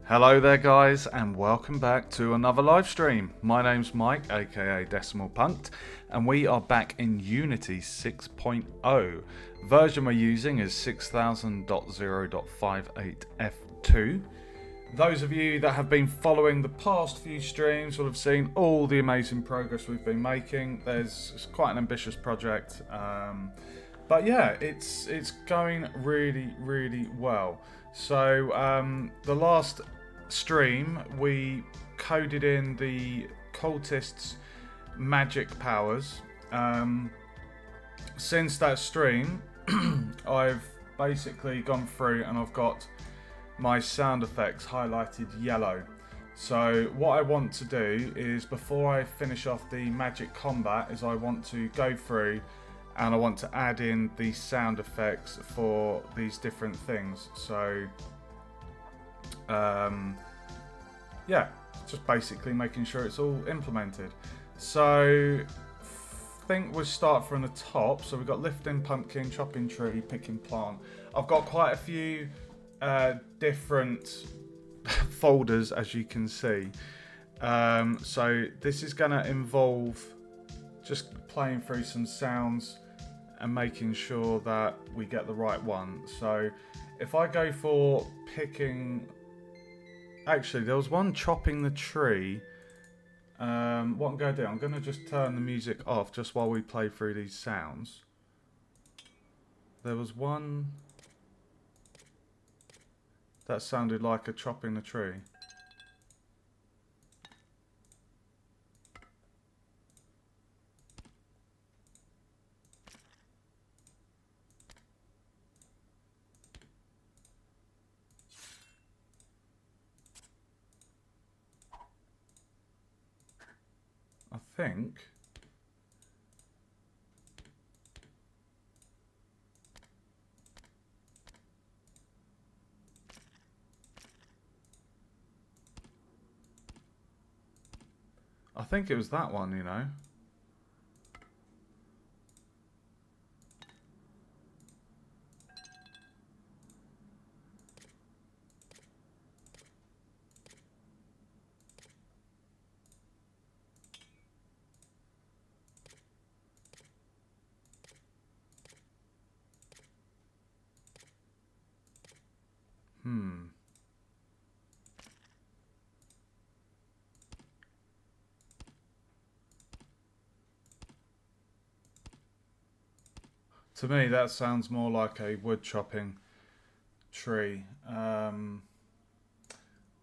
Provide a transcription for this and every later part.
Hello there guys and welcome back to another live stream. My name's Mike aka Decimal Punked and we are back in Unity 6.0. Version we're using is 6000.0.58F2. Those of you that have been following the past few streams will have seen all the amazing progress we've been making. It's quite an ambitious project, but yeah, it's going really well. So the last stream we coded in the cultists' magic powers. Since that stream I've basically gone through and I've got my sound effects highlighted yellow. So what I want to do is, before I finish off the magic combat, is I want to go through and I want to add in the sound effects for these different things. So yeah, just basically making sure it's all implemented. So I think we'll start from the top. So we've got lifting pumpkin, chopping tree, picking plant. I've got quite a few different folders, as you can see. So this is going to involve just playing through some sounds and making sure that we get the right one. So if I go for picking, actually there was one chopping the tree. What I'm going to do, I'm going to just turn the music off just while we play through these sounds. There was one that sounded like a chopping the tree. I think it was that one, you know. To me, that sounds more like a wood chopping tree. Give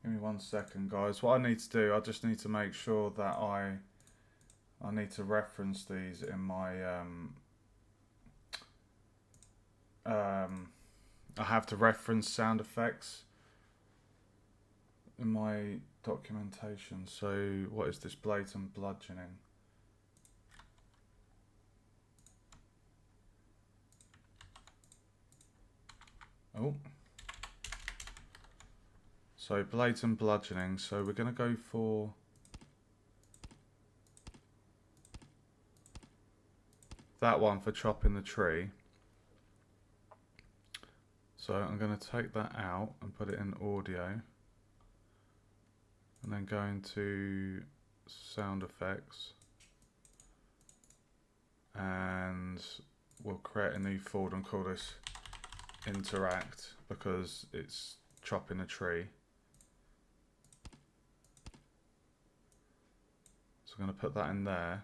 me 1 second, guys. What I need to do, I just need to make sure that I need to reference these in my I have to reference sound effects in my documentation. So what is this? Blatant bludgeoning. Oh. So blatant bludgeoning. So we're going to go for that one for chopping the tree. So I'm going to take that out and put it in audio. And then go into sound effects. And we'll create a new folder and call this interact, because it's chopping a tree. So I'm going to put that in there,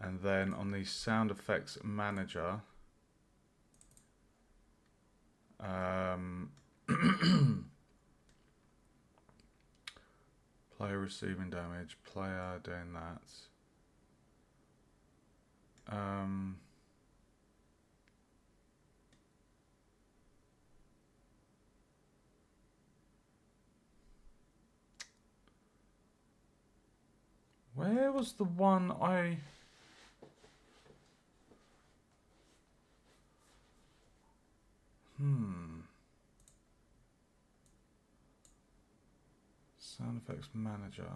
and then on the sound effects manager, player receiving damage, player doing that. Where was the one I... Sound effects manager.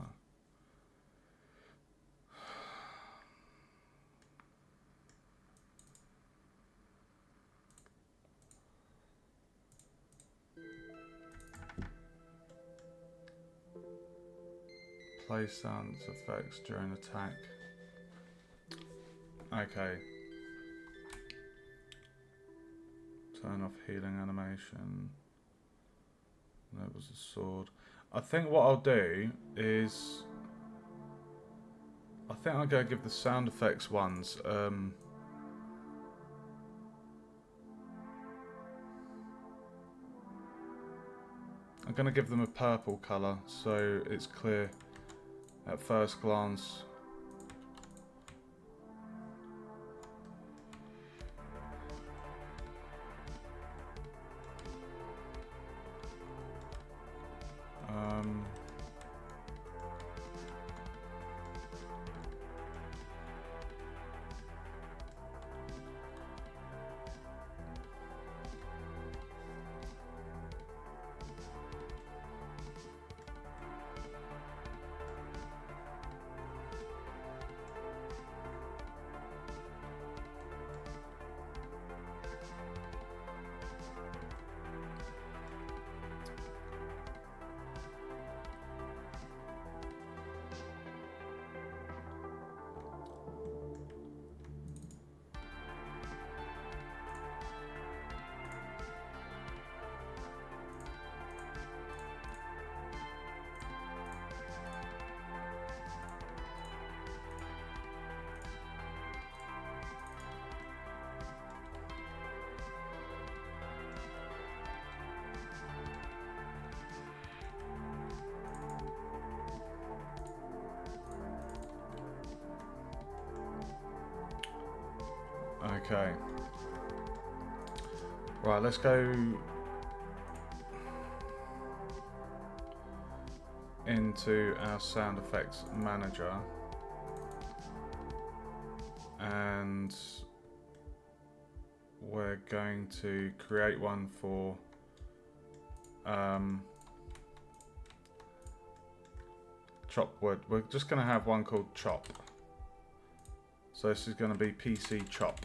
Play sound effects during attack. Okay. Turn off healing animation. That was a sword. I think what I'll do is... I think I'll go give the sound effects ones. I'm going to give them a purple colour so it's clear at first glance. Okay. Right, let's go into our sound effects manager and we're going to create one for chop wood. We're just going to have one called chop. So this is going to be PC chop.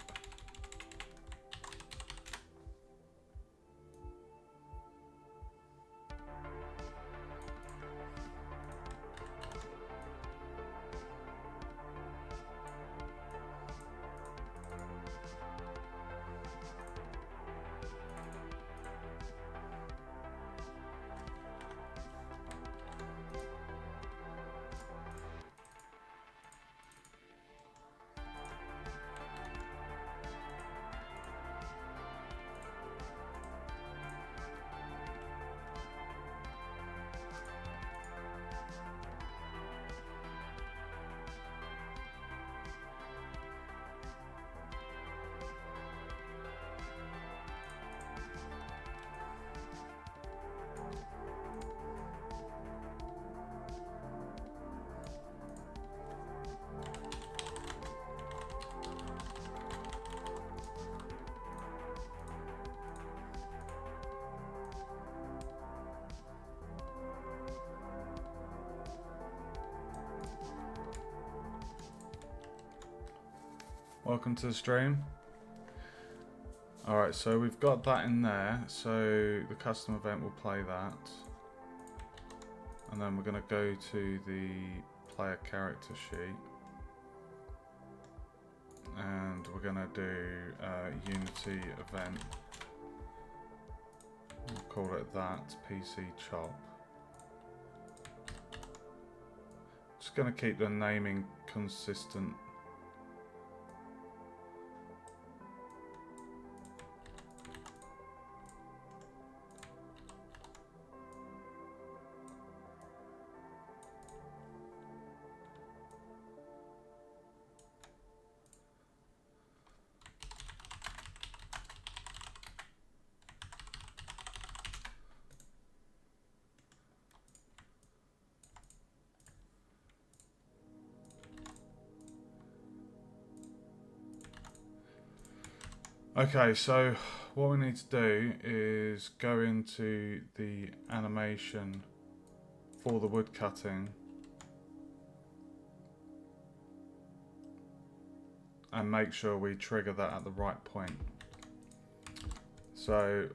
Welcome to the stream. Alright, so we've got that in there, so the custom event will play that. And then we're going to go to the player character sheet. And we're going to do Unity event. We'll call it that, PC Chop. Just going to keep the naming consistent. Okay, so what we need to do is go into the animation for the wood cutting and make sure we trigger that at the right point. So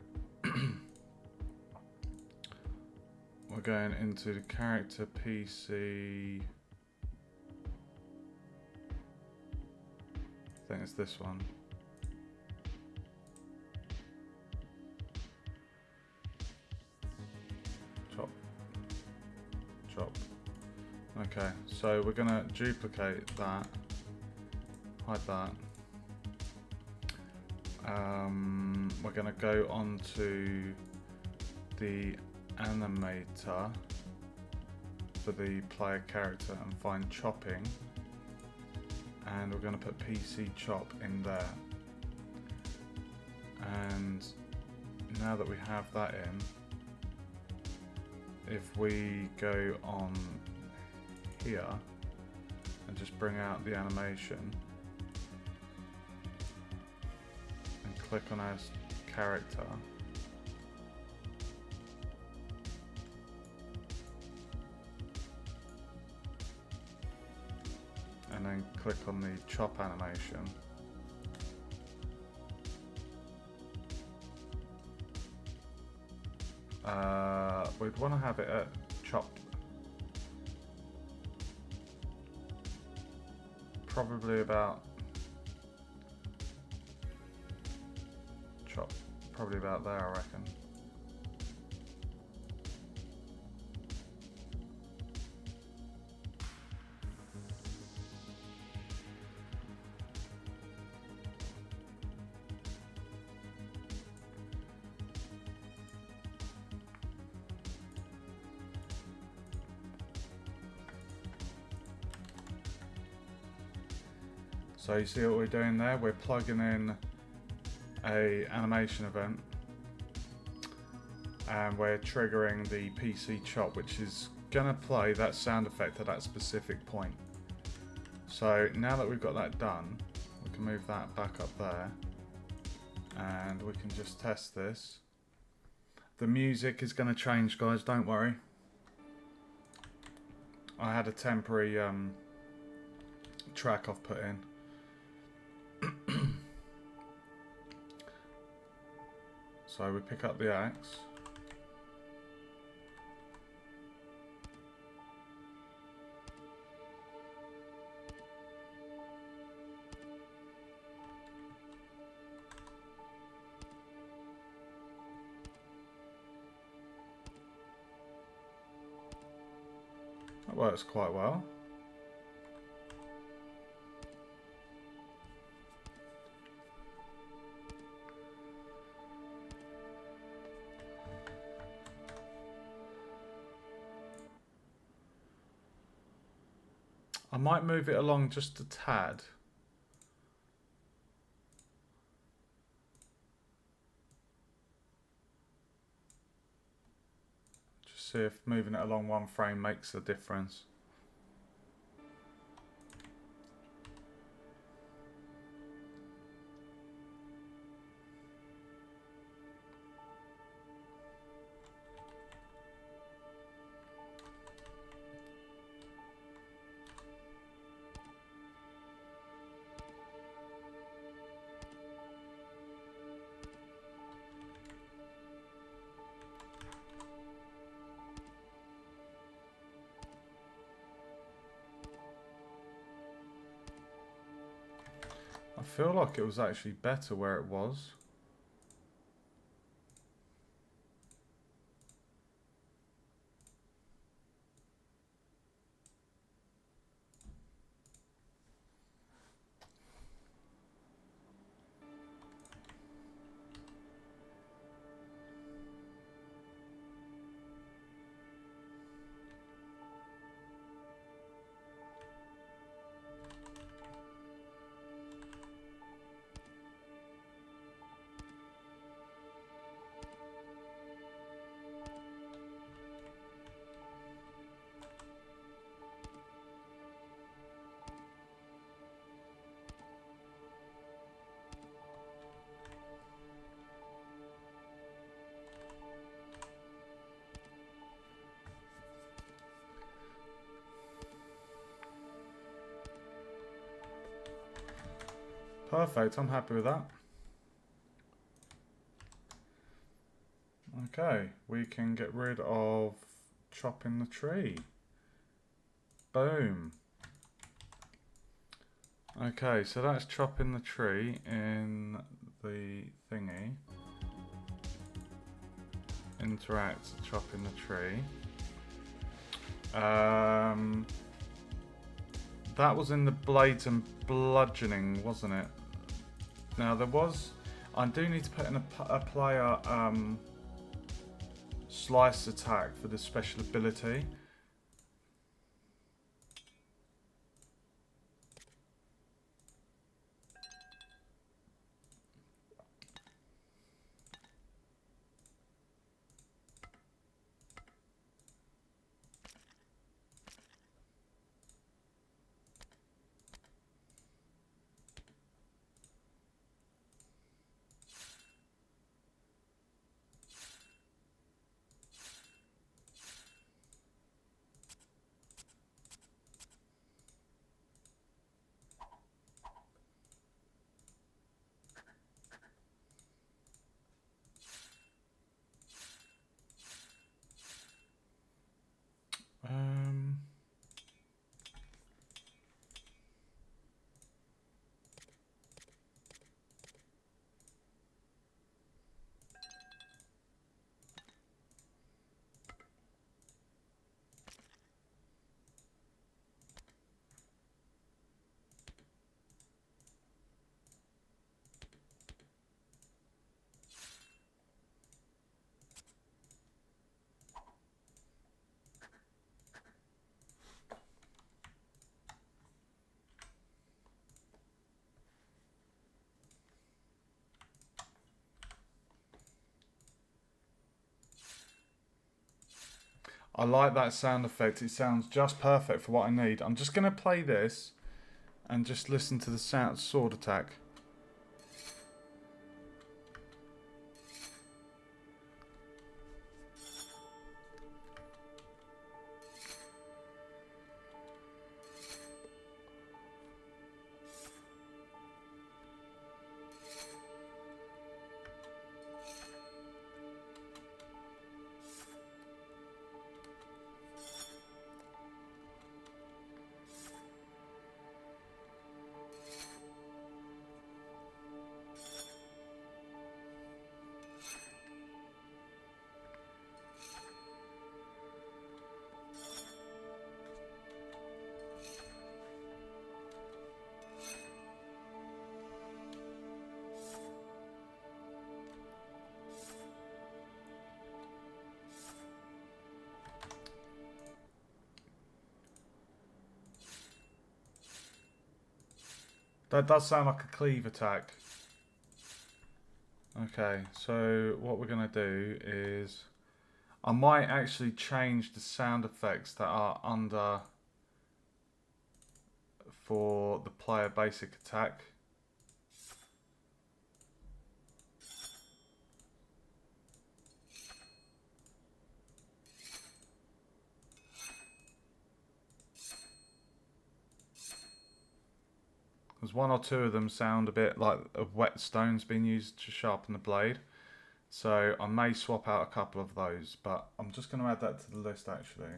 we're going into the character PC. I think it's this one. Chop. Okay, so we're gonna duplicate that, hide that. We're gonna go on to the animator for the player character and find chopping, and we're gonna put PC chop in there. And now that we have that in, if we go on here and just bring out the animation and click on our character, and then click on the chop animation, we'd want to have it at chopped, probably about there, I reckon. So you see what we're doing there? We're plugging in a animation event and we're triggering the PC chop, which is gonna play that sound effect at that specific point. So now that we've got that done, we can move that back up there and we can just test this. The music is gonna change, guys, don't worry. I had a temporary track I've put in. So we pick up the axe. That works quite well. I might move it along just a tad. Just see if moving it along one frame makes a difference. I feel like it was actually better where it was. Perfect, I'm happy with that. Okay, we can get rid of chopping the tree. Boom. Okay, so that's chopping the tree in the thingy. Interact, chopping the tree. That was in the blades and bludgeoning, wasn't it? Now there was, I do need to put in a player slice attack for the special ability. I like that sound effect. It sounds just perfect for what I need. I'm just going to play this and just listen to the sound sword attack. That does sound like a cleave attack. Okay, so what we're going to do is I might actually change the sound effects that are under for the player basic attack. There's one or two of them sound a bit like a whetstone's been used to sharpen the blade. So I may swap out a couple of those, but I'm just going to add that to the list actually.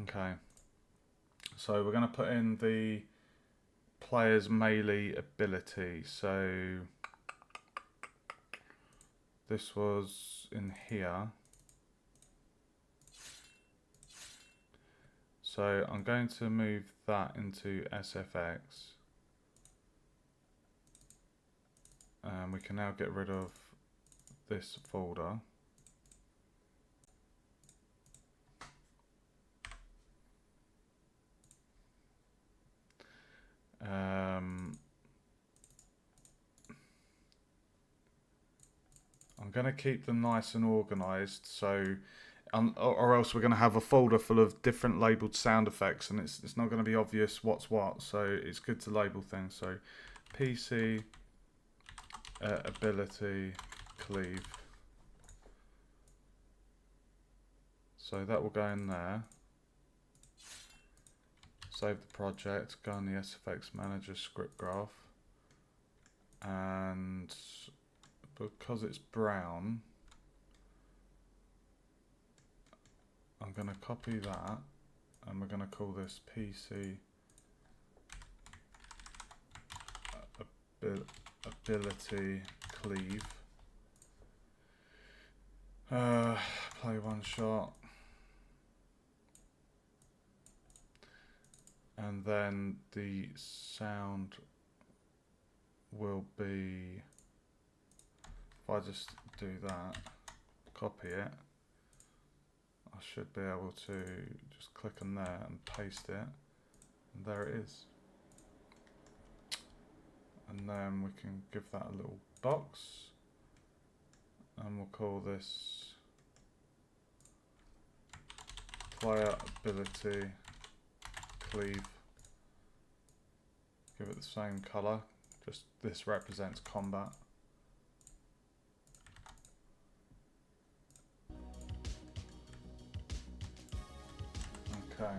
Okay. So we're going to put in the player's melee ability. So this was in here. So I'm going to move that into SFX. And we can now get rid of this folder. I'm going to keep them nice and organized, so or else we're going to have a folder full of different labeled sound effects and it's not going to be obvious what's what, so it's good to label things. So PC ability cleave, so that will go in there. Save the project, go on the SFX manager script graph, And because it's brown, I'm going to copy that, and we're going to call this PC ability cleave. Play one shot. And then the sound will be, if I just do that, copy it, I should be able to just click on there and paste it, and there it is. And then we can give that a little box, and we'll call this player ability cleave. Give it the same color, just this represents combat. Okay.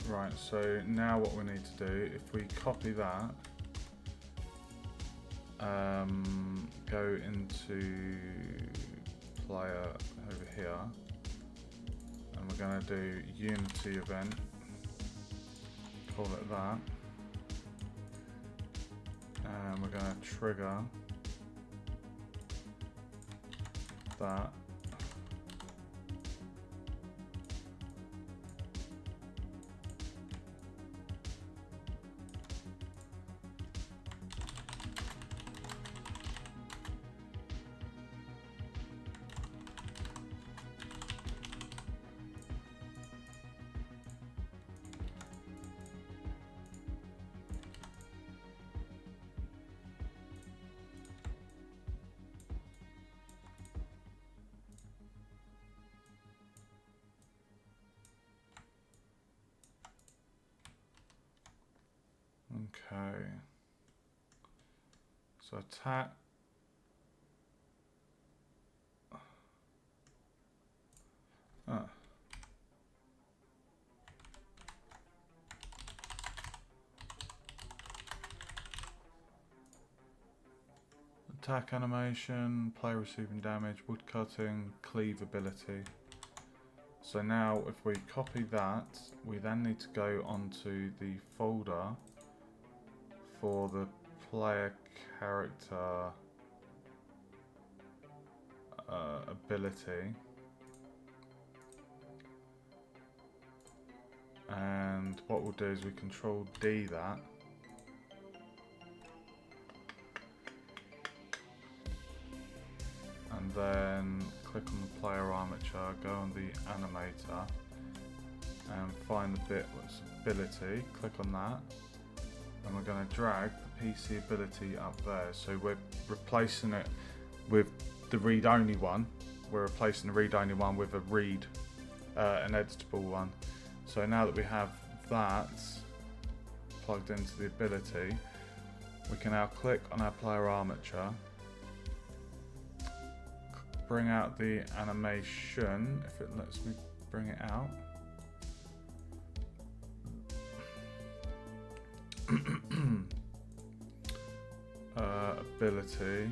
Right, so now what we need to do, if we copy that, go into player over here, and we're going to do Unity event, call it that, and we're going to trigger that. Okay, so attack, attack animation, play receiving damage, wood cutting, cleave ability. So now if we copy that, we then need to go onto the folder for the player character ability, and what we'll do is we control D that, and then click on the player armature, go on the animator and find the bit that's ability, click on that, and we're going to drag the PC ability up there. So we're replacing it with the read-only one. We're replacing the read-only one with a read, an editable one. So now that we have that plugged into the ability, we can now click on our player armature, bring out the animation, if it lets me bring it out. Ability.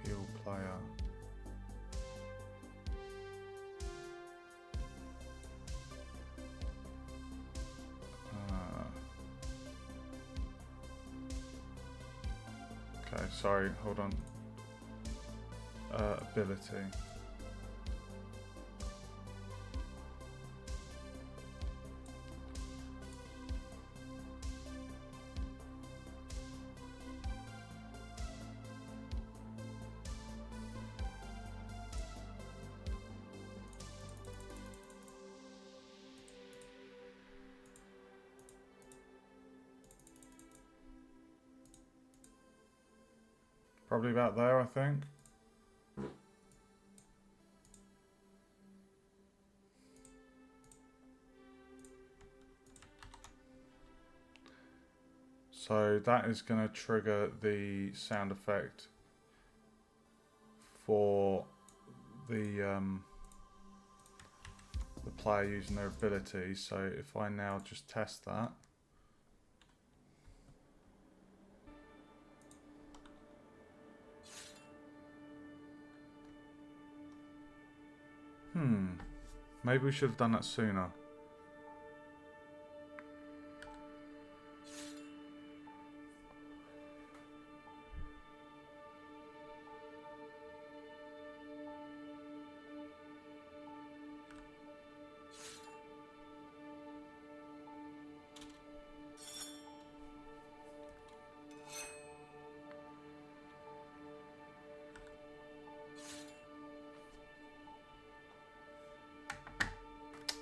Heal player. Okay, sorry, hold on. Ability. Probably about there, I think. So that is going to trigger the sound effect for the player using their ability. So if I now just test that. Maybe we should have done that sooner.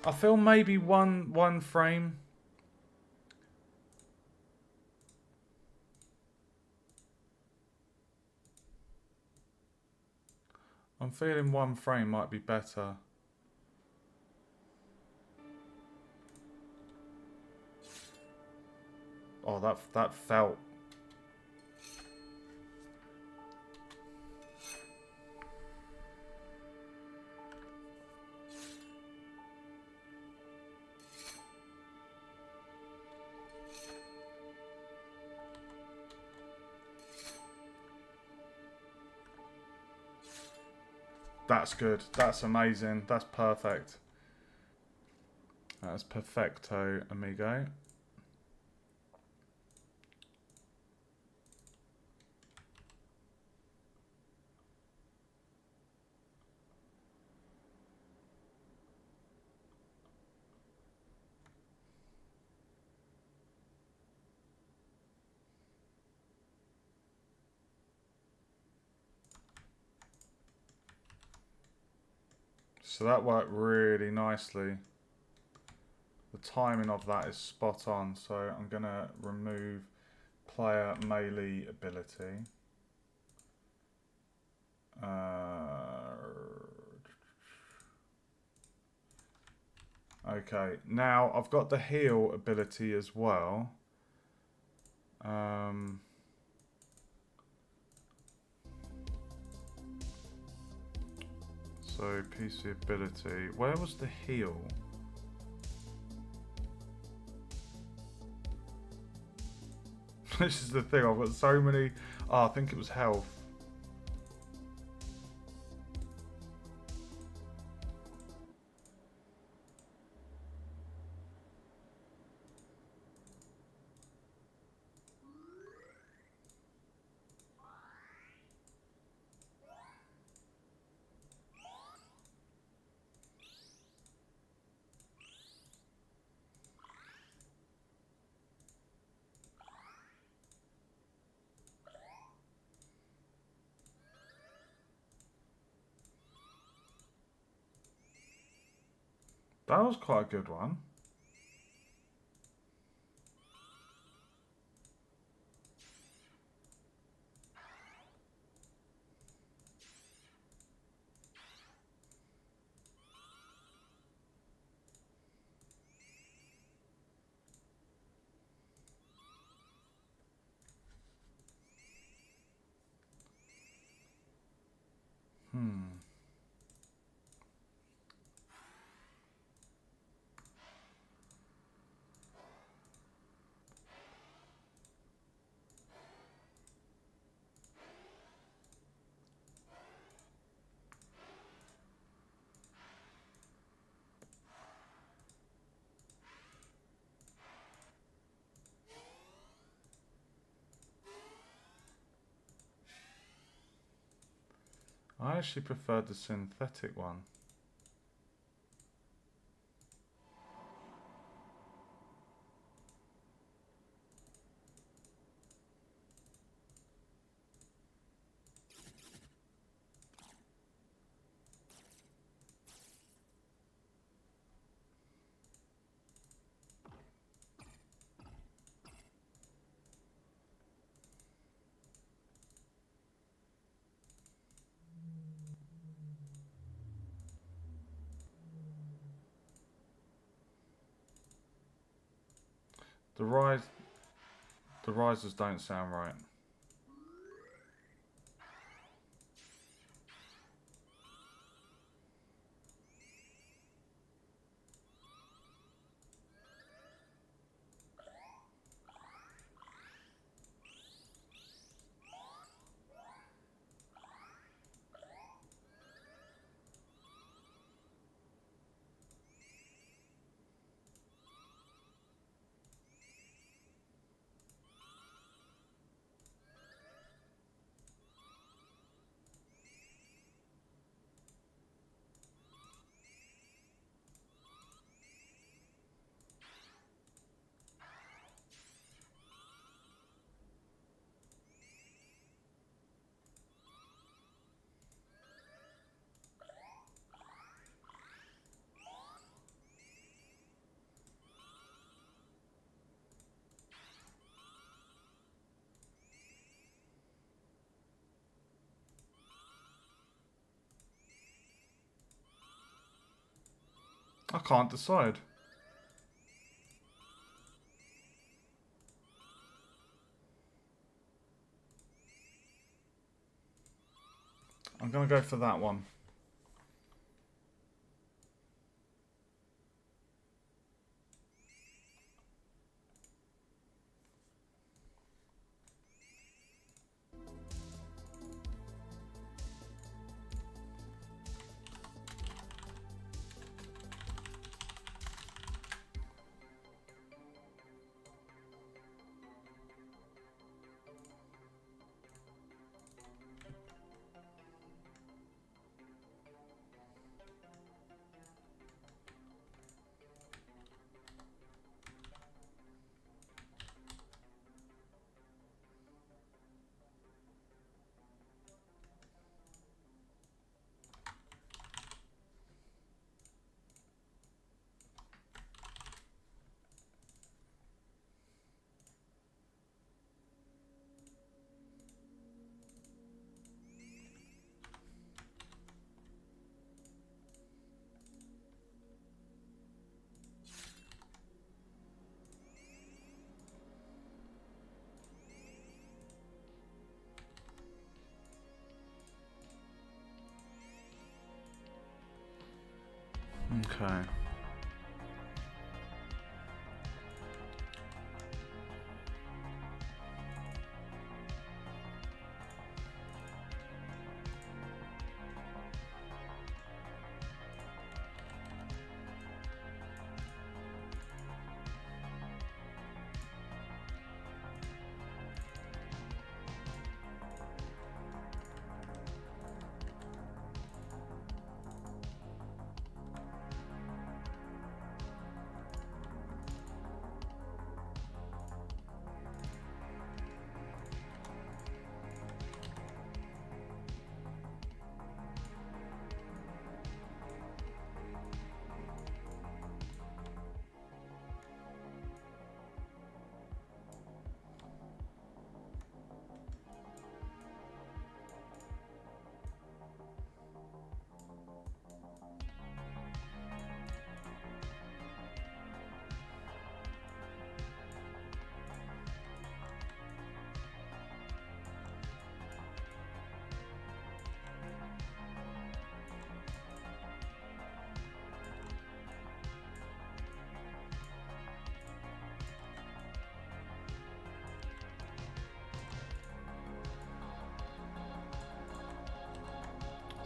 I feel maybe one frame. I'm feeling one frame might be better. Oh, that felt. That's good. That's amazing. That's perfect. That's perfecto, amigo. So that worked really nicely. The timing of that is spot on. So I'm going to remove player melee ability. Okay, now I've got the heal ability as well. So PC ability, where was the heal? This is the thing, I've got so many. Oh, I think it was health. That was quite a good one. I actually preferred the synthetic one. The risers don't sound right. I can't decide. I'm going to go for that one. Okay.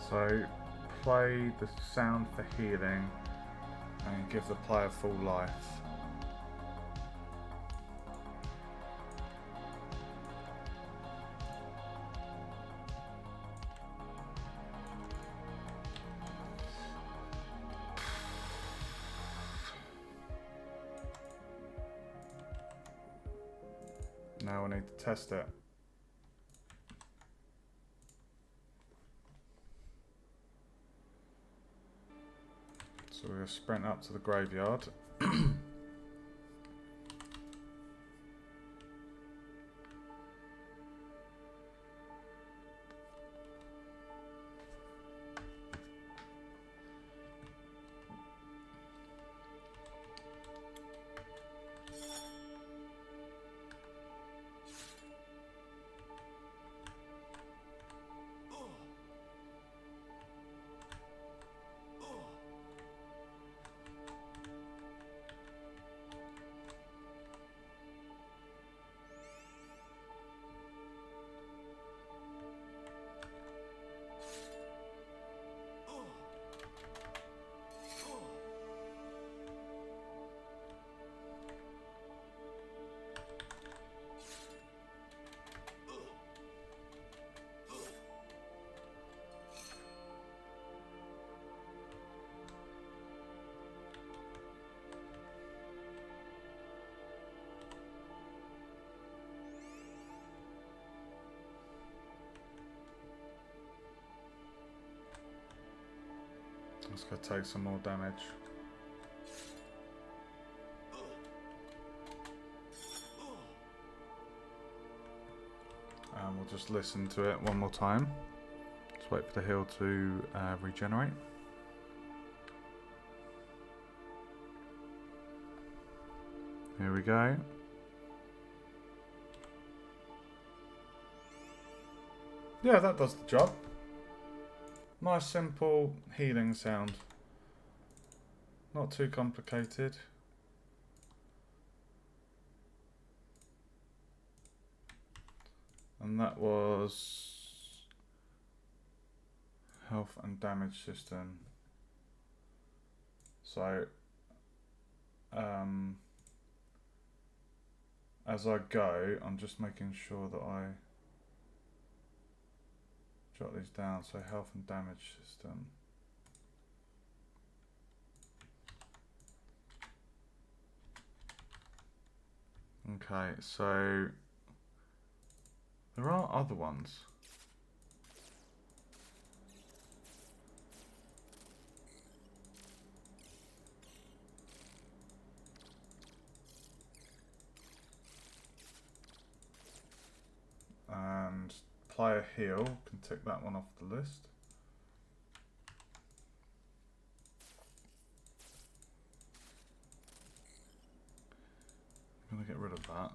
So, play the sound for healing and give the player full life. Now we need to test it. So we're going to sprint up to the graveyard. Let's go take some more damage. And we'll just listen to it one more time. Just wait for the heal to regenerate. Here we go. Yeah, that does the job. Nice simple healing sound. Not too complicated. And that was health and damage system. So as I go, I'm just making sure that I jot these down. So health and damage system. Okay, so there are other ones. And player heal, can tick that one off the list. I'm gonna get rid of that.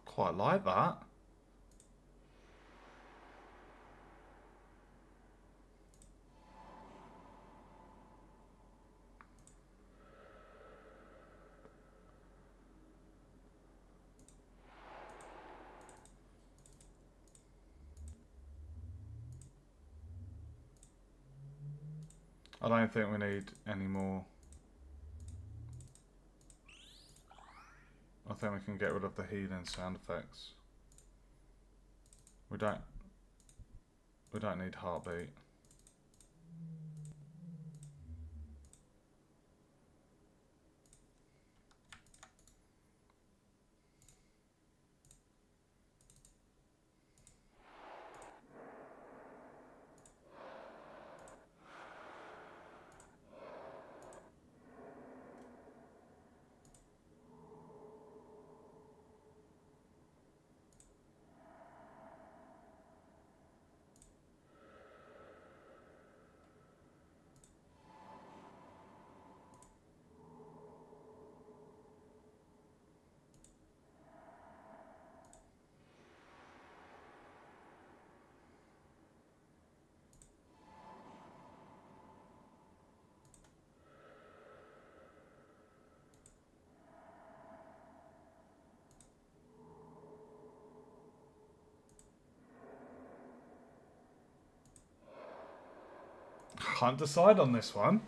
Quite like that. I don't think we need any more. I think we can get rid of the healing sound effects. We don't need heartbeat. Can't decide on this one.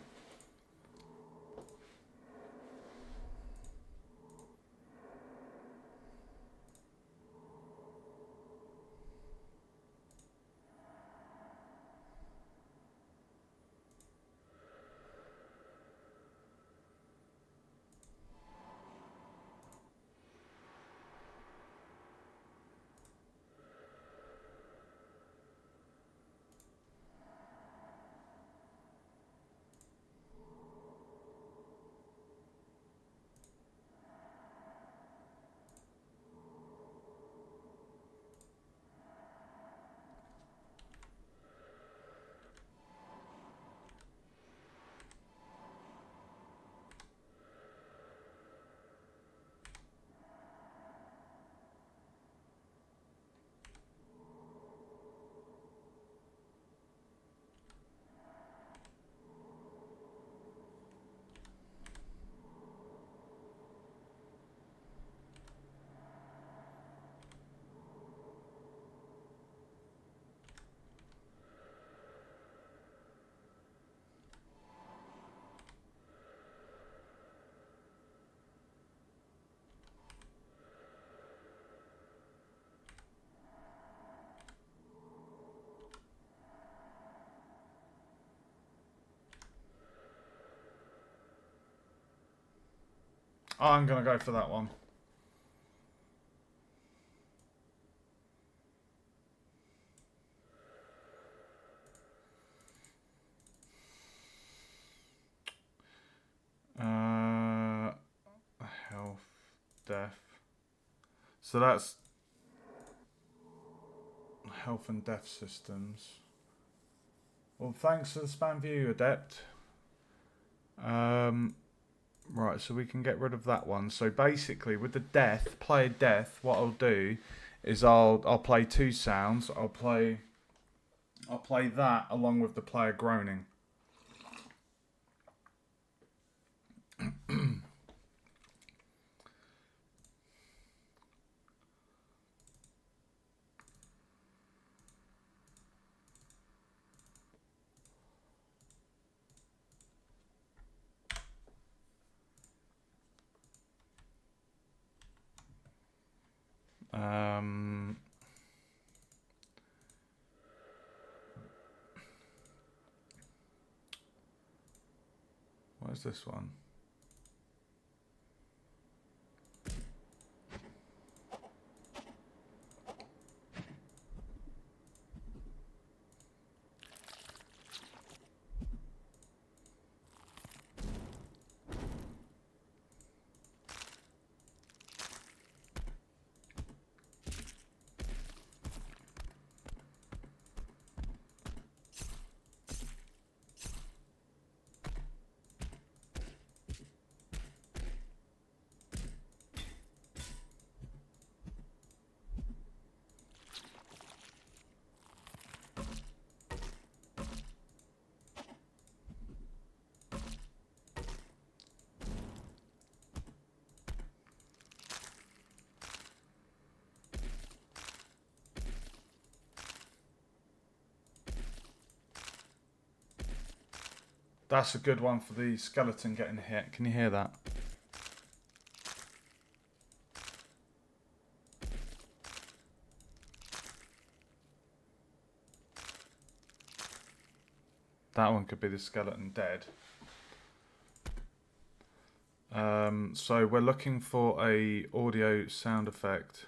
I'm going to go for that one. Health, death. So that's health and death systems. Well, thanks for the spam view, Adept. Right, so we can get rid of that one. So basically, with the death, player death, what I'll do is I'll play two sounds. I'll play that along with the player groaning. What is this one? That's a good one for the skeleton getting hit. Can you hear that? That one could be the skeleton dead. So we're looking for a audio sound effect.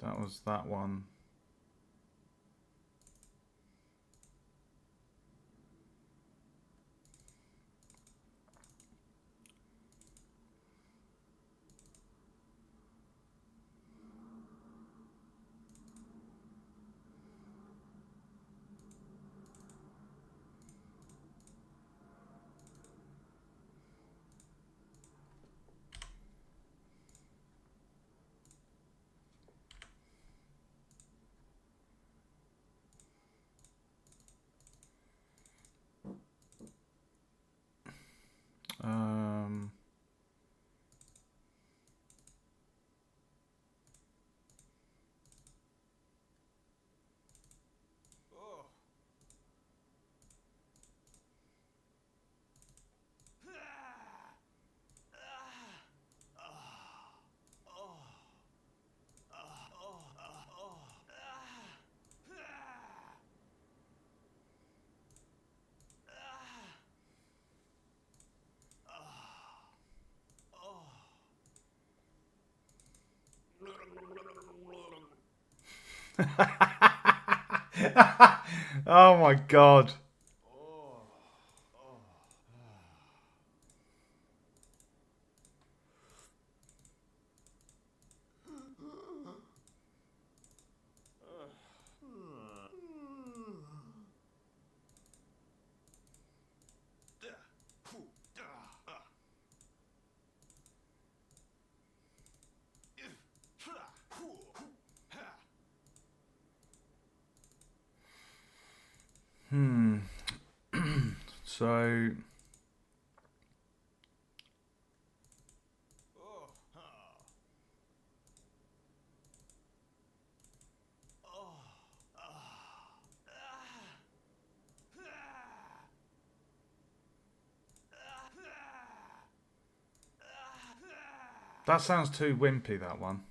That was that one. Oh my god. So that sounds too wimpy, that one.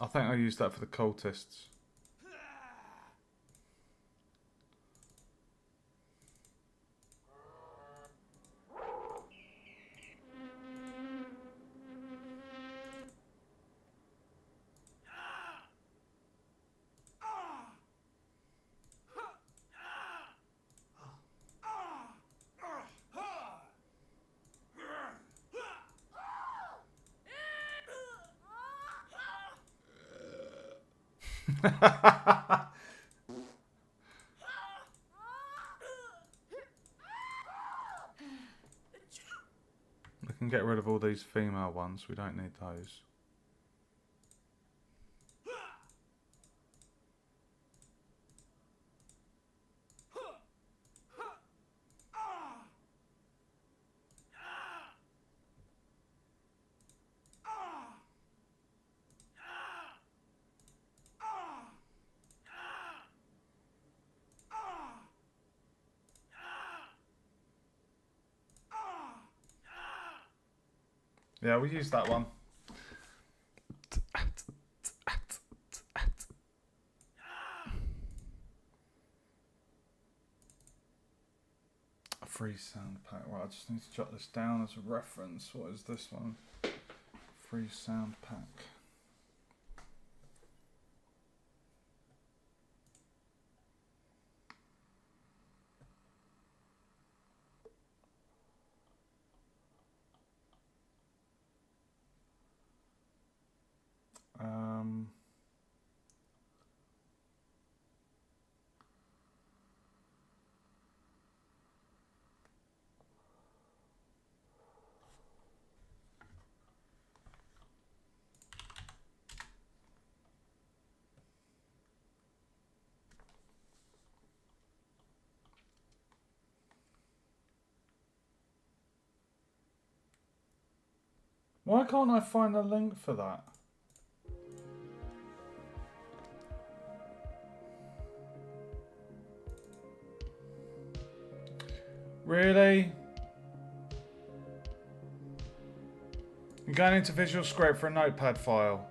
I think I used that for the cultists. We can get rid of all these female ones. We don't need those. Yeah, we'll use that one. A free sound pack. Right, I just need to jot this down as a reference. What is this one? Free sound pack. Why can't I find a link for that? Really? I'm going into Visual Script for a notepad file.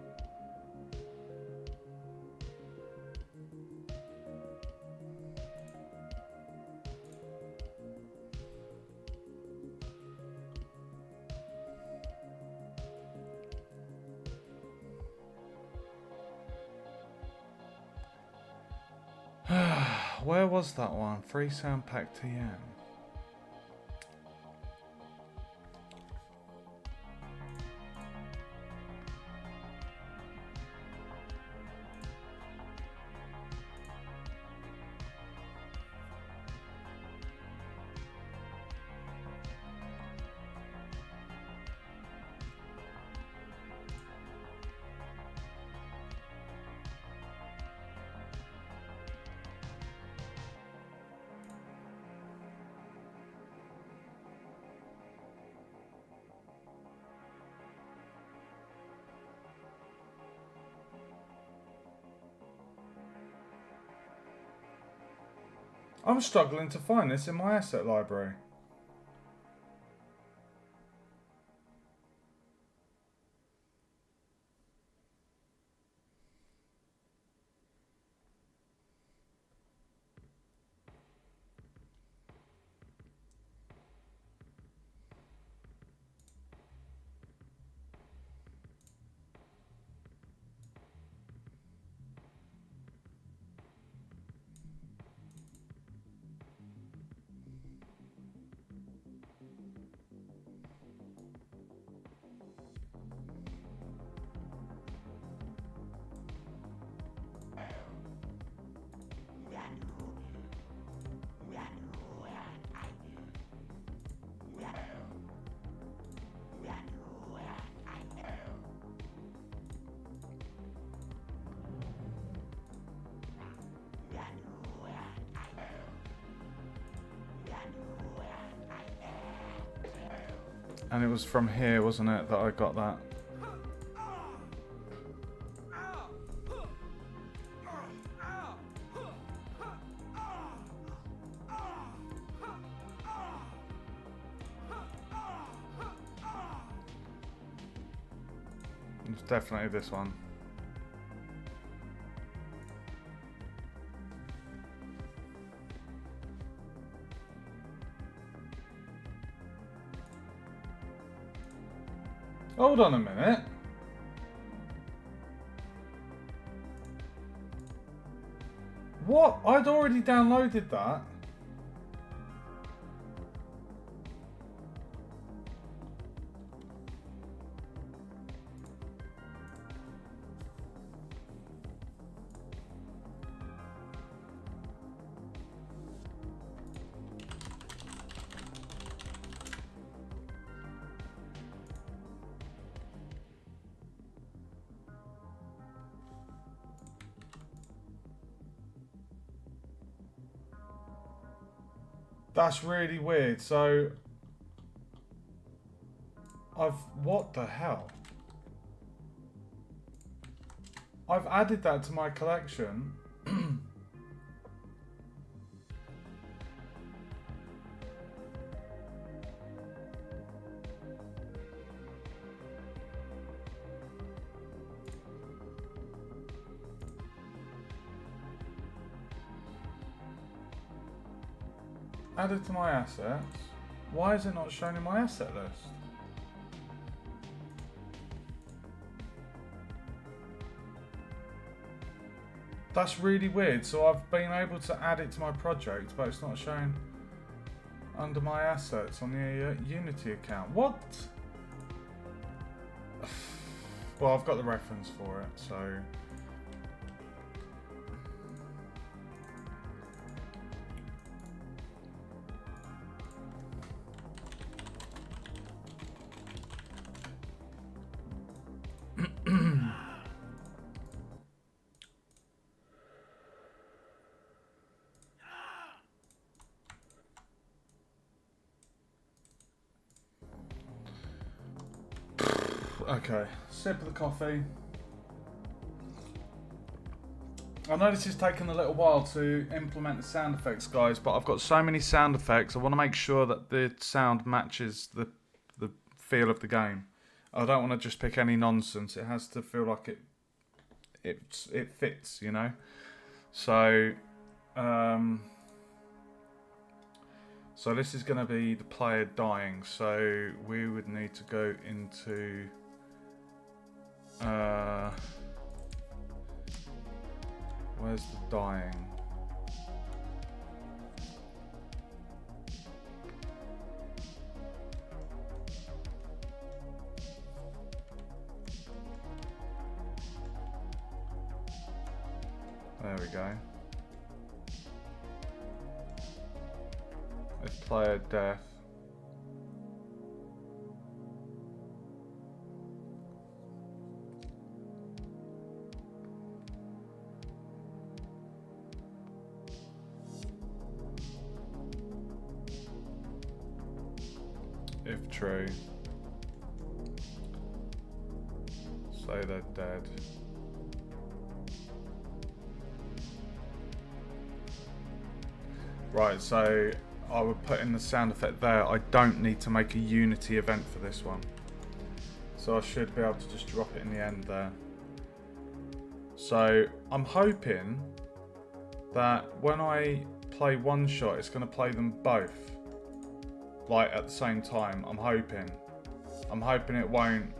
Where was that one? Free sound pack TM. I'm struggling to find this in my asset library. And it was from here, wasn't it, that I got that? It's definitely this one. Hold on a minute. What? I'd already downloaded that. That's really weird. So, what the hell? I've added that to my collection. Added to my assets. Why is it not shown in my asset list? That's really weird. So I've been able to add it to my project, but it's not shown under my assets on the Unity account. What? Well, I've got the reference for it, so... Okay, sip of the coffee. I know this is taking a little while to implement the sound effects, guys, but I've got so many sound effects. I want to make sure that the sound matches the feel of the game. I don't want to just pick any nonsense. It has to feel like it fits, you know. So, so this is going to be the player dying. So we would need to go into. Where's the dying? There we go. If player death. If true, say they're dead. Right, so I would put in the sound effect there. I don't need to make a Unity event for this one. So I should be able to just drop it in the end there. So I'm hoping that when I play one shot, it's going to play them both. Like at the same time, I'm hoping it won't.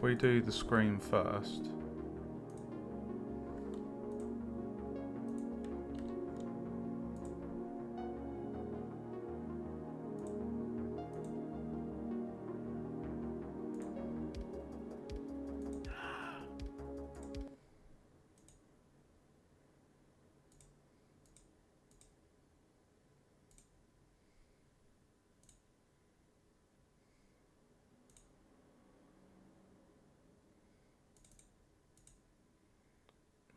we do the screen first.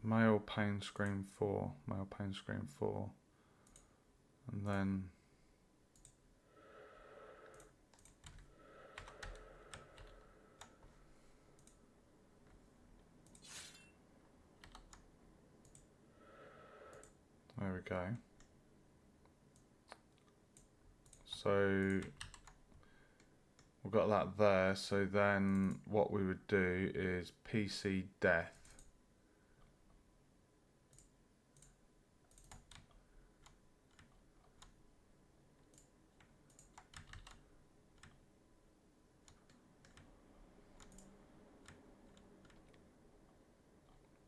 Male pane screen 4, male pane screen 4, and then there we go. So we've got that there, so then what we would do is PC death.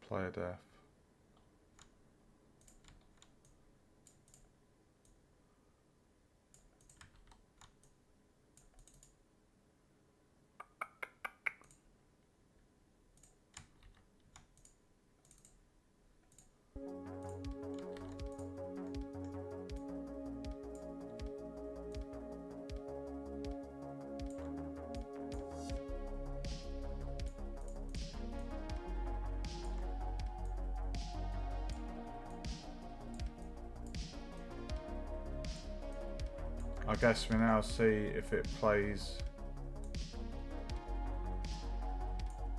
Player def. I guess we now see if it plays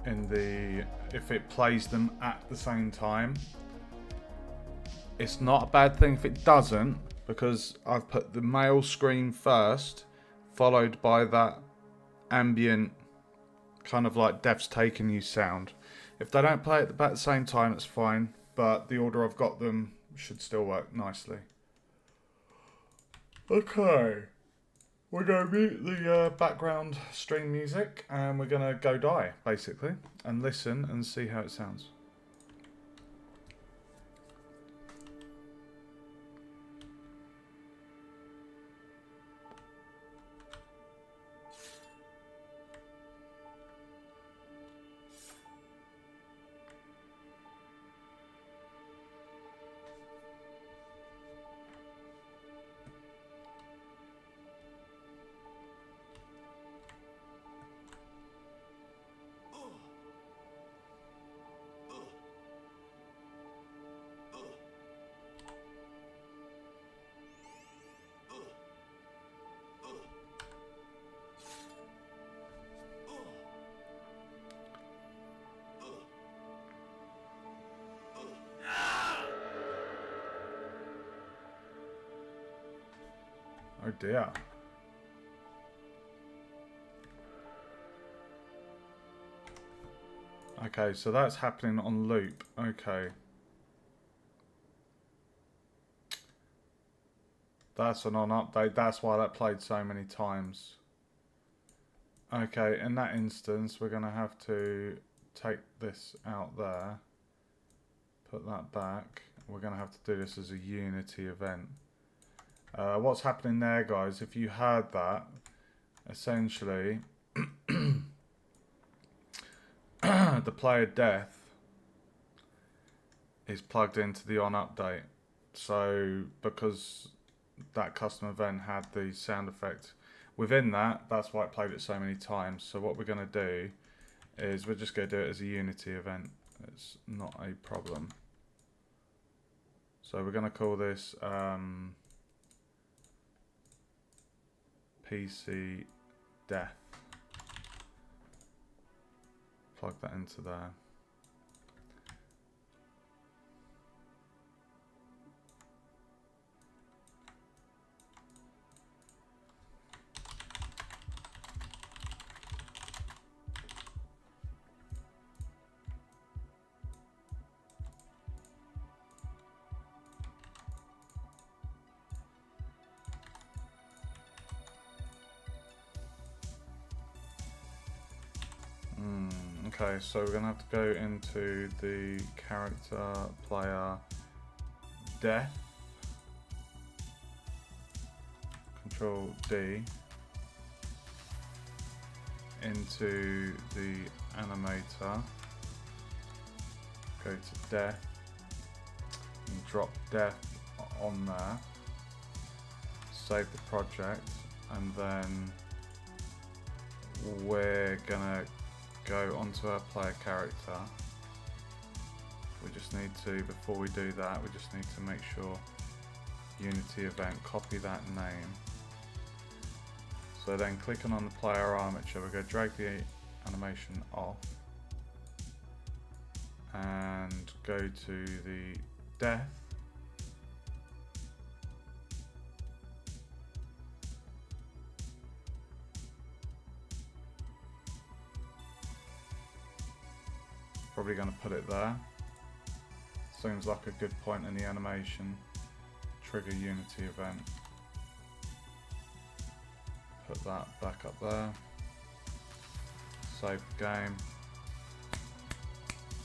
if it plays them at the same time. It's not a bad thing if it doesn't, because I've put the male screen first, followed by that ambient kind of like Death's Taken You sound. If they don't play at the same time, it's fine, but the order I've got them should still work nicely. Okay, we're going to mute the background stream music and we're going to go die, basically, and listen and see how it sounds. Oh dear. Okay, so that's happening on loop. Okay. That's an on update. That's why that played so many times. Okay, in that instance, we're going to have to take this out there. Put that back. We're going to have to do this as a Unity event. What's happening there, guys, if you heard that, essentially, the player death is plugged into the on update. So, because that custom event had the sound effect within that, that's why it played it so many times. So what we're going to do is we're just going to do it as a Unity event. It's not a problem. So we're going to call this PC death. Plug that into there. Okay, so we're gonna have to go into the character player death, Control D, into the animator, go to death, and drop death on there, save the project, and then we're gonna go onto our player character. We just need to, before we do that, we just need to make sure Unity event, copy that name. So then clicking on the player armature, we're going to drag the animation off and go to the death. Probably going to put it there. Seems like a good point in the animation. Trigger Unity event. Put that back up there. Save the game.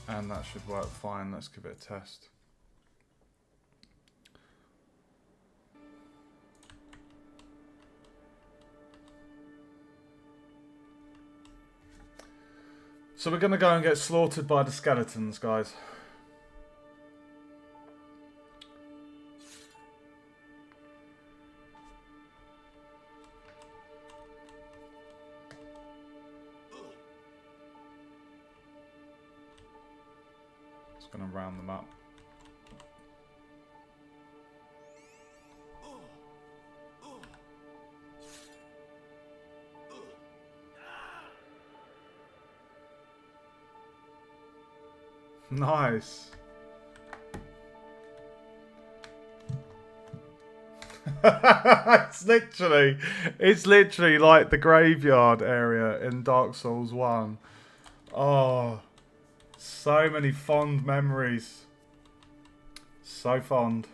And that should work fine. Let's give it a test. So we're going to go and get slaughtered by the skeletons, guys. Just going to round them up. Nice. it's literally like the graveyard area in Dark Souls 1. Oh, so many fond memories. So fond.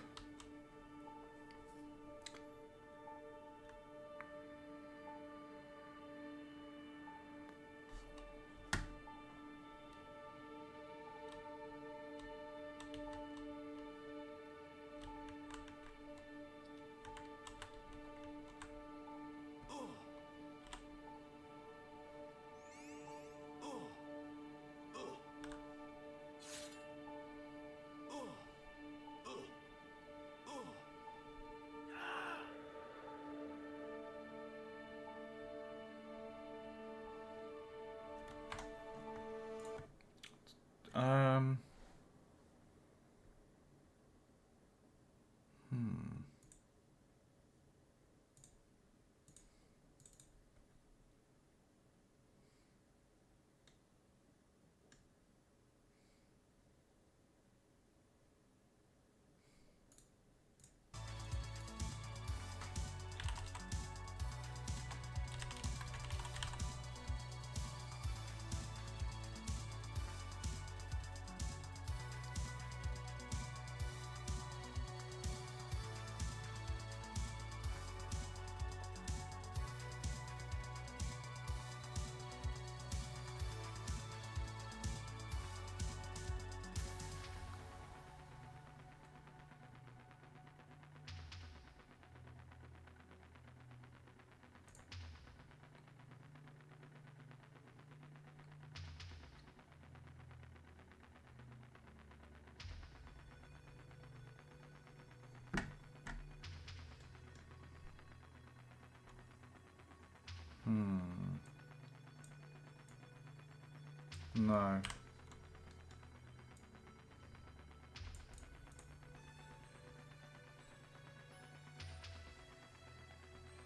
No.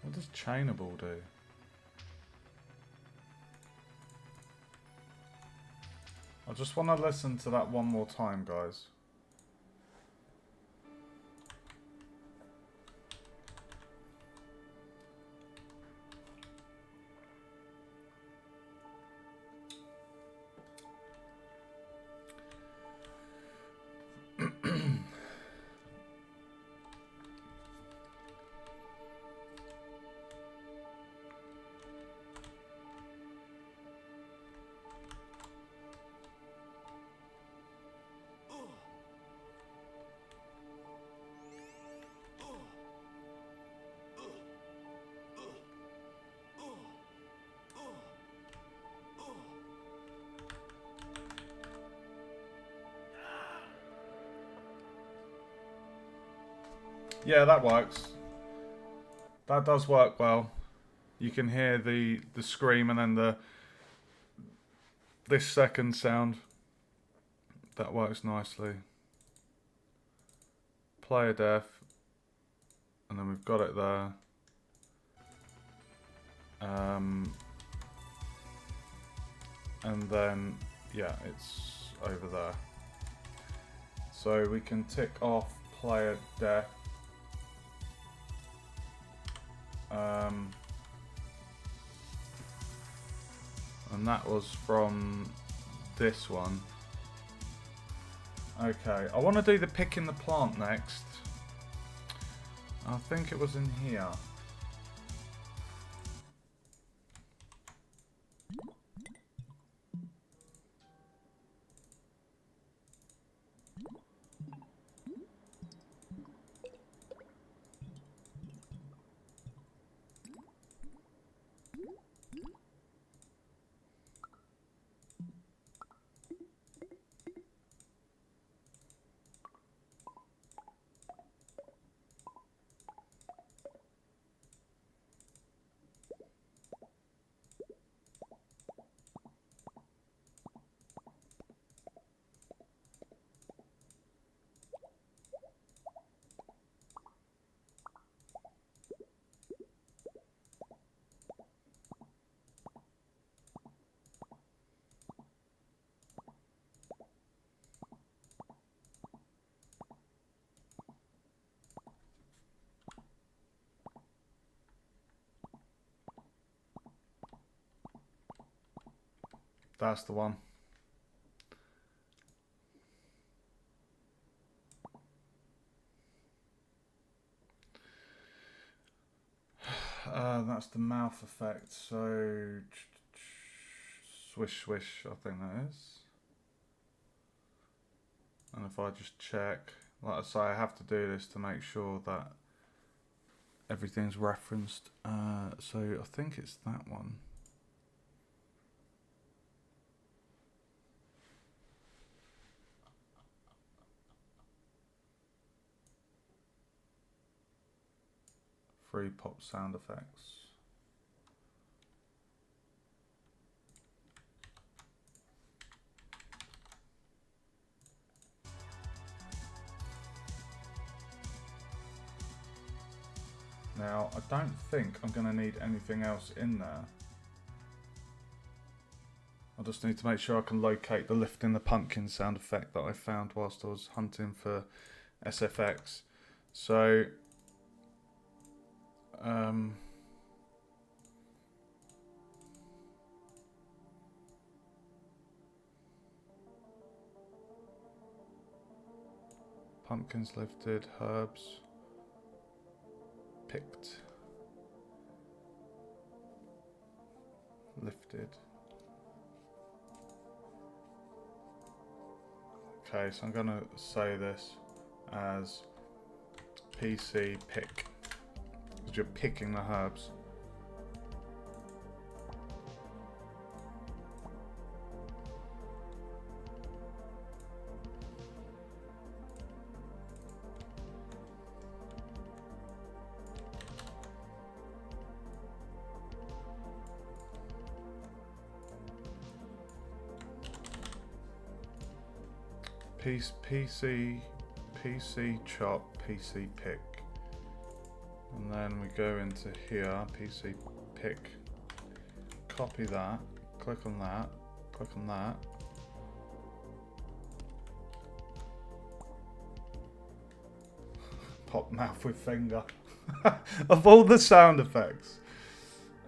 What does chainable do? I just want to listen to that one more time, guys. Yeah, that works. That does work well. You can hear the scream and then this second sound. That works nicely. Player def, and then we've got it there. And then, yeah, it's over there. So we can tick off player def. And that was from this one. Okay, I want to do the picking the plant next. I think it was in here. That's the one. That's the mouth effect. So swish swish, I think that is. And if I just check, like I say, I have to do this to make sure that everything's referenced. So I think it's that one. Free pop sound effects. Now, I don't think I'm going to need anything else in there. I just need to make sure I can locate the lifting the pumpkin sound effect that I found whilst I was hunting for SFX. So, pumpkins lifted, herbs picked, lifted. Okay, so I'm going to say this as PC pick, because you're picking the herbs. PC chop, PC pick, and then we go into here, PC pick, copy that, click on that, click on that, pop mouth with finger. Of all the sound effects,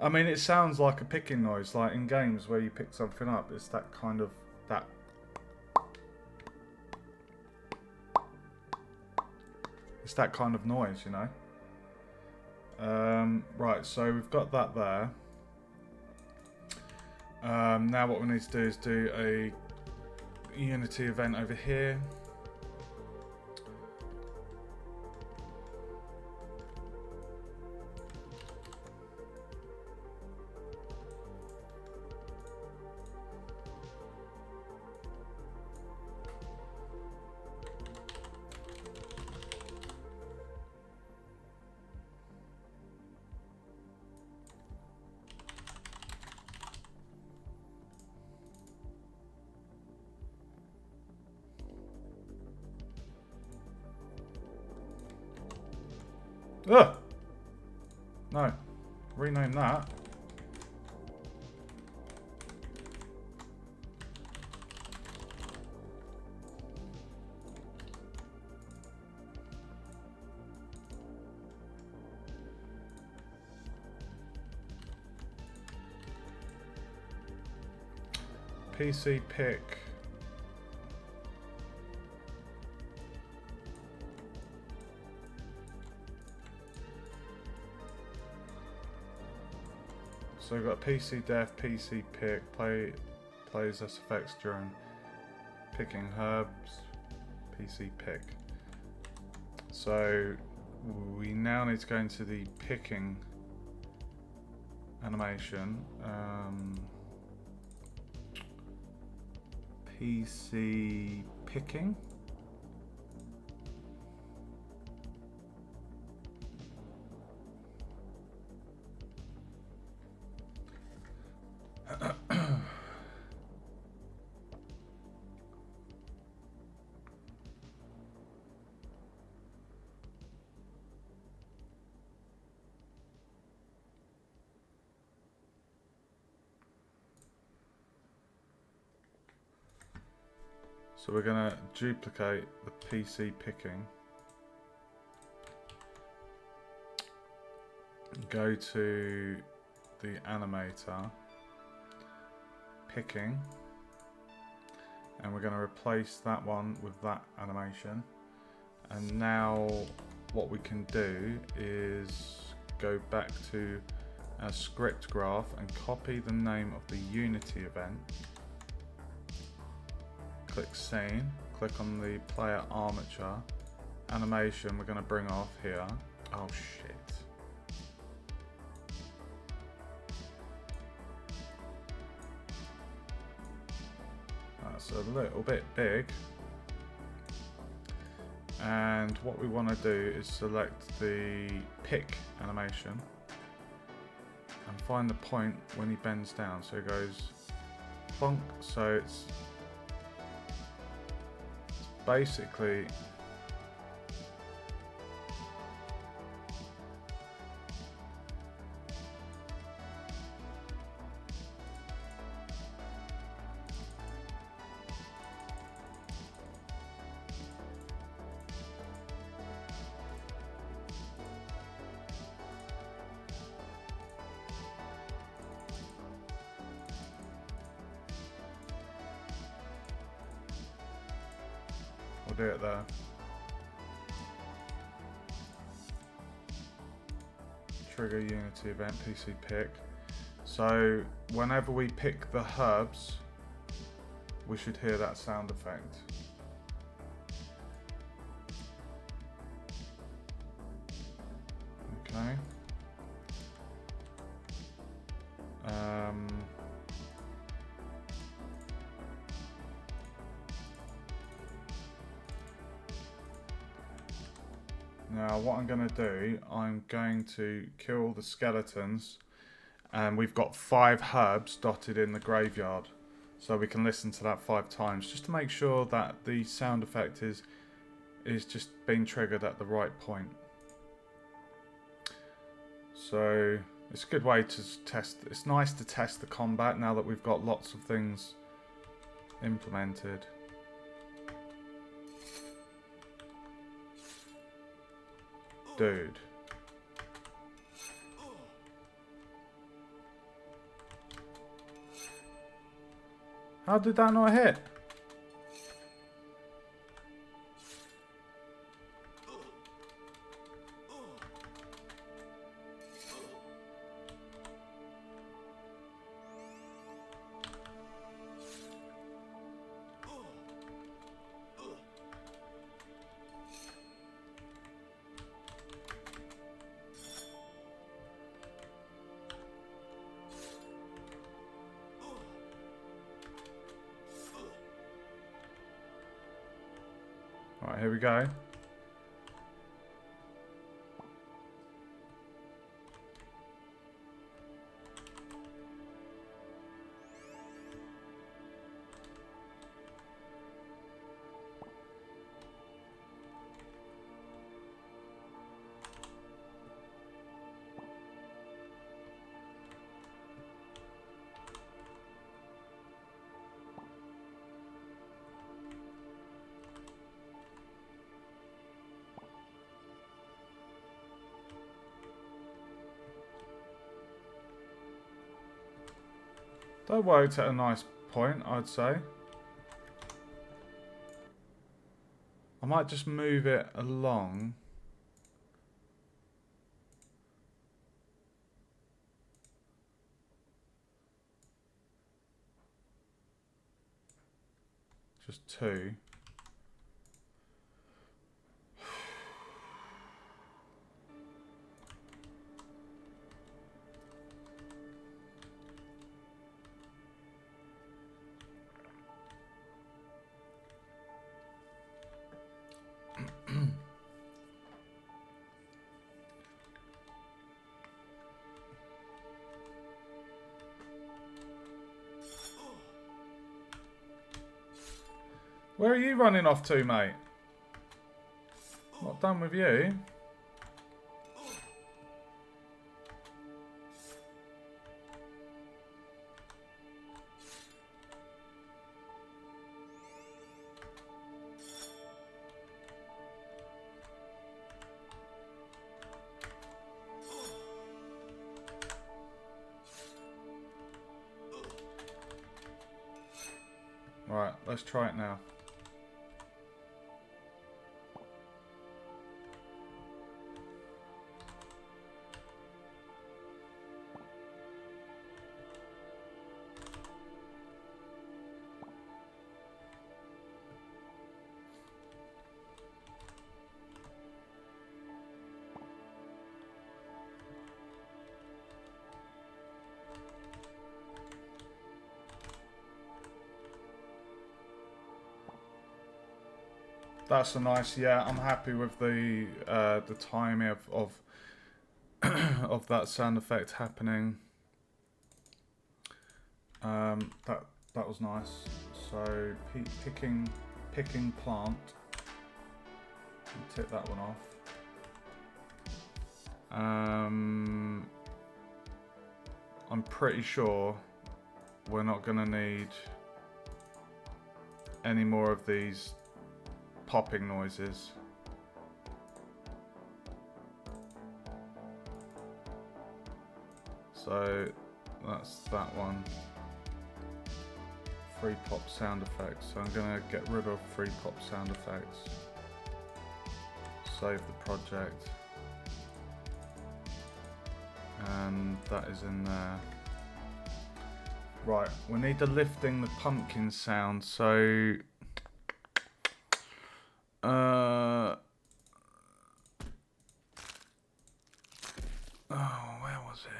I mean, it sounds like a picking noise, like in games where you pick something up. It's that kind of that. It's that kind of noise, you know. Right, so we've got that there. Now what we need to do is do a Unity event over here. Ugh! No. Rename that. PC pick. So we've got PC def, PC pick, plays SFX during picking herbs, PC pick. So we now need to go into the picking animation. PC picking. So we're going to duplicate the PC picking. Go to the animator, picking, and we're going to replace that one with that animation. And now what we can do is go back to our script graph and copy the name of the Unity event. Click scene, click on the player armature, animation we're going to bring off here. Oh shit. That's a little bit big. And what we want to do is select the pick animation and find the point when he bends down. So it goes plonk, so it's basically we'll do it there. Trigger Unity event PC pick. So whenever we pick the herbs, we should hear that sound effect. Okay. Now what I'm going to do, I'm going to kill the skeletons, and we've got 5 herbs dotted in the graveyard, so we can listen to that 5 times just to make sure that the sound effect is just being triggered at the right point. So it's a good way to test. It's nice to test the combat now that we've got lots of things implemented. Dude. How did that not hit? Right, here we go. That worked at a nice point, I'd say. I might just move it along. Just 2. Where are you running off to, mate? Not done with you. Right, let's try it now. That's a nice, yeah. I'm happy with the timing of of that sound effect happening. That was nice. So picking plant. Tick that one off. I'm pretty sure we're not gonna need any more of these popping noises. So that's that one. 3 pop sound effects. So I'm gonna get rid of 3 pop sound effects. Save the project. And that is in there. Right, we need the lifting the pumpkin sound, so oh, where was it?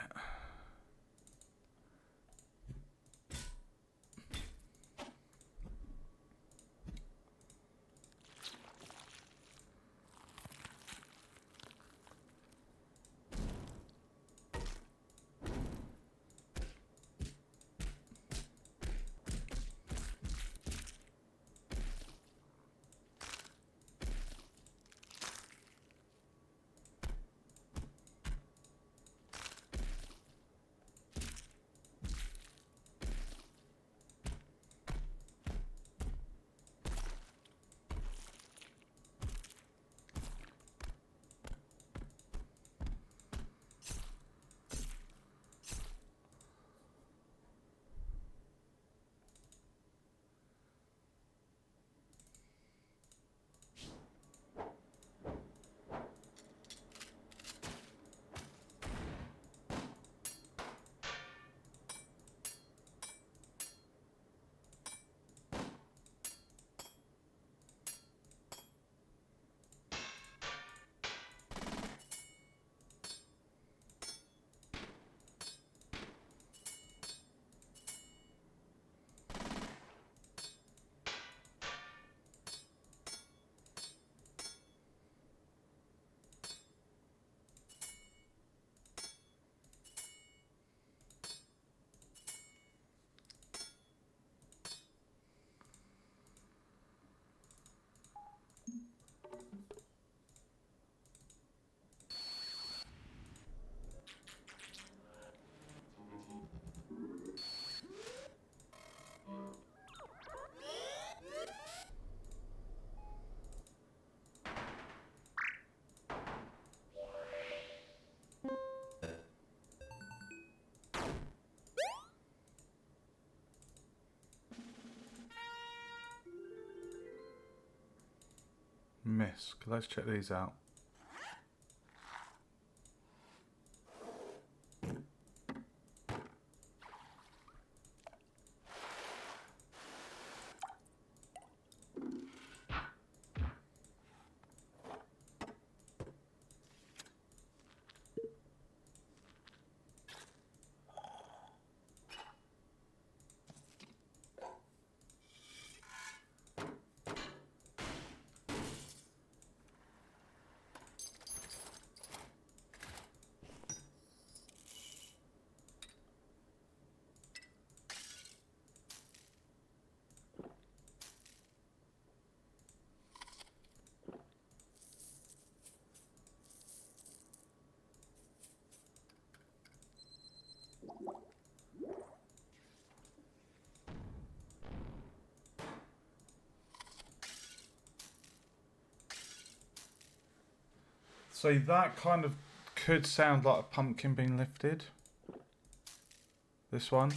miss? Let's check these out. So that kind of could sound like a pumpkin being lifted. This one.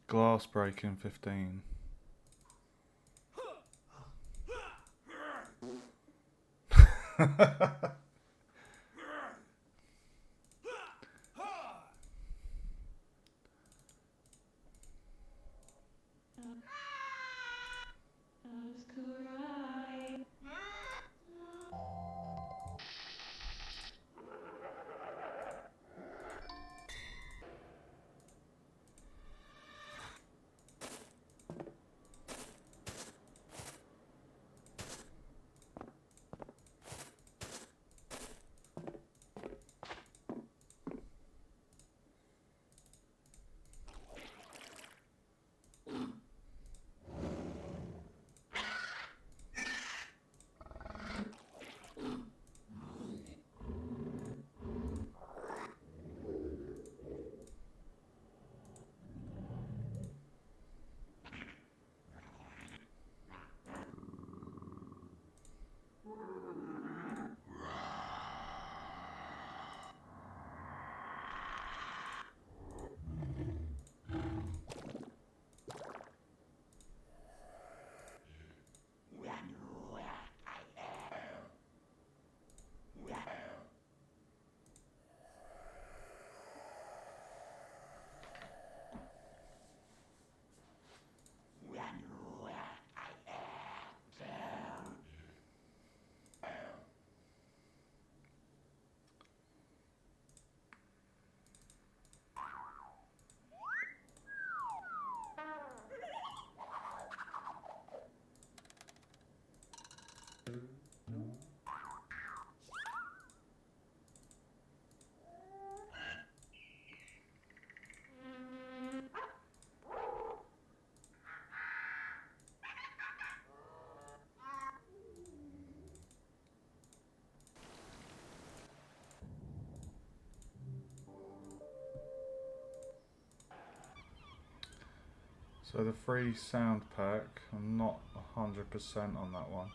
Glass breaking 15. So the free sound pack, I'm not 100% on that one.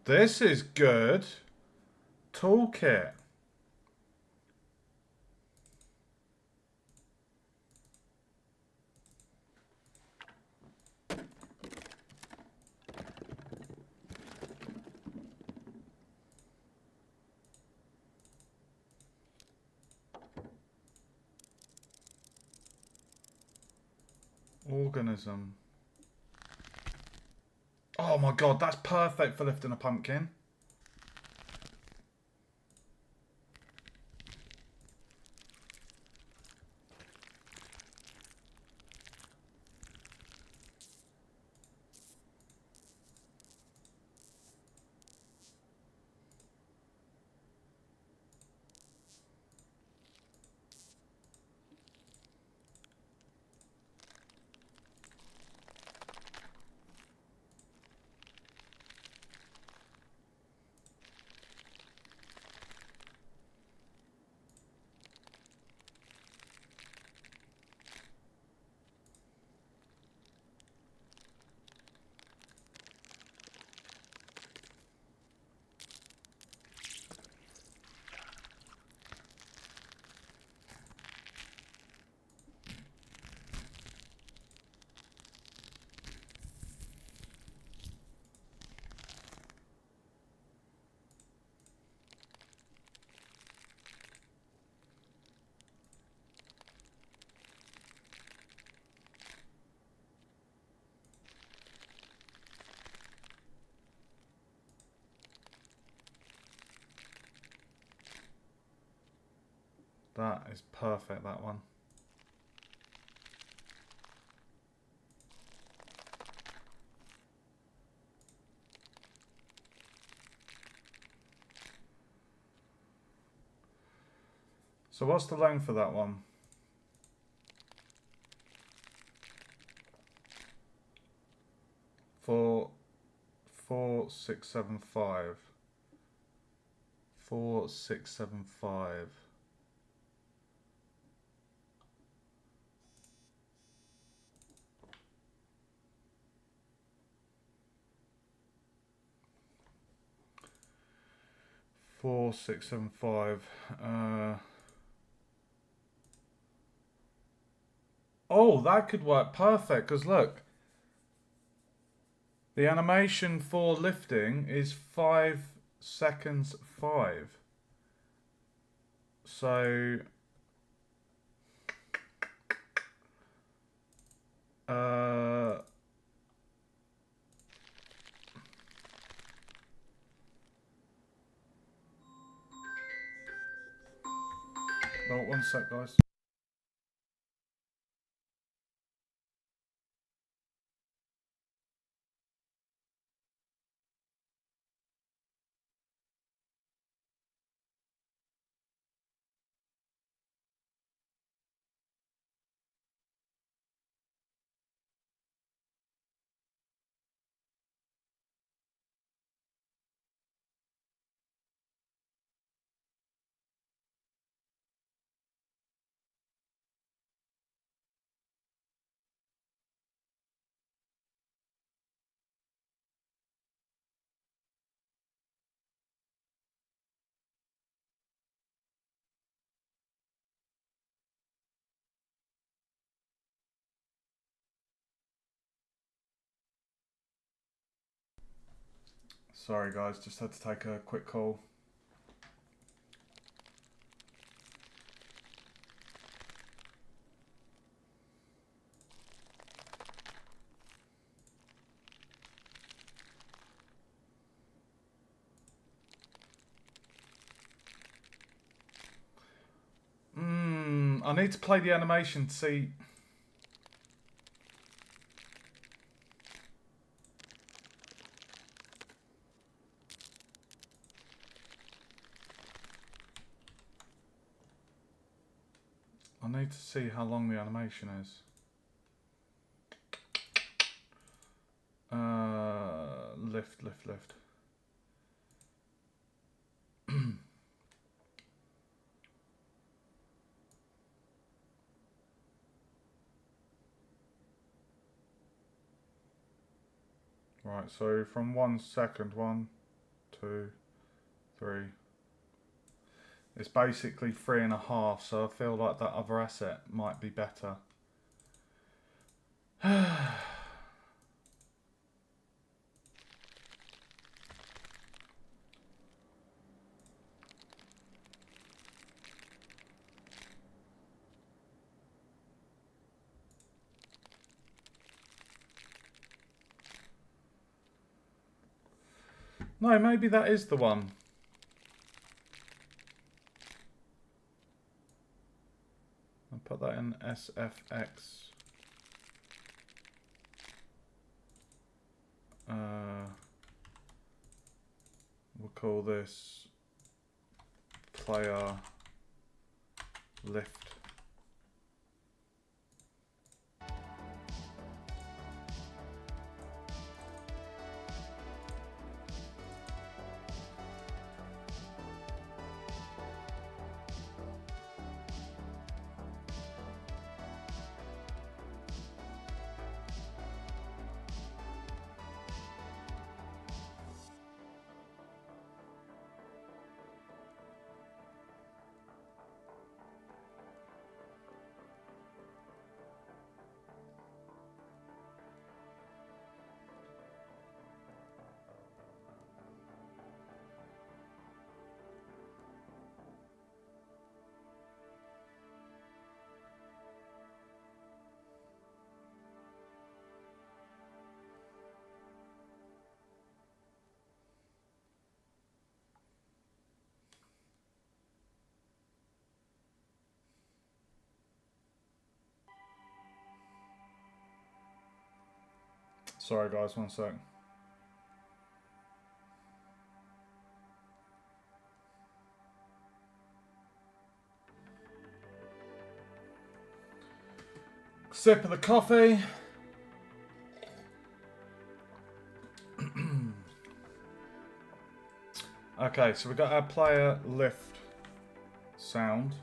This is good. Toolkit. Organism. Oh my god, that's perfect for lifting a pumpkin. That is perfect, that one. So what's the length of that one? 4,675. 4,675. Four, 6, 7, 5. Oh, that could work perfect, because look, the animation for lifting is 5 seconds 5. So well, 1 sec, guys. Sorry guys, just had to take a quick call. I need to play the animation to see. I need to see how long the animation is. Lift, lift, lift. Right, so from 1 second, 1, 2, 3. It's basically 3.5, so I feel like that other asset might be better. No, maybe that is the one. I'll put that in SFX. We'll call this player lift. Sorry guys, one sec. Sip of the coffee. Okay, so we got our player lift sound.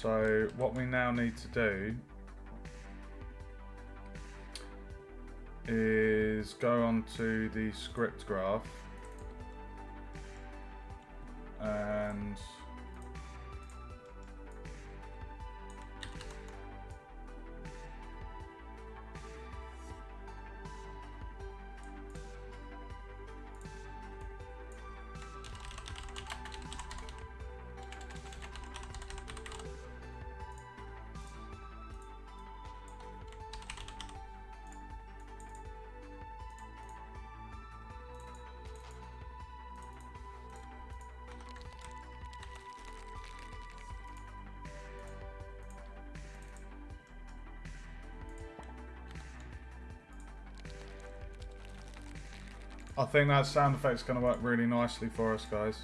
So what we now need to do is go onto the script graph and I think that sound effect's going to work really nicely for us, guys.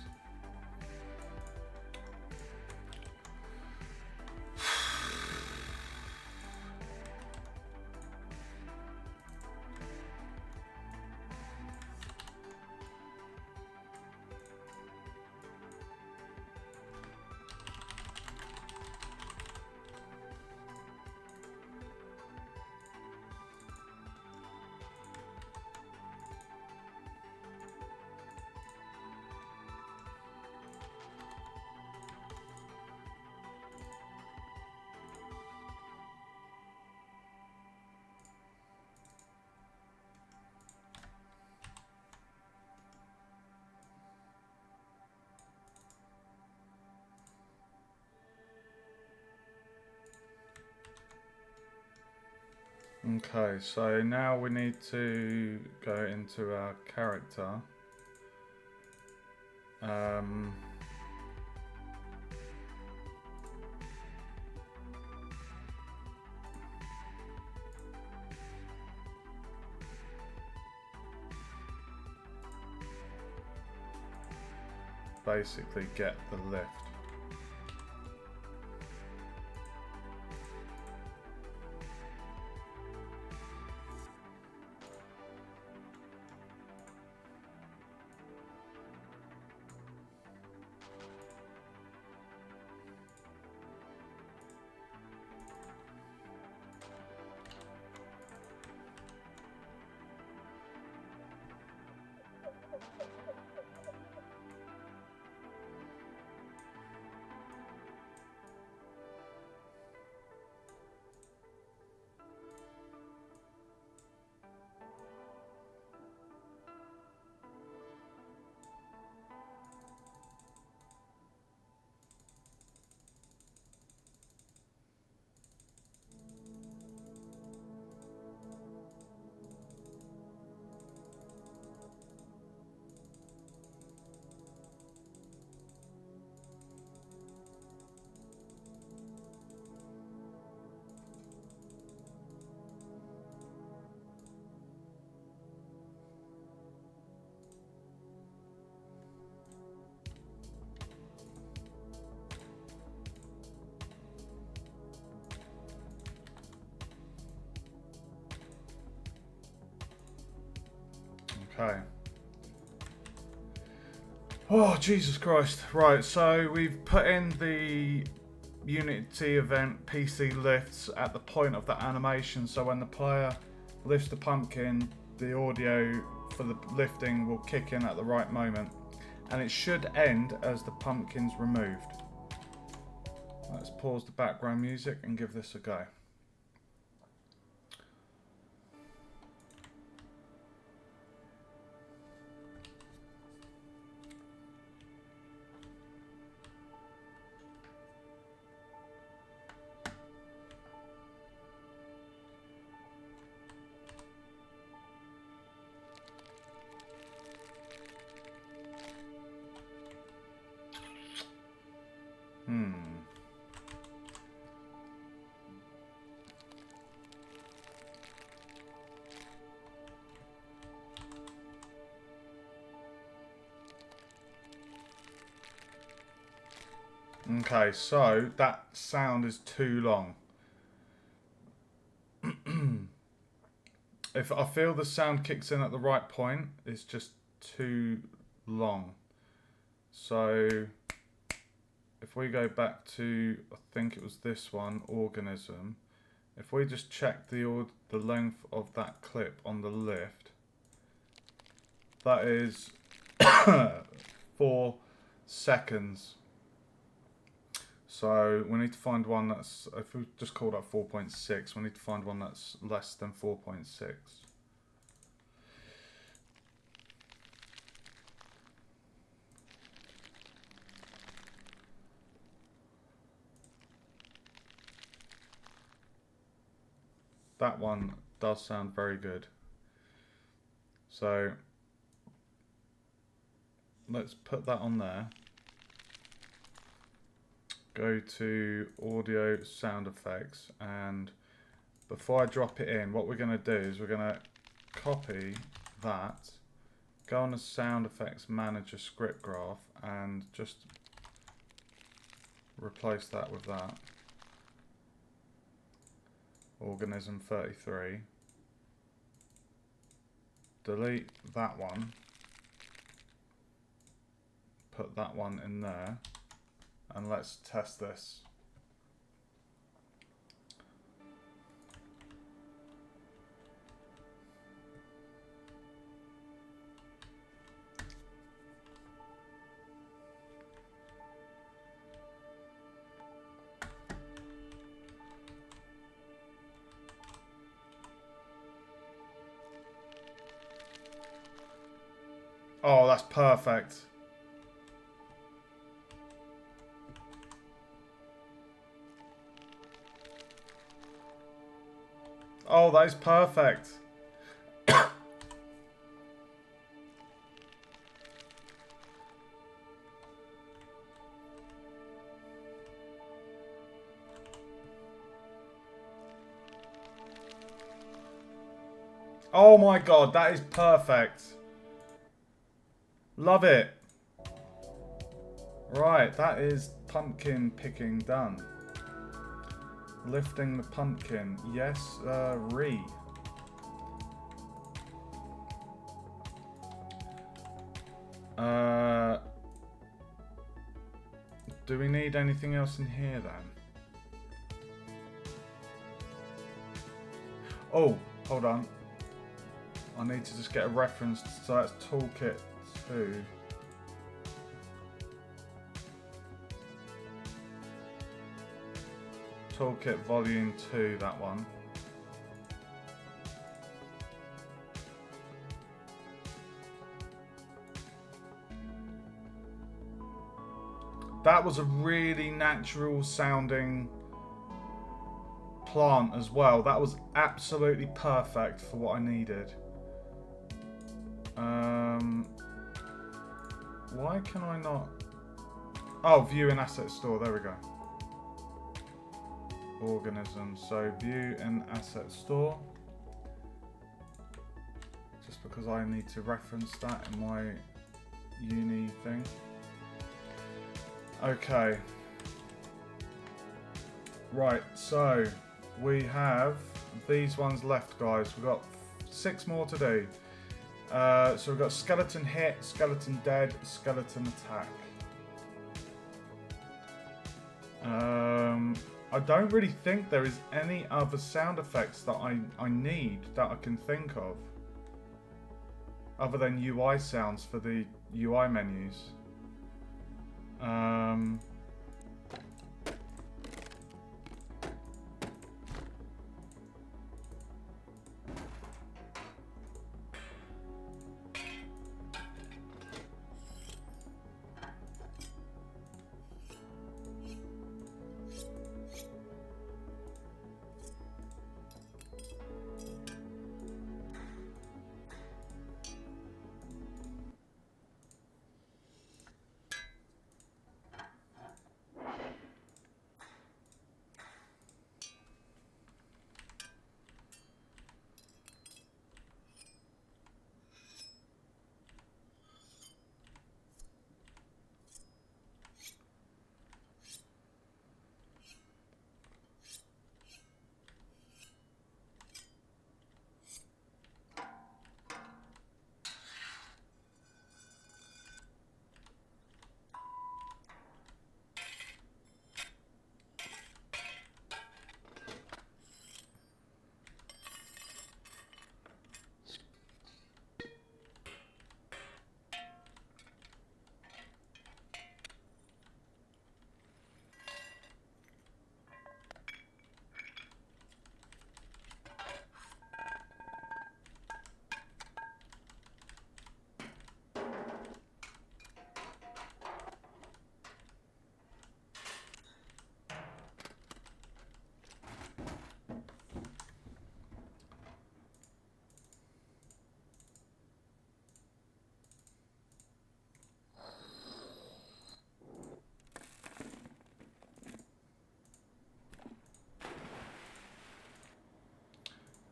Okay, so now we need to go into our character. Basically get the lift. Okay. Oh, Jesus Christ. Right, so we've put in the Unity event PC lifts at the point of the animation, so when the player lifts the pumpkin, the audio for the lifting will kick in at the right moment. And it should end as the pumpkin's removed. Let's pause the background music and give this a go. Okay, so that sound is too long. If I feel the sound kicks in at the right point, it's just too long. So if we go back to, I think it was this one, organism. If we just check the length of that clip on the lift, that is 4 seconds. So we need to find one that's, if we just call that 4.6, we need to find one that's less than 4.6. That one does sound very good. So let's put that on there. Go to audio sound effects, and before I drop it in, what we're going to do is we're going to copy that, go on the sound effects manager script graph and just replace that with that. Organism 33. Delete that one. Put that one in there. And let's test this. Oh, that's perfect. Oh, that is perfect. Oh my god, that is perfect. Love it. Right, that is pumpkin picking done. Lifting the pumpkin. Yes, re. Do we need anything else in here then? Oh, hold on. I need to just get a reference. So that's toolkit 2. Toolkit volume 2, that one. That was a really natural sounding plant as well. That was absolutely perfect for what I needed. Why can I not? Oh, view in asset store. There we go. Organism. So view in asset store. Just because I need to reference that in my uni thing. Okay. Right, so we have these ones left, guys. We've got 6 more to do. So we've got skeleton hit, skeleton dead, skeleton attack. I don't really think there is any other sound effects that I need that I can think of. Other than UI sounds for the UI menus.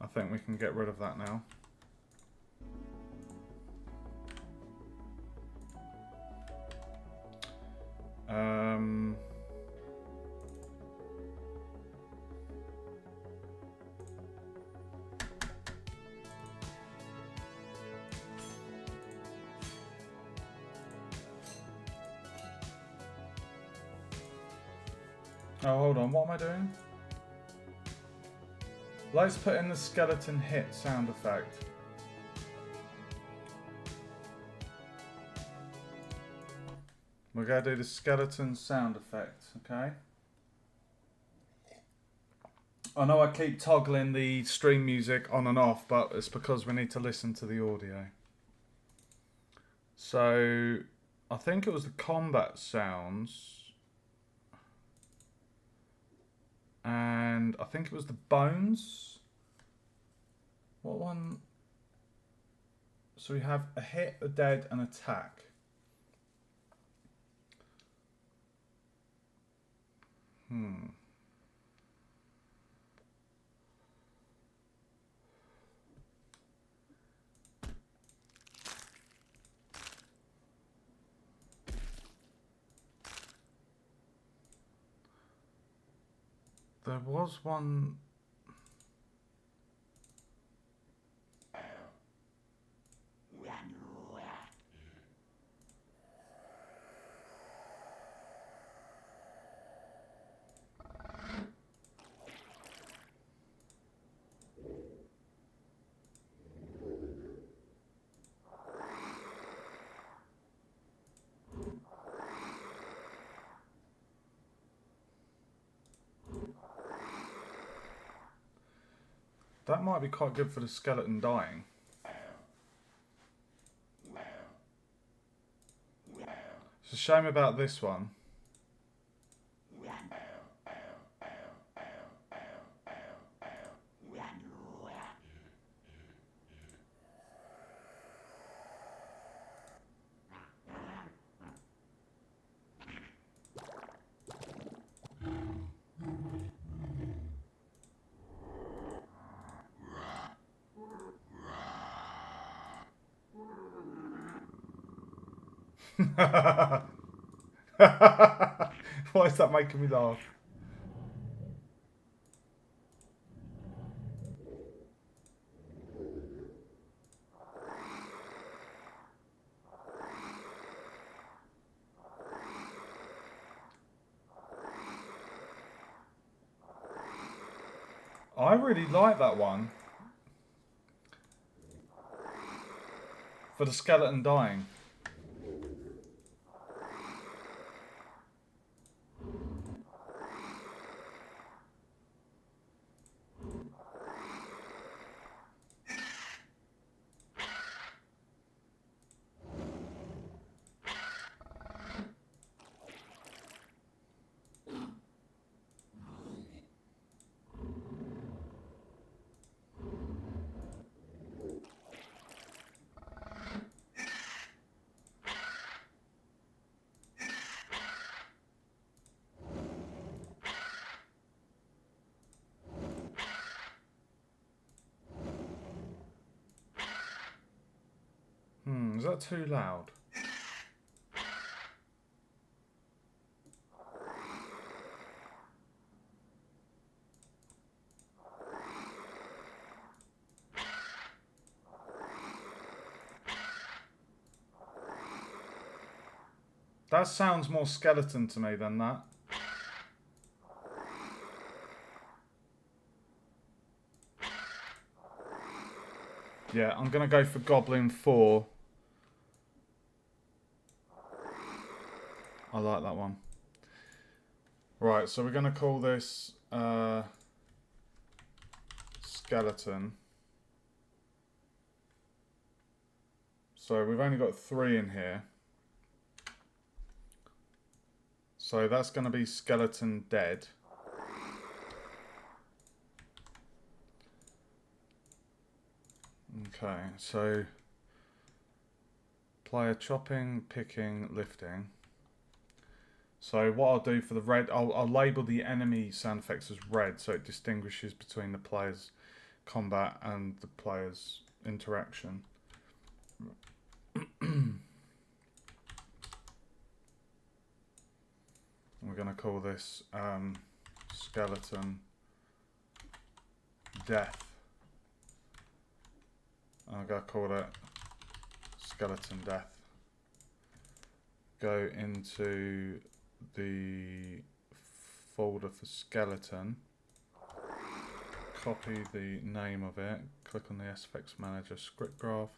I think we can get rid of that now. Oh, hold on. What am I doing? Let's put in the skeleton hit sound effect. We're going to do the skeleton sound effect, okay? I know I keep toggling the stream music on and off, but it's because we need to listen to the audio. So, I think it was the combat sounds. And I think it was the bones. What one? So we have a hit, a dead, and attack. There was one. That might be quite good for the skeleton dying. It's a shame about this one. Why is that making me laugh? I really like that one. For the skeleton dying. Is that too loud? That sounds more skeleton to me than that. Yeah, I'm going to go for Goblin 4. I like that one. Right, so we're going to call this skeleton. So we've only got 3 in here. So that's going to be skeleton dead. Okay, so player chopping, picking, lifting. So what I'll do for the red, I'll label the enemy sound effects as red so it distinguishes between the players combat and the player's interaction. We're going to call this skeleton death. I'm going to call it skeleton death. Go into the folder for skeleton, copy the name of it, click on the SFX manager script graph,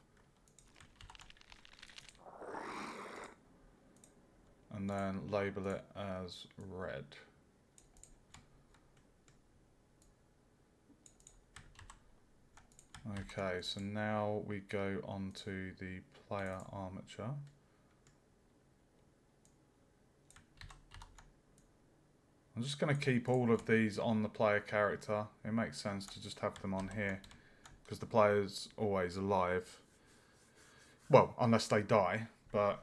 and then label it as red. Okay, so now we go on to the player armature. I'm just going to keep all of these on the player character. It makes sense to just have them on here because the player's always alive. Well, unless they die, but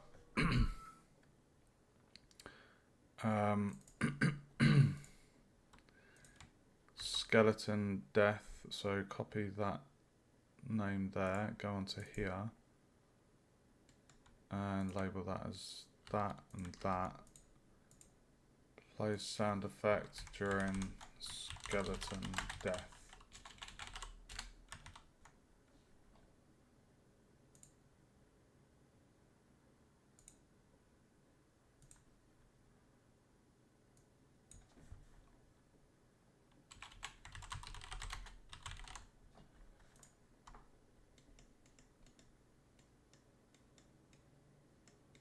skeleton death, so copy that name there, go onto here and label that as that and that. Play sound effect during skeleton death.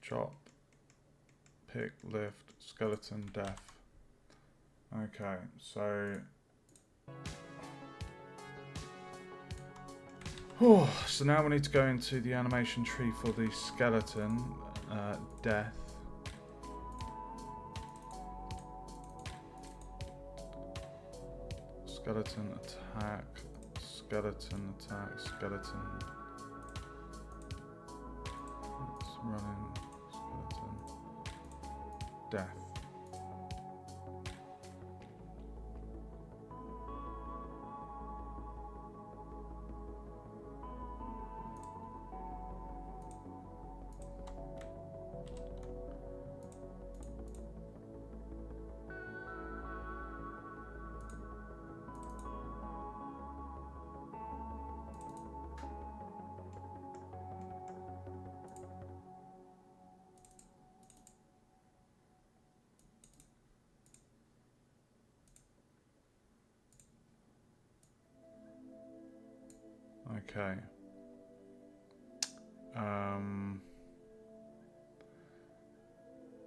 Chop, pick, lift, skeleton death. Okay, so so now we need to go into the animation tree for the skeleton death. Skeleton attack, skeleton attack, skeleton. It's running. Death. Okay.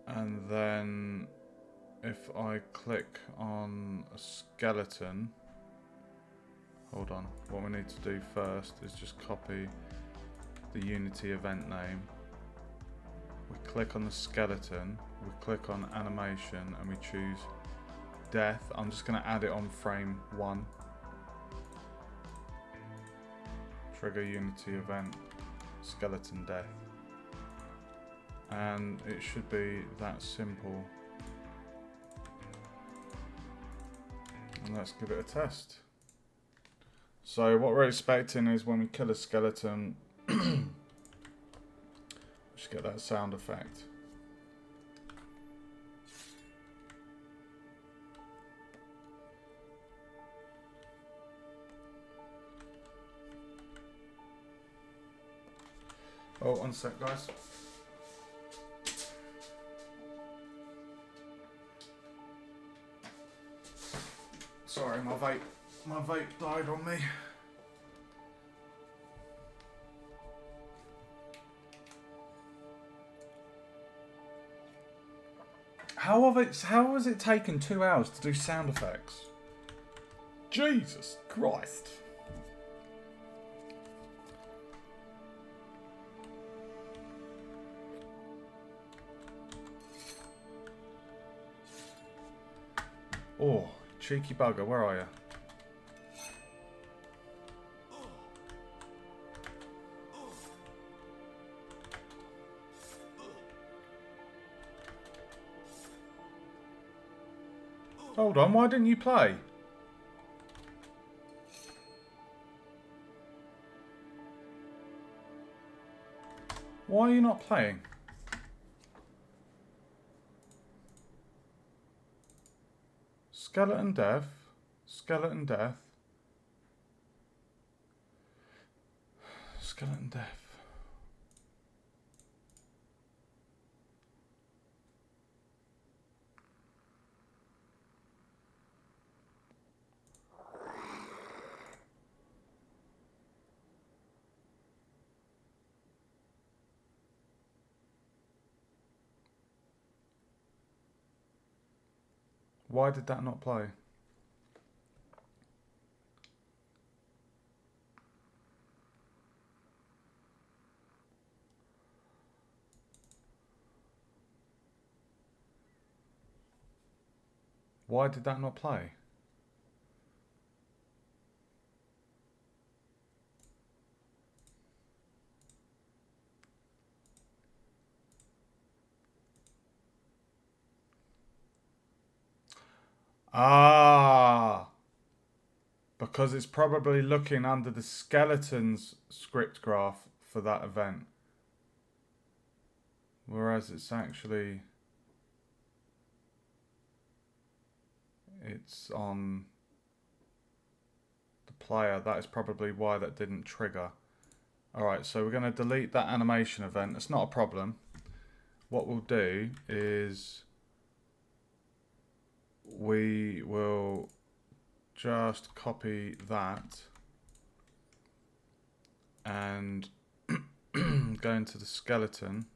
And then if I click on a skeleton, hold on, what we need to do first is just copy the Unity event name. We click on the skeleton, we click on animation and we choose death. I'm just going to add it on frame 1. Trigger Unity event, skeleton death. And it should be that simple. And let's give it a test. So what we're expecting is when we kill a skeleton, just get that sound effect. Oh, one sec, guys. Sorry, my vape died on me. How has it taken 2 hours to do sound effects? Jesus Christ. Oh, cheeky bugger, where are you? Hold on, why didn't you play? Why are you not playing? Skeleton death. Skeleton death. Skeleton death. Why did that not play? Why did that not play? Ah, because it's probably looking under the skeleton's script graph for that event. Whereas it's actually, it's on the player. That is probably why that didn't trigger. Alright, so we're going to delete that animation event. It's not a problem. What we'll do is we will just copy that and go into the skeleton.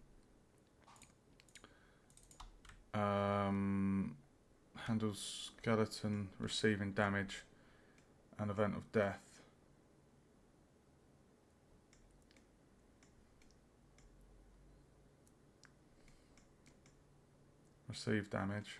Handles skeleton receiving damage and event of death. Receive damage.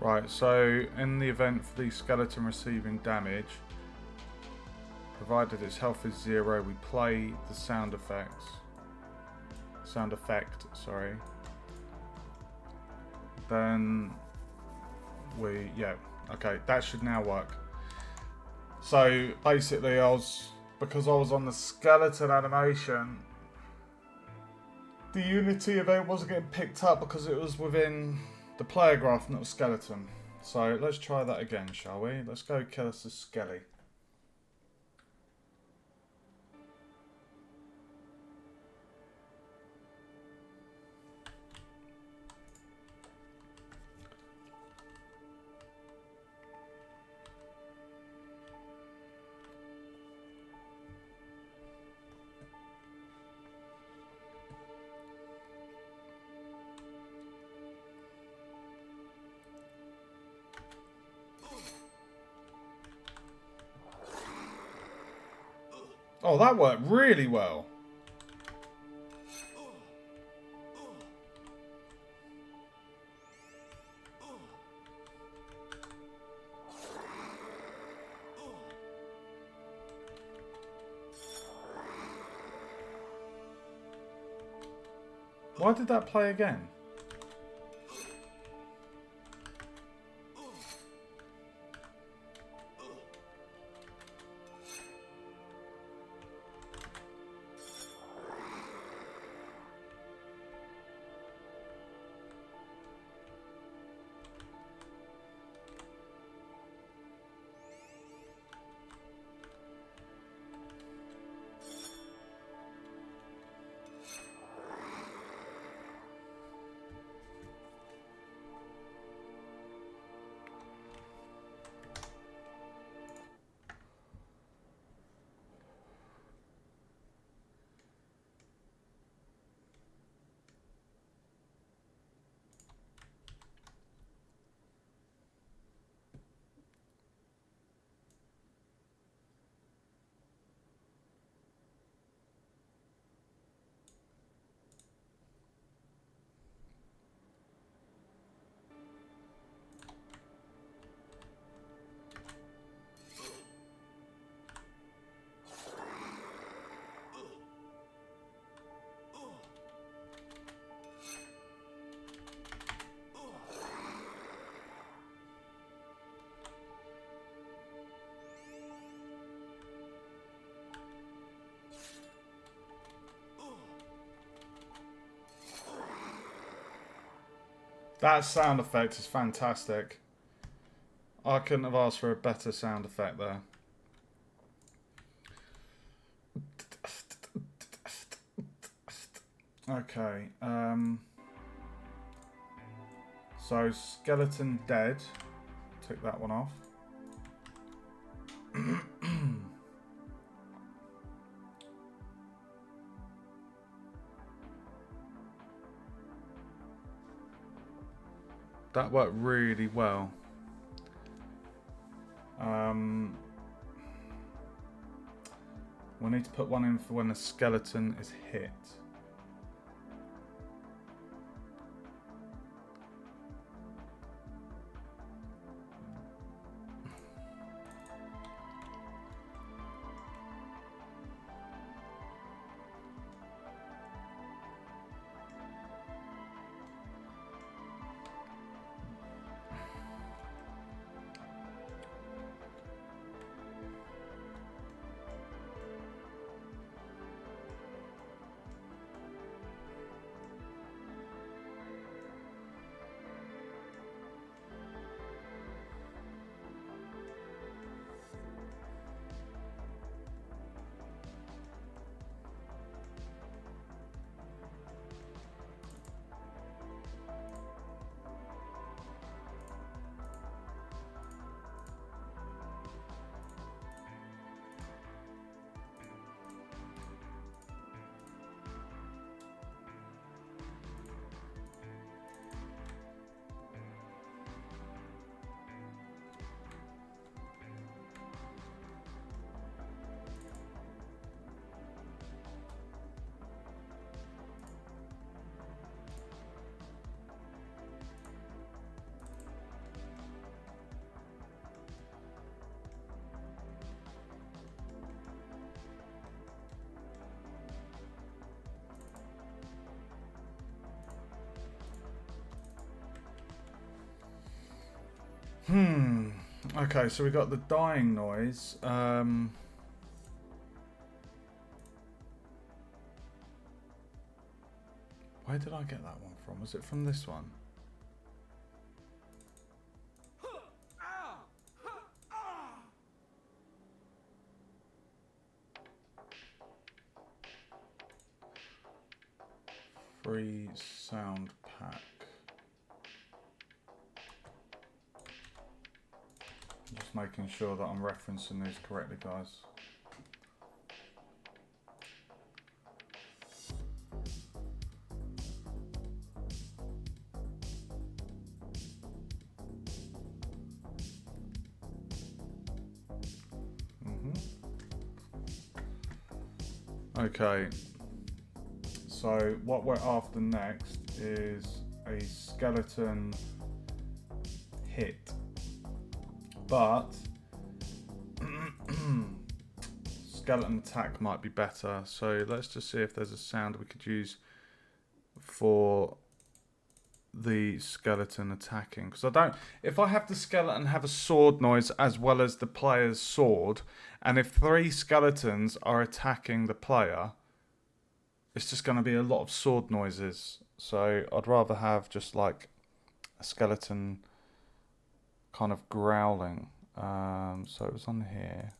Right, so in the event for the skeleton receiving damage, provided its health is 0, we play the sound effect, sorry. Then okay, that should now work. So basically because I was on the skeleton animation, the Unity event wasn't getting picked up because it was within the player graph, not a skeleton. So let's try that again, shall we? Let's go kill us a skelly. Oh, that worked really well. Why did that play again? That sound effect is fantastic. I couldn't have asked for a better sound effect there. Okay. So skeleton dead. Took that one off. That worked really well. We need to put one in for when the skeleton is hit. Okay, so we got the dying noise. Where did I get that one from? Was it from this one? Free sound pack. Just making sure that I'm referencing these correctly, guys. Okay. So what we're after next is a skeleton hit. But skeleton attack might be better. So let's just see if there's a sound we could use for the skeleton attacking. Because I don't... If I have the skeleton have a sword noise as well as the player's sword, and if 3 skeletons are attacking the player, it's just going to be a lot of sword noises. So I'd rather have just like a skeleton kind of growling. So it was on here.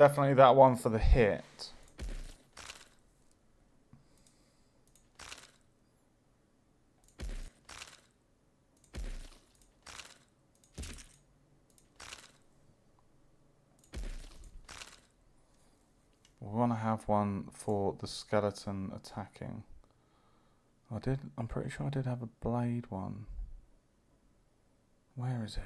Definitely that one for the hit. We want to have one for the skeleton attacking. I'm pretty sure I did have a blade one. Where is it?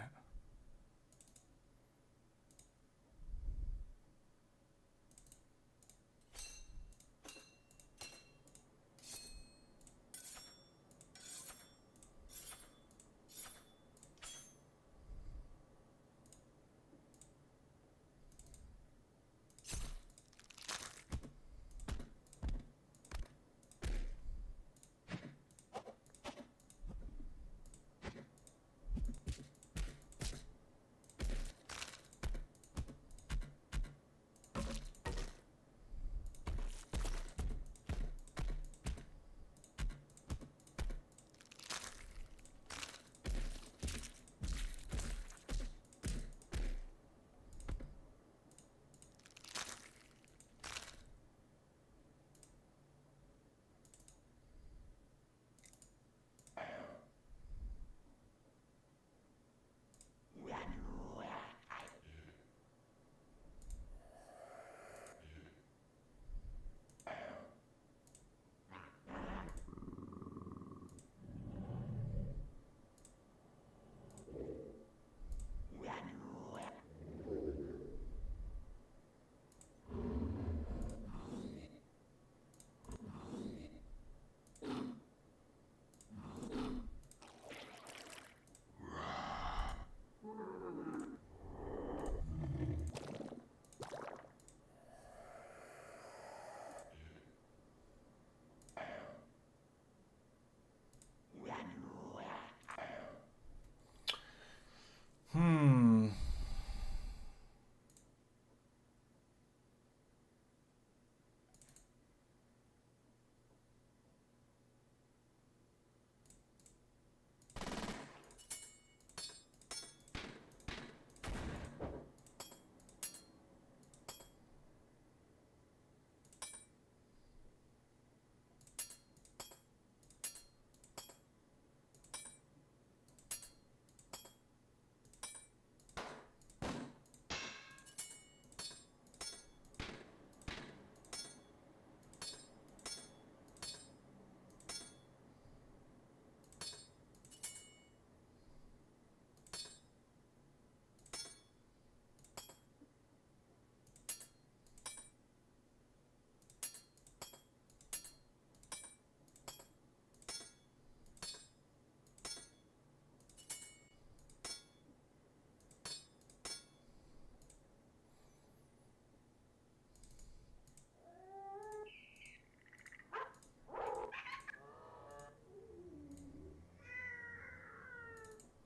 Hmm.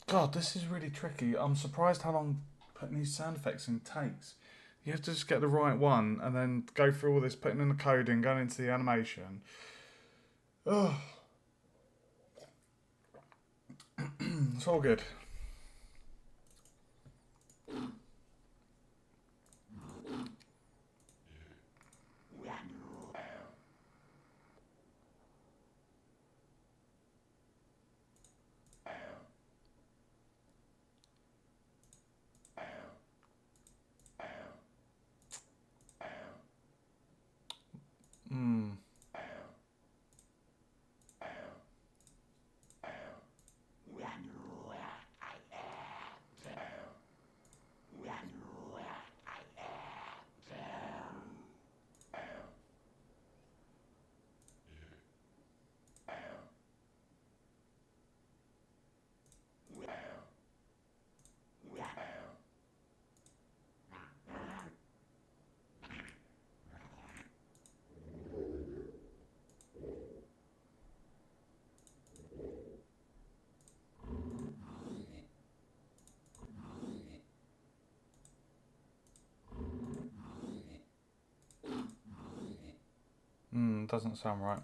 God, this is really tricky. I'm surprised how long putting these sound effects in takes. You have to just get the right one and then go through all this, putting in the coding, going into the animation. Ugh. It's all good. Hmm. Doesn't sound right.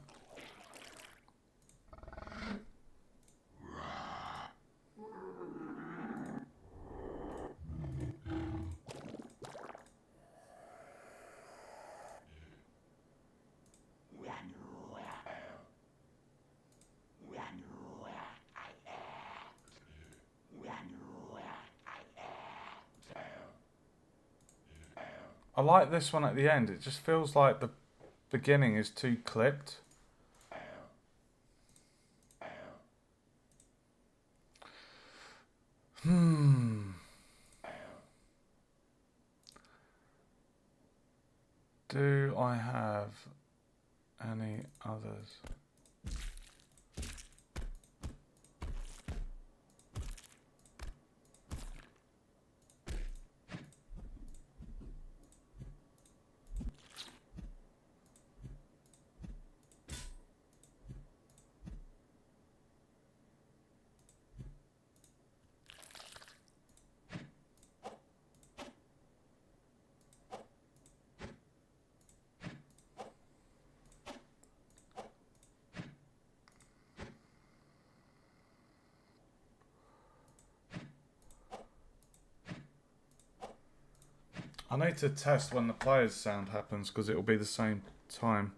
I like this one at the end. It just feels like the beginning is too clipped. Do I have any others? I need to test when the player's sound happens because it will be the same time.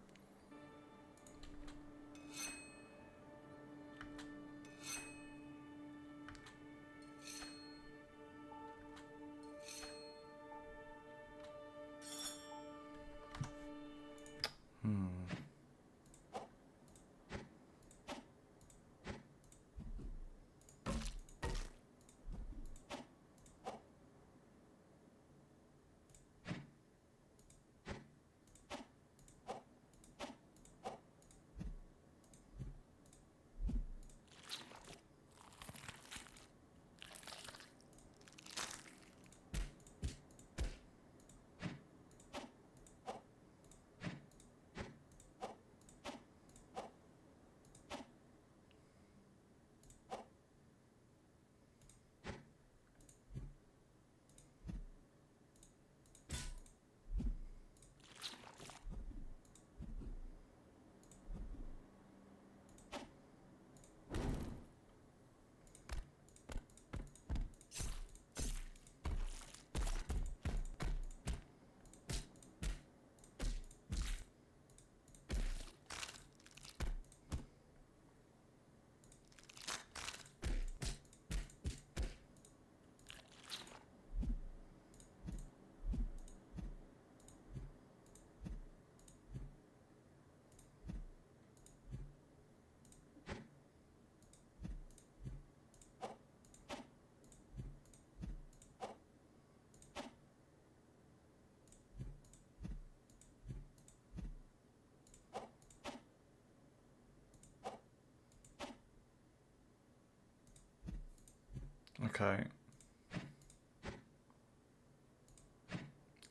Okay.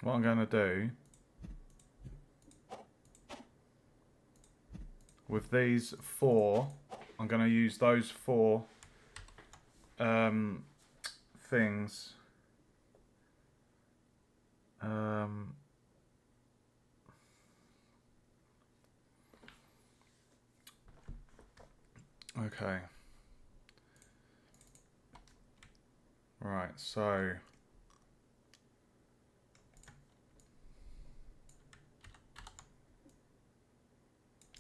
What I'm going to do with these four, I'm going to use those four things. Okay. Right, so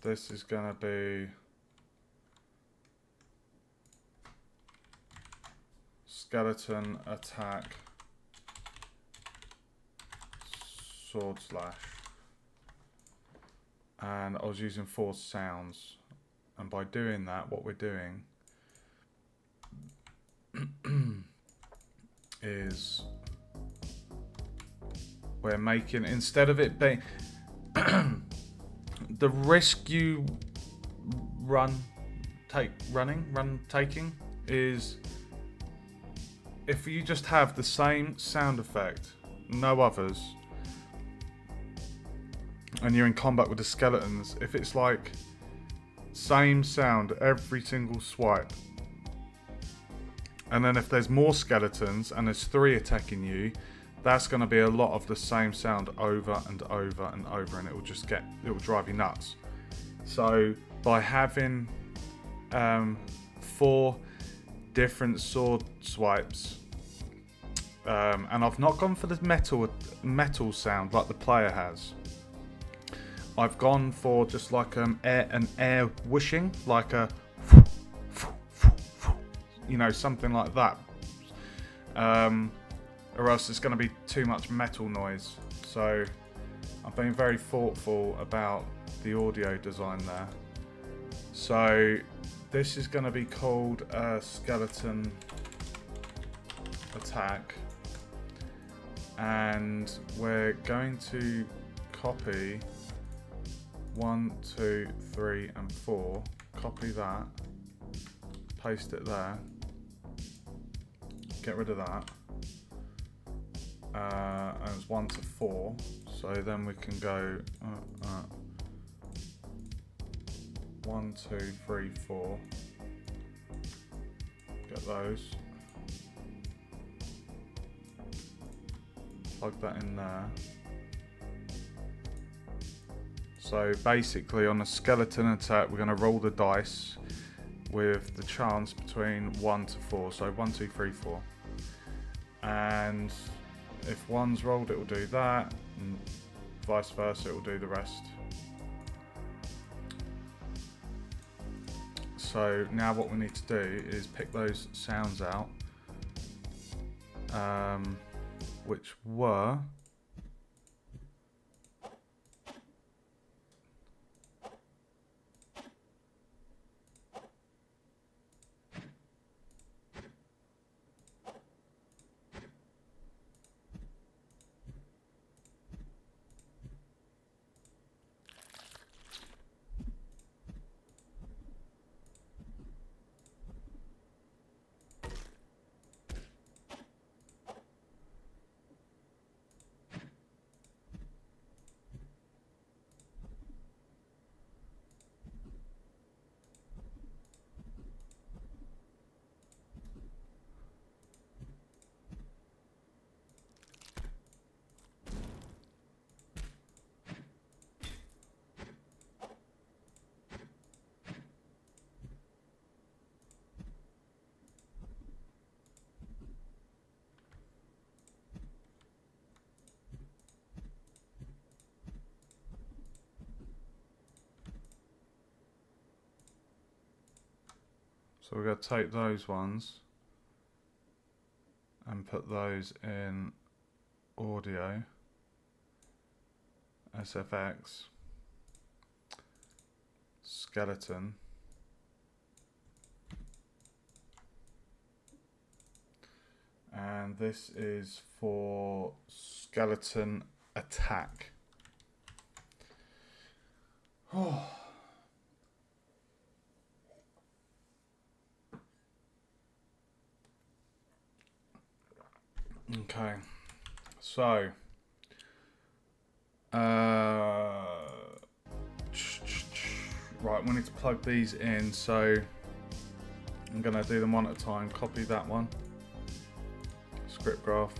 this is going to be skeleton attack sword slash, and I was using 4 sounds, and by doing that what we're doing is we're making, instead of it being the risk you taking is if you just have the same sound effect, no others, and you're in combat with the skeletons, if it's like same sound every single swipe, and then if there's more skeletons and there's 3 attacking you, that's going to be a lot of the same sound over and over and over, and it will drive you nuts. So by having 4 different sword swipes, and I've not gone for the metal sound like the player has. I've gone for just like an air whooshing, like a, you know, something like that. or else it's going to be too much metal noise. So I'm being very thoughtful about the audio design there. So this is going to be called a skeleton attack, and we're going to copy 1, 2, 3 and 4, copy that, paste it there, get rid of that, and it's 1 to 4, so then we can go 1, 2, 3, 4, get those, plug that in there. So basically on a skeleton attack we're going to roll the dice with the chance between 1 to 4, so 1, 2, 3, 4, and if one's rolled it will do that, and vice versa it will do the rest. So now what we need to do is pick those sounds out, which were so we're going to take those ones and put those in audio, SFX, skeleton, and this is for skeleton attack. Oh. Okay, so right, we need to plug these in, so I'm going to do them one at a time. Copy that one, script graph,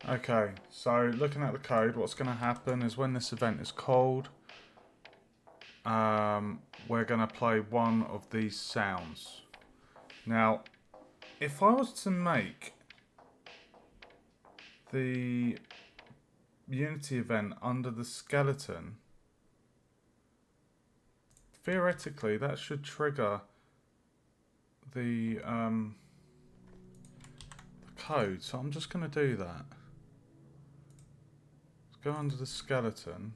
Okay, so looking at the code, what's going to happen is when this event is called, we're going to play one of these sounds. Now, if I was to make the Unity event under the skeleton, theoretically that should trigger the code, so I'm just going to do that. Go under the skeleton.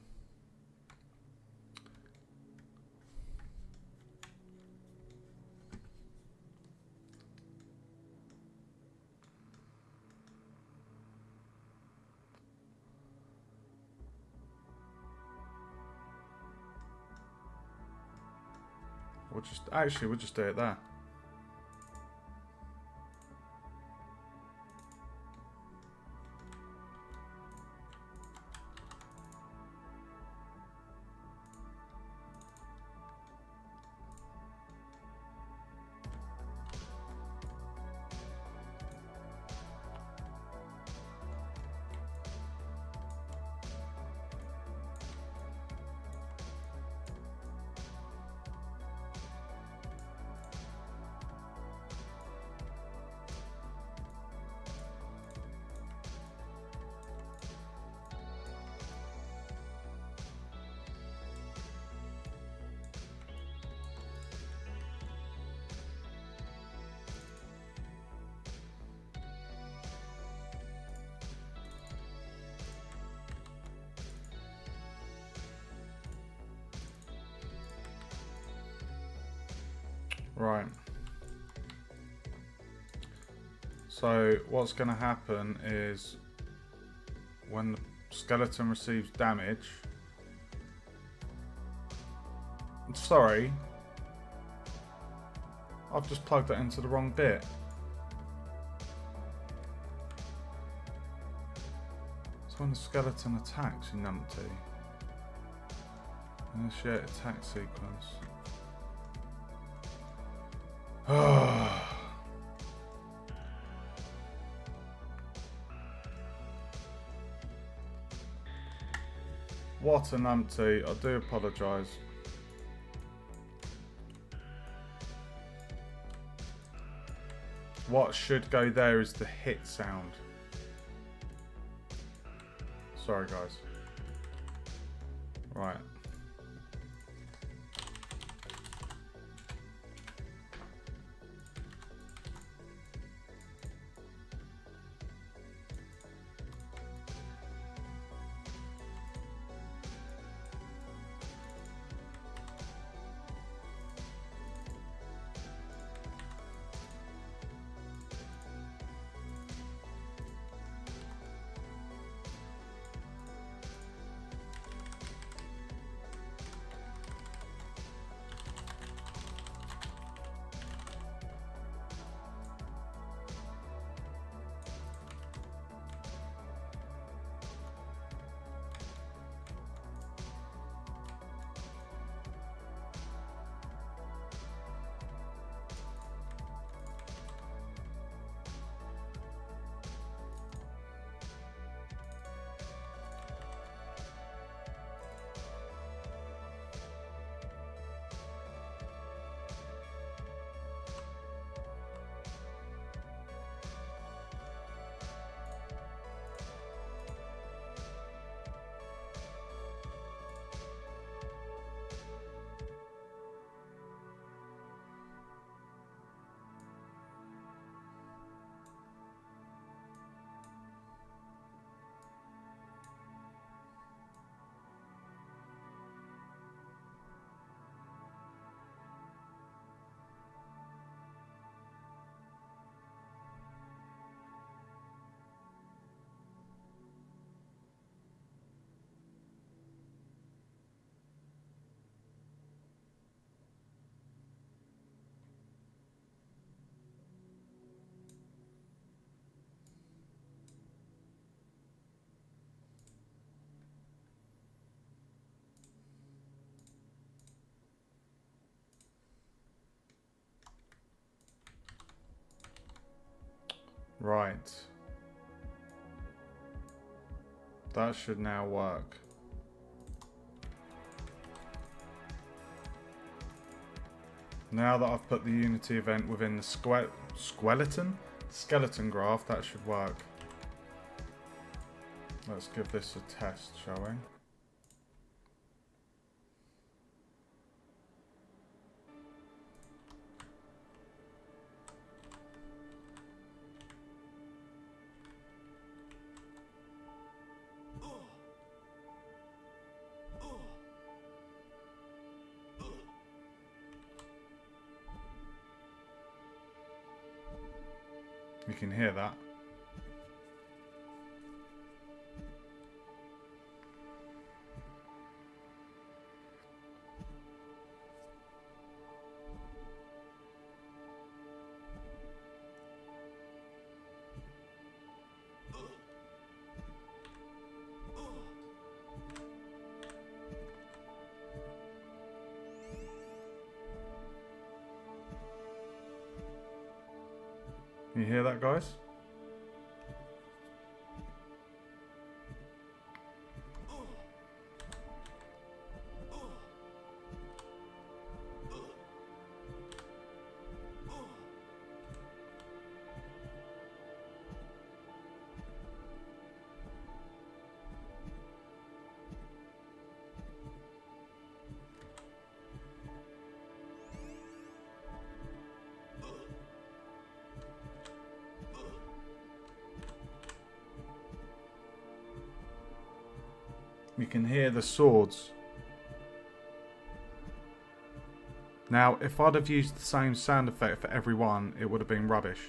We'll just do it there. Right. So what's going to happen is when the skeleton receives damage... Sorry. I've just plugged that into the wrong bit. So when the skeleton attacks, you numpty. Initiate attack sequence. What a numpty. I do apologise. What should go there is the hit sound. Sorry guys. Right. Right. That should now work. Now that I've put the Unity event within the skeleton graph, that should work. Let's give this a test, shall we? You can hear that. You hear that, guys? You can hear the swords. Now, if I'd have used the same sound effect for every one, it would have been rubbish.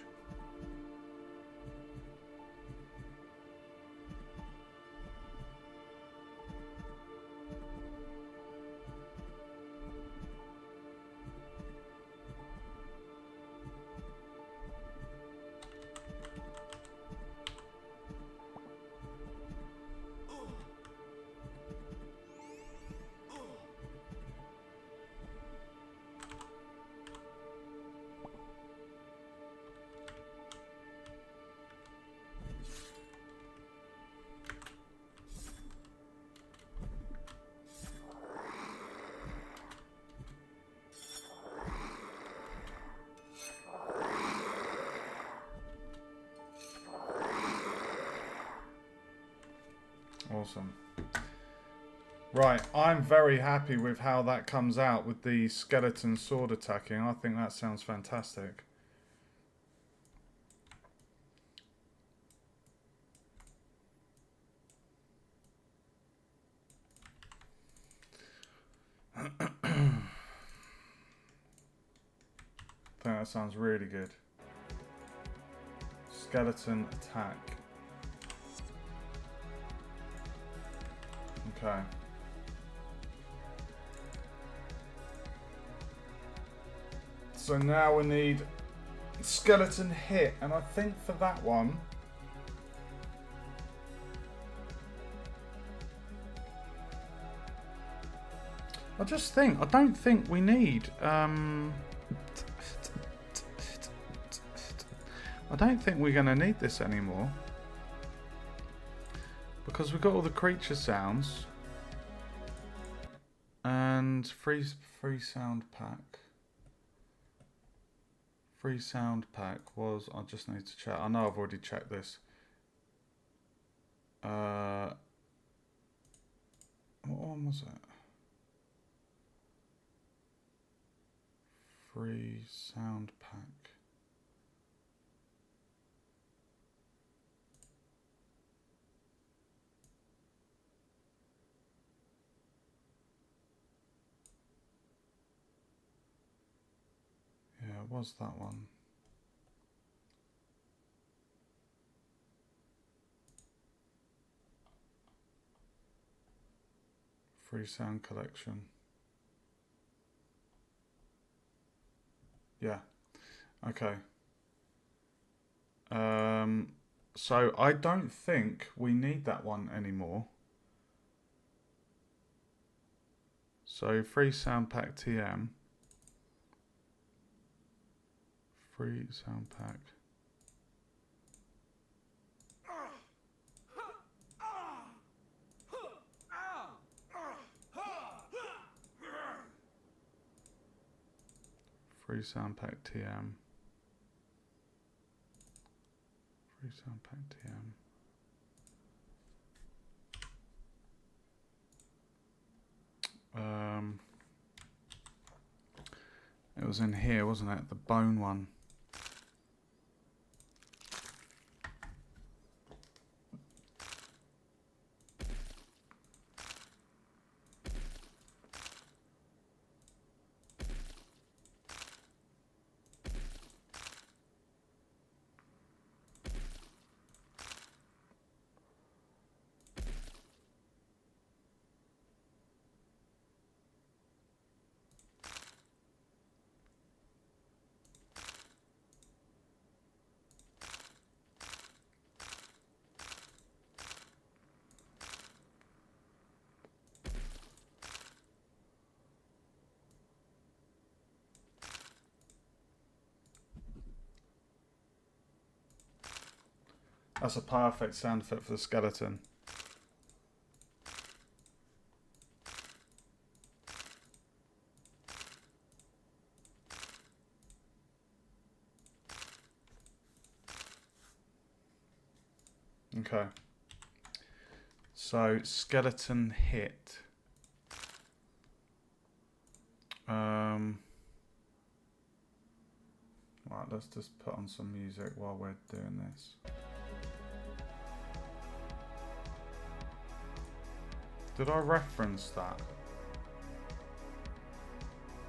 Awesome. Right, I'm very happy with how that comes out with the skeleton sword attacking. I think that sounds fantastic. I think that sounds really good. Skeleton attack. Okay. So now we need skeleton hit, and I think for that one, I don't think we need, I don't think we're going to need this anymore. Because we've got all the creature sounds. And free sound pack. Free sound pack was, I just need to check. I know I've already checked this. What one was it? Free sound pack. Yeah, it was that one. Free sound collection. Yeah. Okay. So I don't think we need that one anymore. So free sound pack TM. Free sound pack. Free sound pack TM. Free sound pack TM. It was in here, wasn't it? The bone one. That's a perfect sound effect for the skeleton. Okay. So skeleton hit. Right, let's just put on some music while we're doing this. Did I reference that?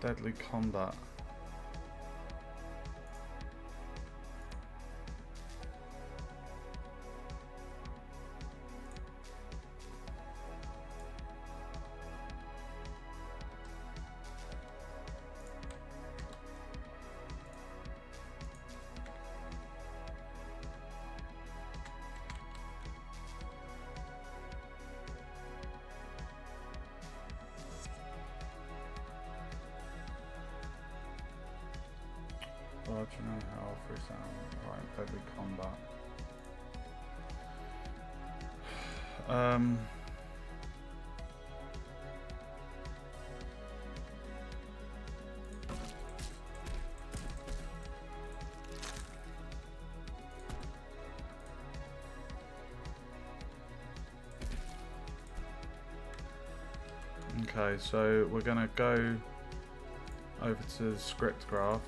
Deadly combat. Original health for sound. Right, deadly combat. Okay, so we're gonna go over to the script graph.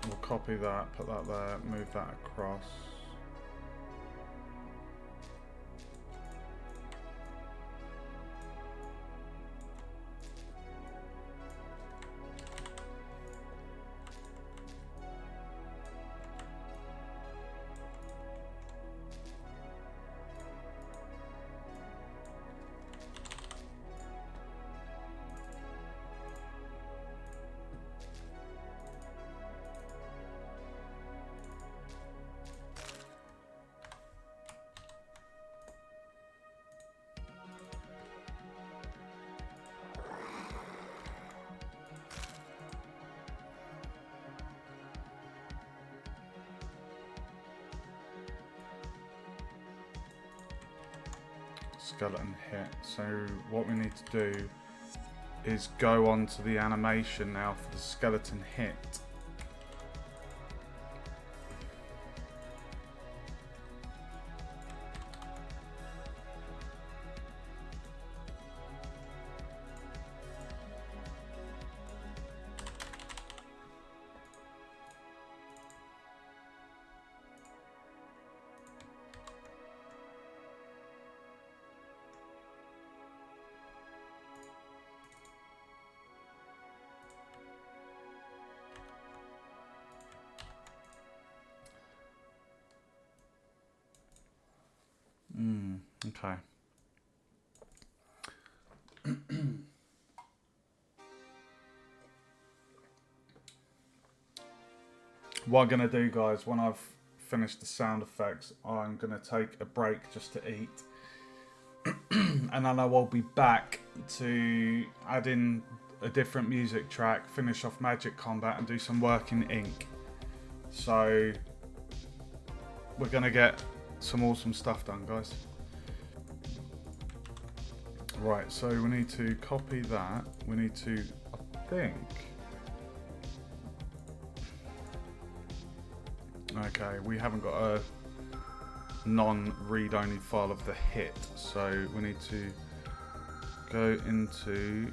We'll copy that, put that there, move that across. Skeleton hit. So what we need to do is go on to the animation now for the skeleton hit. Okay. What I'm going to do, guys, when I've finished the sound effects, I'm going to take a break just to eat. And then I will be back to add in a different music track, finish off Magic Combat, and do some work in ink. So we're going to get some awesome stuff done, guys. Right, so we need to copy that. We need to, I think... Okay, we haven't got a non-read-only file of the hit, so we need to go into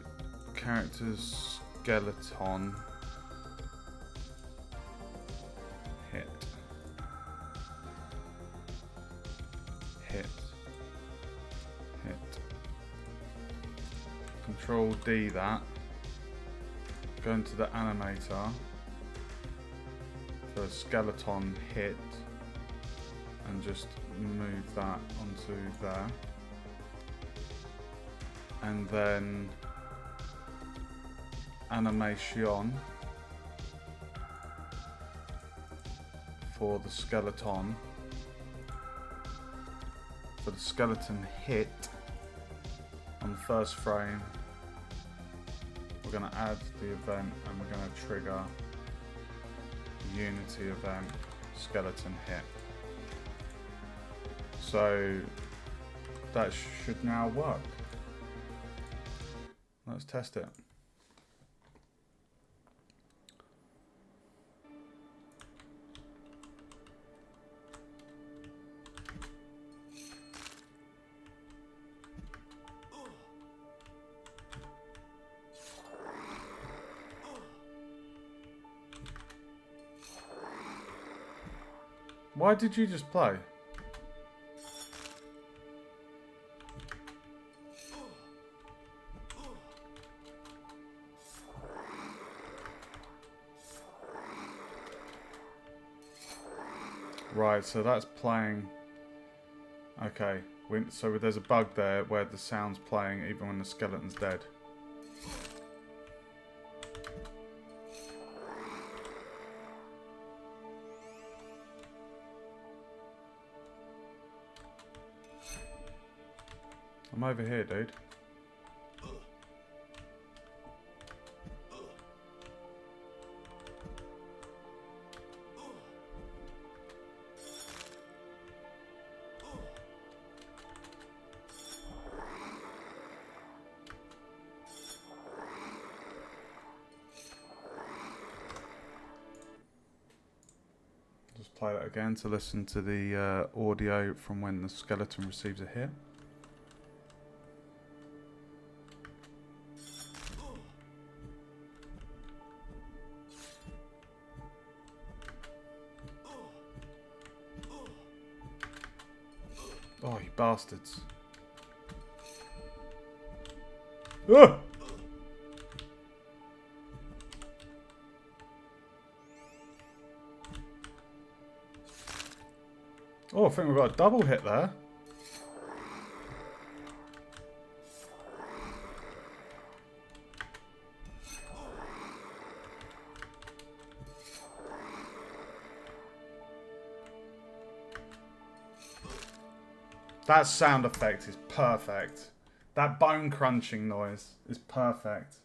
characters skeleton hit. Control D that. Go into the animator for skeleton hit and just move that onto there. And then animation for the skeleton. For the skeleton hit on the first frame, we're going to add the event and we're going to trigger Unity event, skeleton hit. So that should now work. Let's test it. Why did you just play? Right, so that's playing. Okay, so there's a bug there where the sound's playing even when the skeleton's dead. I'm over here, dude. Just play that again to listen to the audio from when the skeleton receives a hit. Oh, you bastards. Ah! Oh, I think we've got a double hit there. That sound effect is perfect. That bone crunching noise is perfect.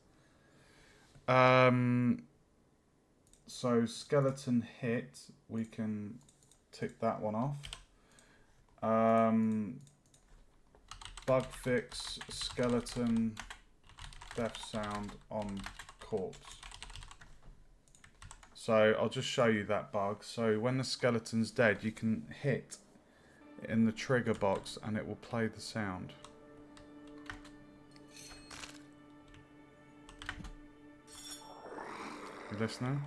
So skeleton hit, we can tick that one off. Bug fix skeleton death sound on corpse. So I'll just show you that bug. So when the skeleton's dead, you can hit in the trigger box and it will play the sound. You listening?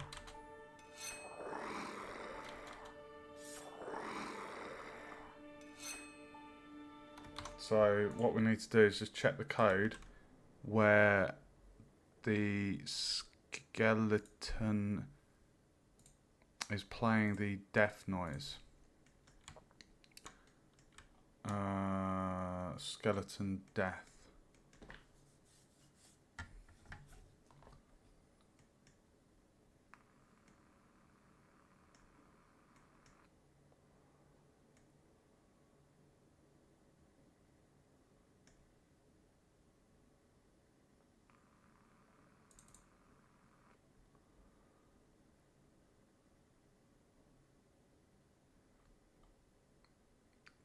So what we need to do is just check the code where the skeleton is playing the death noise. Skeleton death.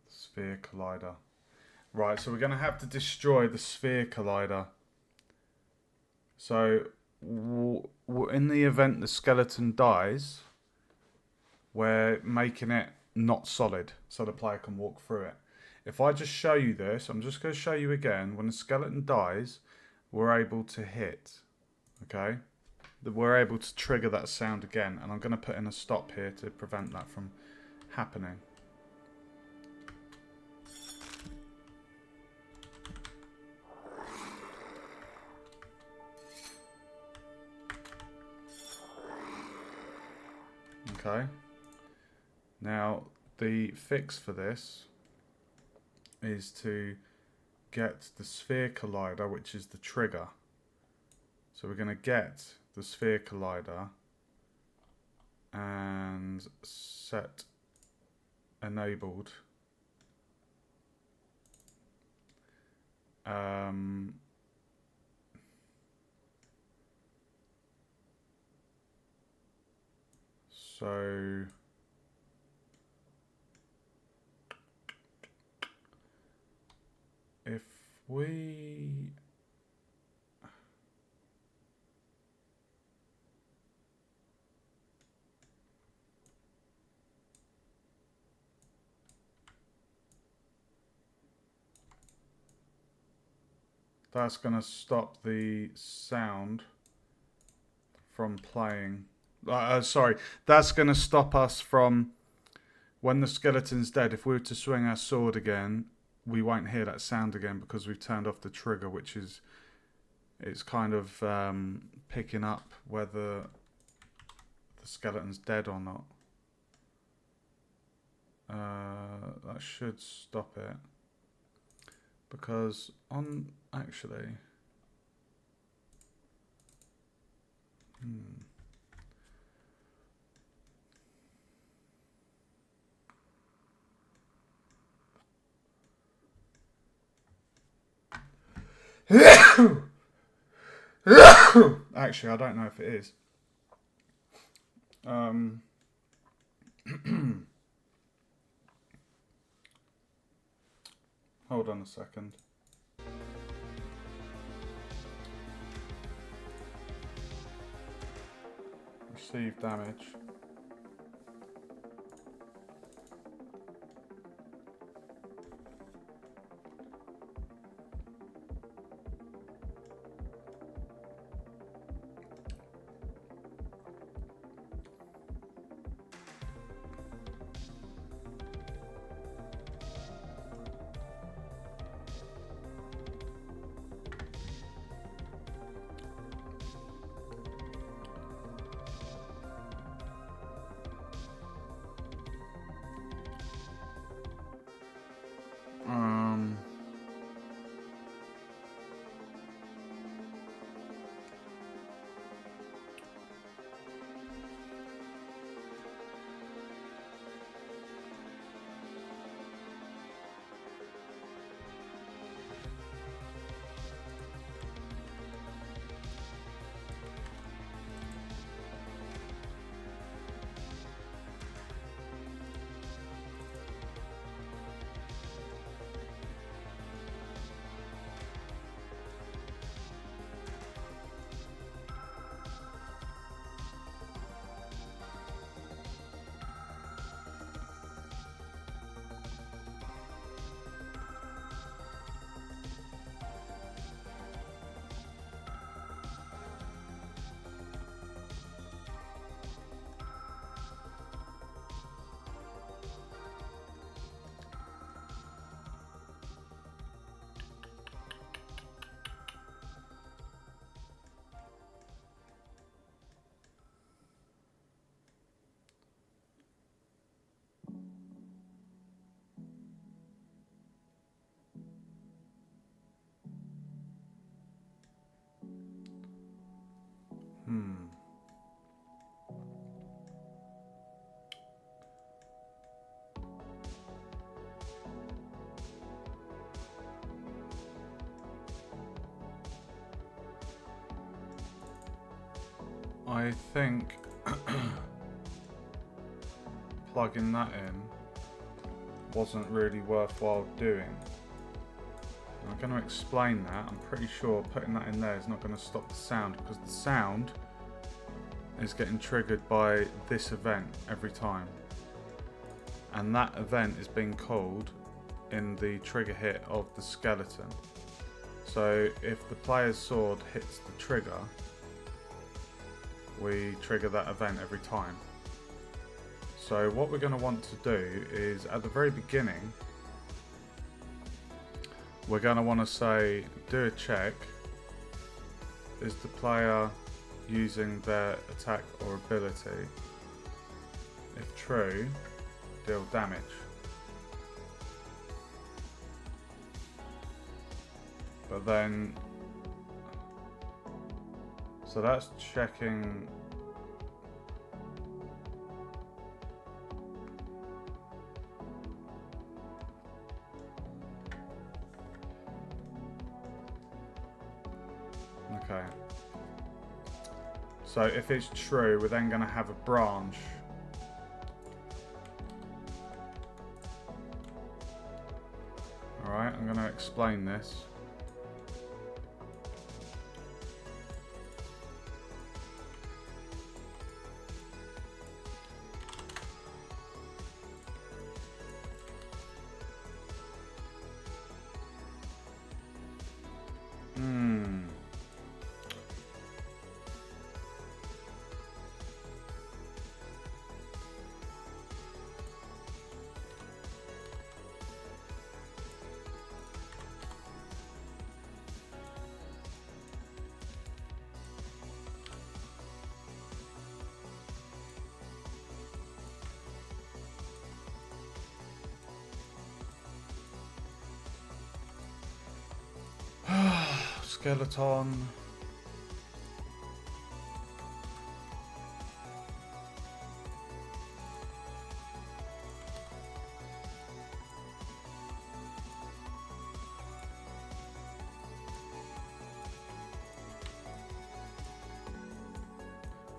Sphere collider. Right, so we're going to have to destroy the sphere collider. So in the event the skeleton dies, we're making it not solid so the player can walk through it. If I just show you this, I'm just going to show you again. When the skeleton dies, we're able to hit. Okay? We're able to trigger that sound again. And I'm going to put in a stop here to prevent that from happening. Okay. Now, the fix for this is to get the sphere collider, which is the trigger. So we're going to get the sphere collider and set enabled. So if we that's going to stop the sound from playing. Sorry, that's going to stop us from, when the skeleton's dead, if we were to swing our sword again, we won't hear that sound again because we've turned off the trigger, which is, it's kind of picking up whether the skeleton's dead or not. That should stop it. Because on, actually, actually, I don't know if it is. Hold on a second. Receive damage. I think plugging that in wasn't really worthwhile doing. I'm going to explain that. I'm pretty sure putting that in there is not going to stop the sound, because the sound is getting triggered by this event every time. And that event is being called in the trigger hit of the skeleton. So if the player's sword hits the trigger, we trigger that event every time. So what we're going to want to do is, at the very beginning, we're going to want to say, do a check. Is the player using their attack or ability? If true, deal damage. But then, so that's checking. Okay. So if it's true, we're then going to have a branch Alright, I'm going to explain this. Skeleton.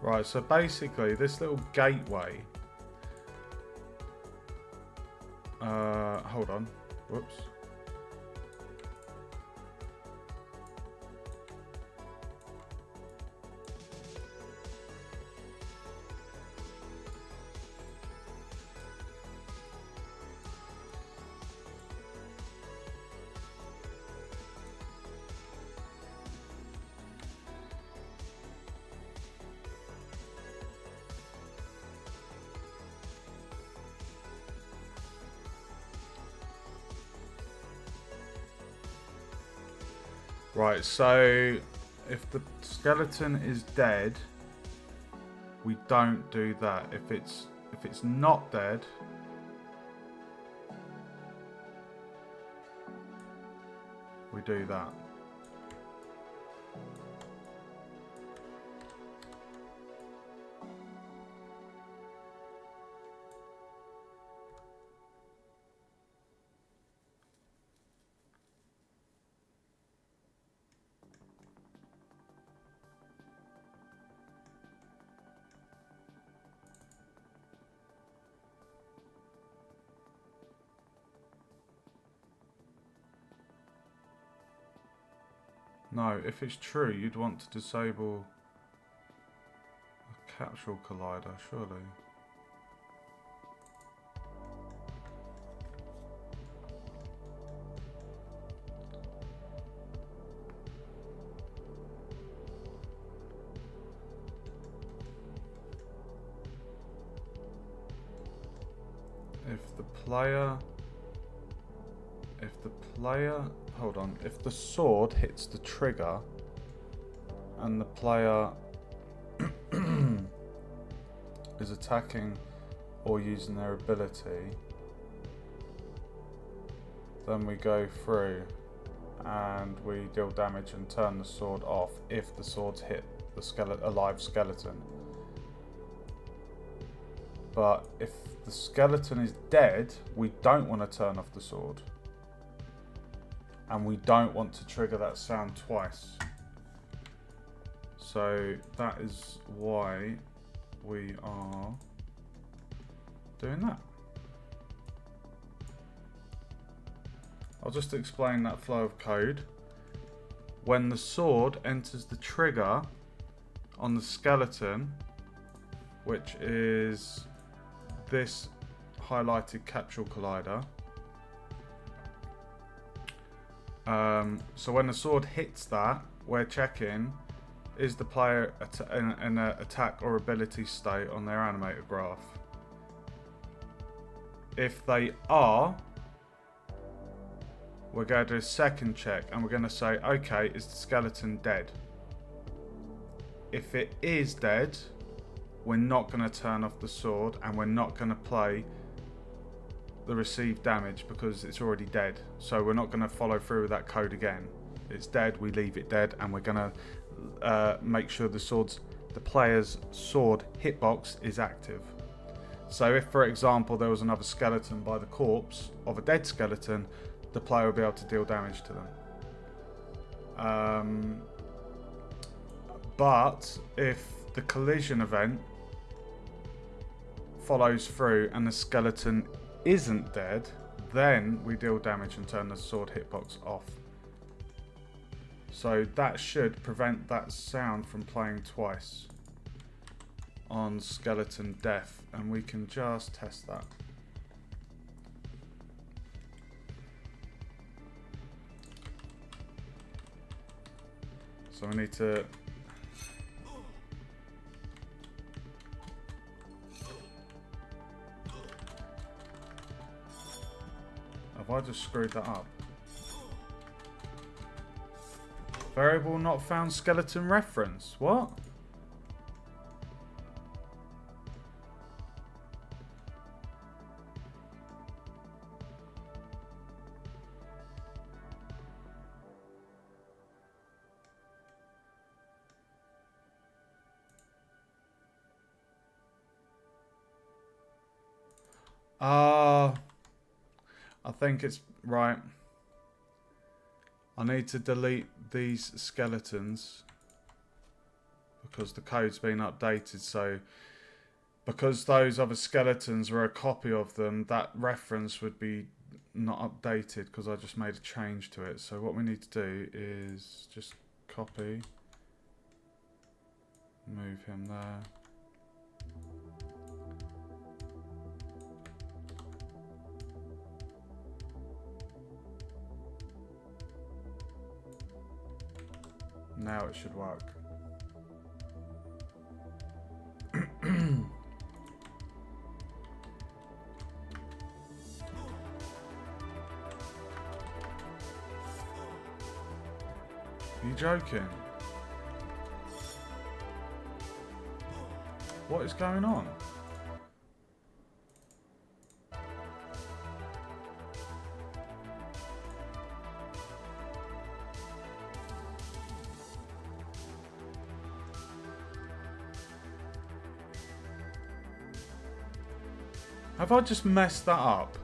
Right, so basically this little gateway. Hold on. Whoops. Right, so if the skeleton is dead, we don't do that. If it's not dead, we do that. No, if it's true, you'd want to disable a capsule collider, surely. Hold on, if the sword hits the trigger and the player is attacking or using their ability, then we go through and we deal damage and turn the sword off if the swords hit the alive skeleton. But if the skeleton is dead, we don't want to turn off the sword. And we don't want to trigger that sound twice. So that is why we are doing that. I'll just explain that flow of code. When the sword enters the trigger on the skeleton, which is this highlighted capsule collider, so when the sword hits that, we're checking, is the player in an attack or ability state on their animator graph. If they are, we're going to do a second check and we're going to say, okay, is the skeleton dead? If it is dead, we're not going to turn off the sword and we're not going to play the received damage because it's already dead. So we're not going to follow through with that code again. It's dead, we leave it dead, and we're going to make sure the player's sword hitbox is active. So if, for example, there was another skeleton by the corpse of a dead skeleton, the player will be able to deal damage to them. But if the collision event follows through and the skeleton isn't dead, then we deal damage and turn the sword hitbox off. So that should prevent that sound from playing twice on skeleton death, and we can just test that. So we need to... Have I just screwed that up? Variable not found skeleton reference. What? I think it's right. I need to delete these skeletons because the code's been updated. So because those other skeletons were a copy of them, that reference would be not updated because I just made a change to it. So what we need to do is just copy, move him there. Now it should work. Are you joking? What is going on? Have I just messed that up?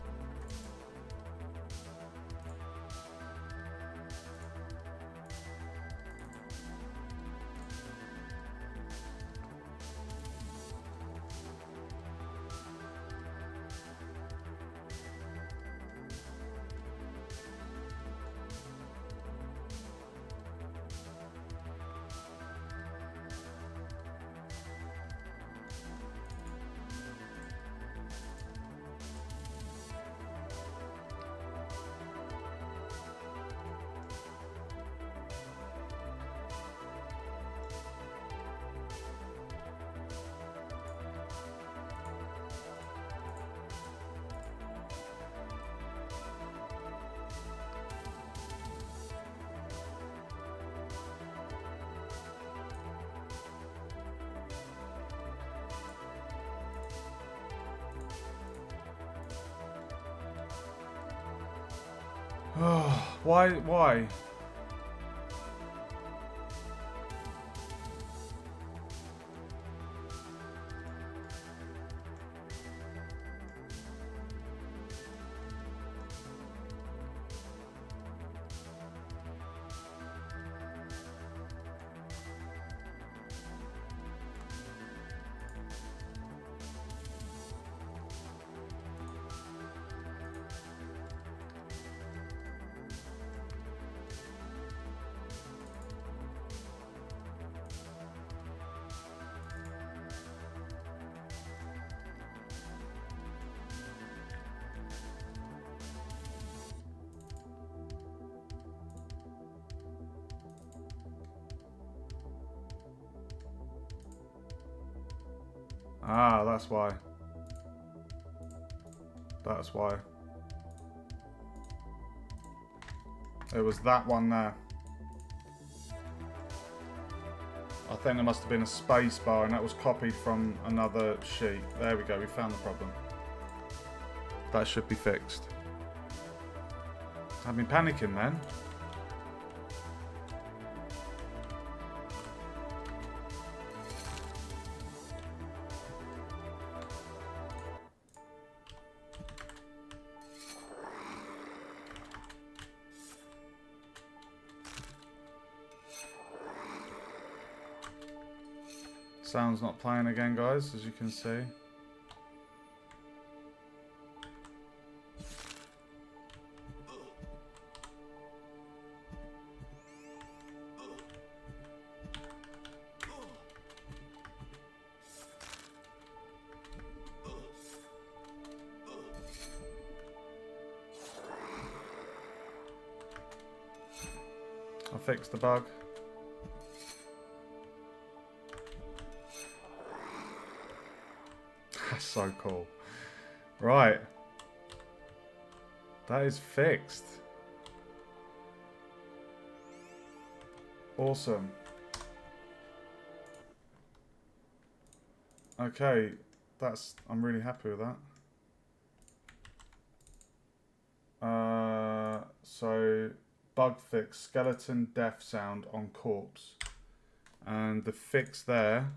Oh, why? Ah, that's why. That's why. It was that one there. I think there must have been a space bar and that was copied from another sheet. There we go, we found the problem. That should be fixed. I've been panicking then. Sound's not playing again, guys, as you can see. I fixed the bug. That's so cool. Right. That is fixed. Awesome. Okay, I'm really happy with that. So bug fix, skeleton death sound on corpse. And the fix there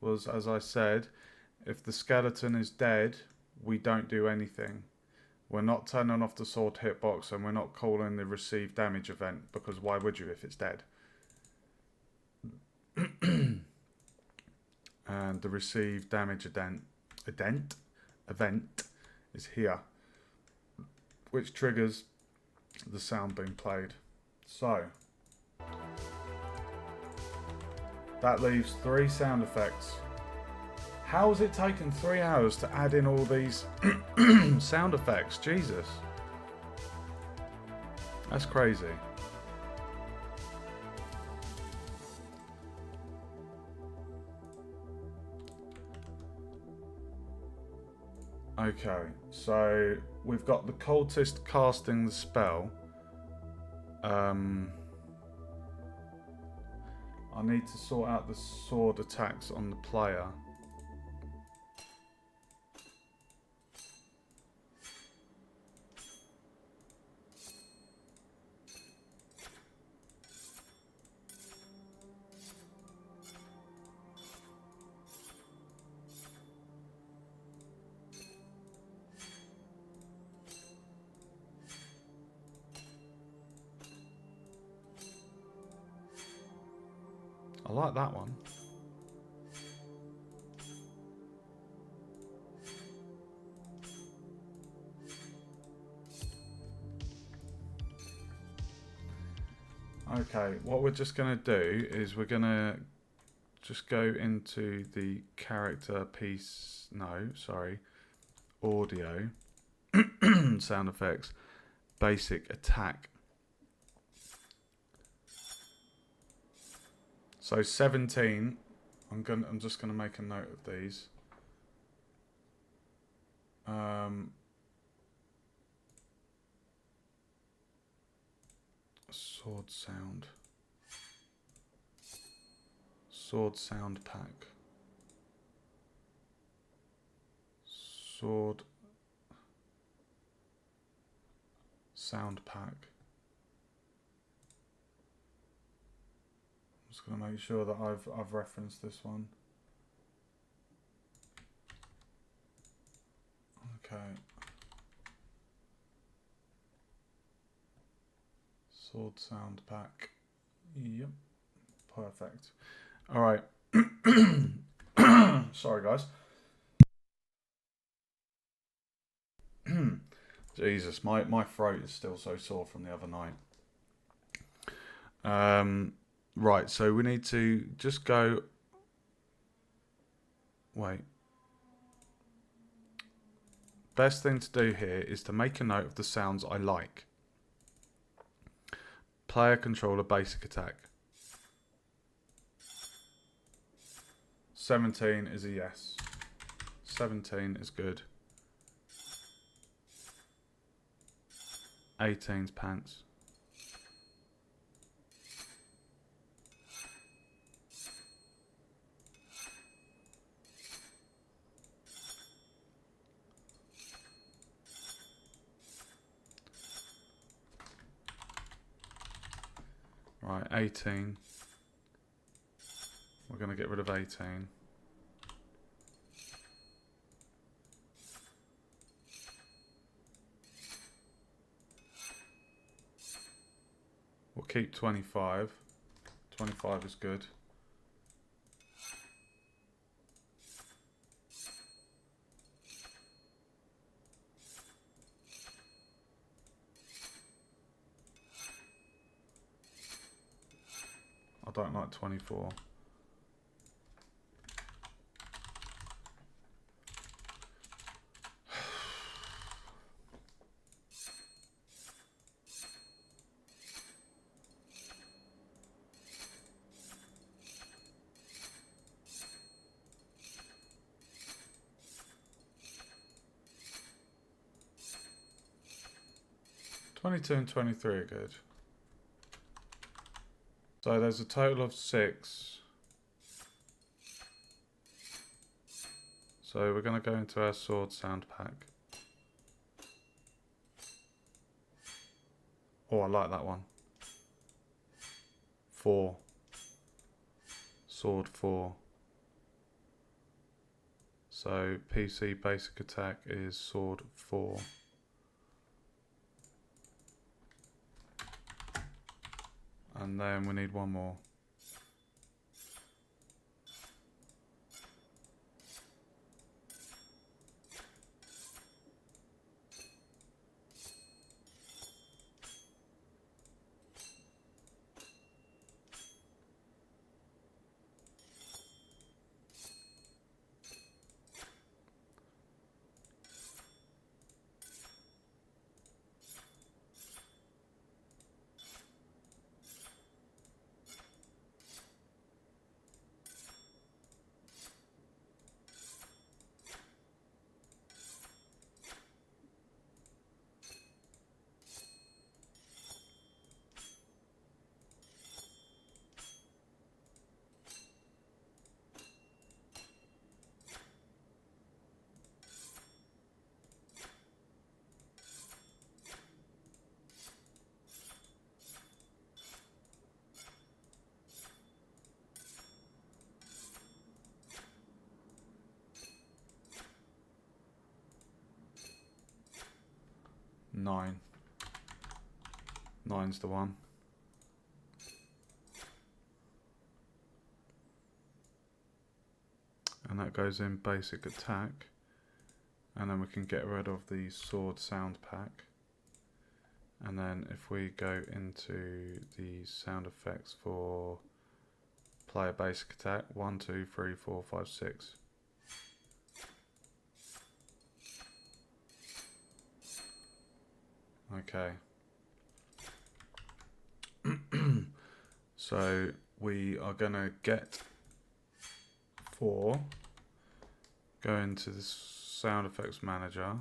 was, as I said, if the skeleton is dead, we don't do anything. We're not turning off the sword hitbox, and we're not calling the receive damage event, because why would you if it's dead? And the receive damage event is here, which triggers the sound being played. So that leaves 3 sound effects. How has it taken 3 hours to add in all these sound effects? Jesus. That's crazy. Okay, so we've got the cultist casting the spell. I need to sort out the sword attacks on the player. I like that one. Okay, what we're just going to do is we're going to just go into the character piece. No, sorry. Audio. Sound effects. Basic attack. So 17. I'm just gonna make a note of these. Sword sound. Sword sound pack. Sword sound pack. I'm just gonna make sure that I've referenced this one. Okay. Sword sound pack. Yep. Perfect. All right. Sorry, guys. Jesus, my throat is still so sore from the other night. Right, so we need to just go... Wait. Best thing to do here is to make a note of the sounds I like. Player controller basic attack. 17 is a yes. 17 is good. 18's pants. Right, 18. We're going to get rid of 18. We'll keep 25. 25 is good. I don't like 24. 22 and 23 are good. So there's a total of 6. So we're going to go into our sword sound pack. Oh, I like that one. 4. Sword 4. So PC basic attack is sword 4. And then we need one more. Nine. 9's the one. And that goes in basic attack. And then we can get rid of the sword sound pack. And then if we go into the sound effects for player basic attack, 1, 2, 3, 4, 5, 6. Okay. So we are going to get 4, go into the sound effects manager,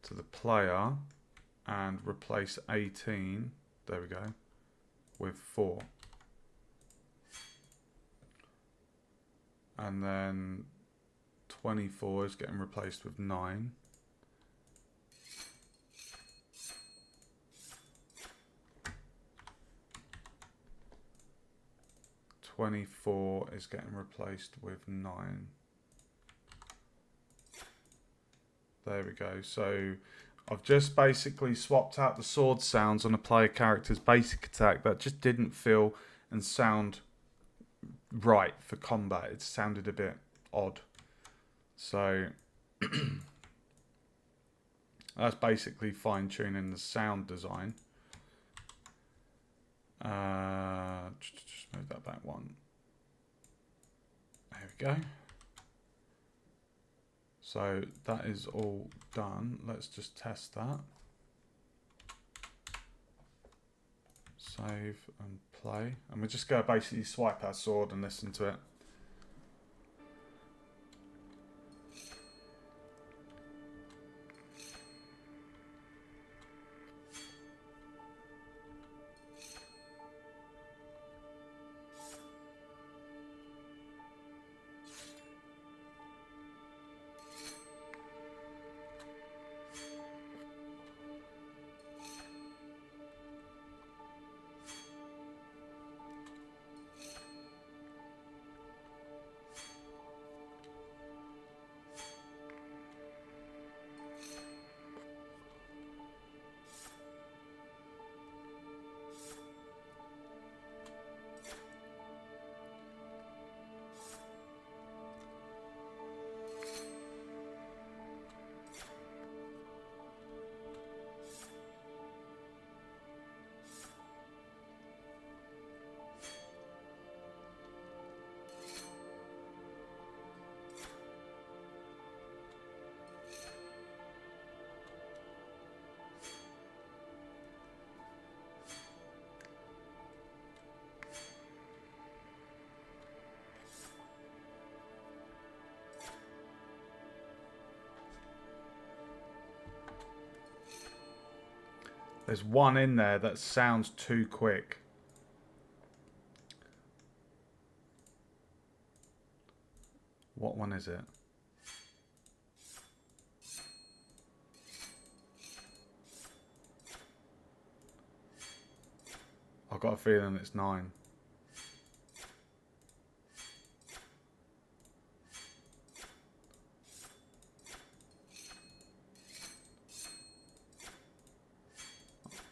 to the player, and replace 18, there we go, with 4. And then 24 is getting replaced with 9. 24 is getting replaced with 9. There we go. So I've just basically swapped out the sword sounds on a player character's basic attack. That just didn't feel and sound right for combat. It sounded a bit odd. So that's basically fine-tuning the sound design. Just move that back one. There we go. So that is all done. Let's just test that. Save and play. And we're just going to basically swipe our sword and listen to it. There's one in there that sounds too quick. What one is it? I've got a feeling it's 9.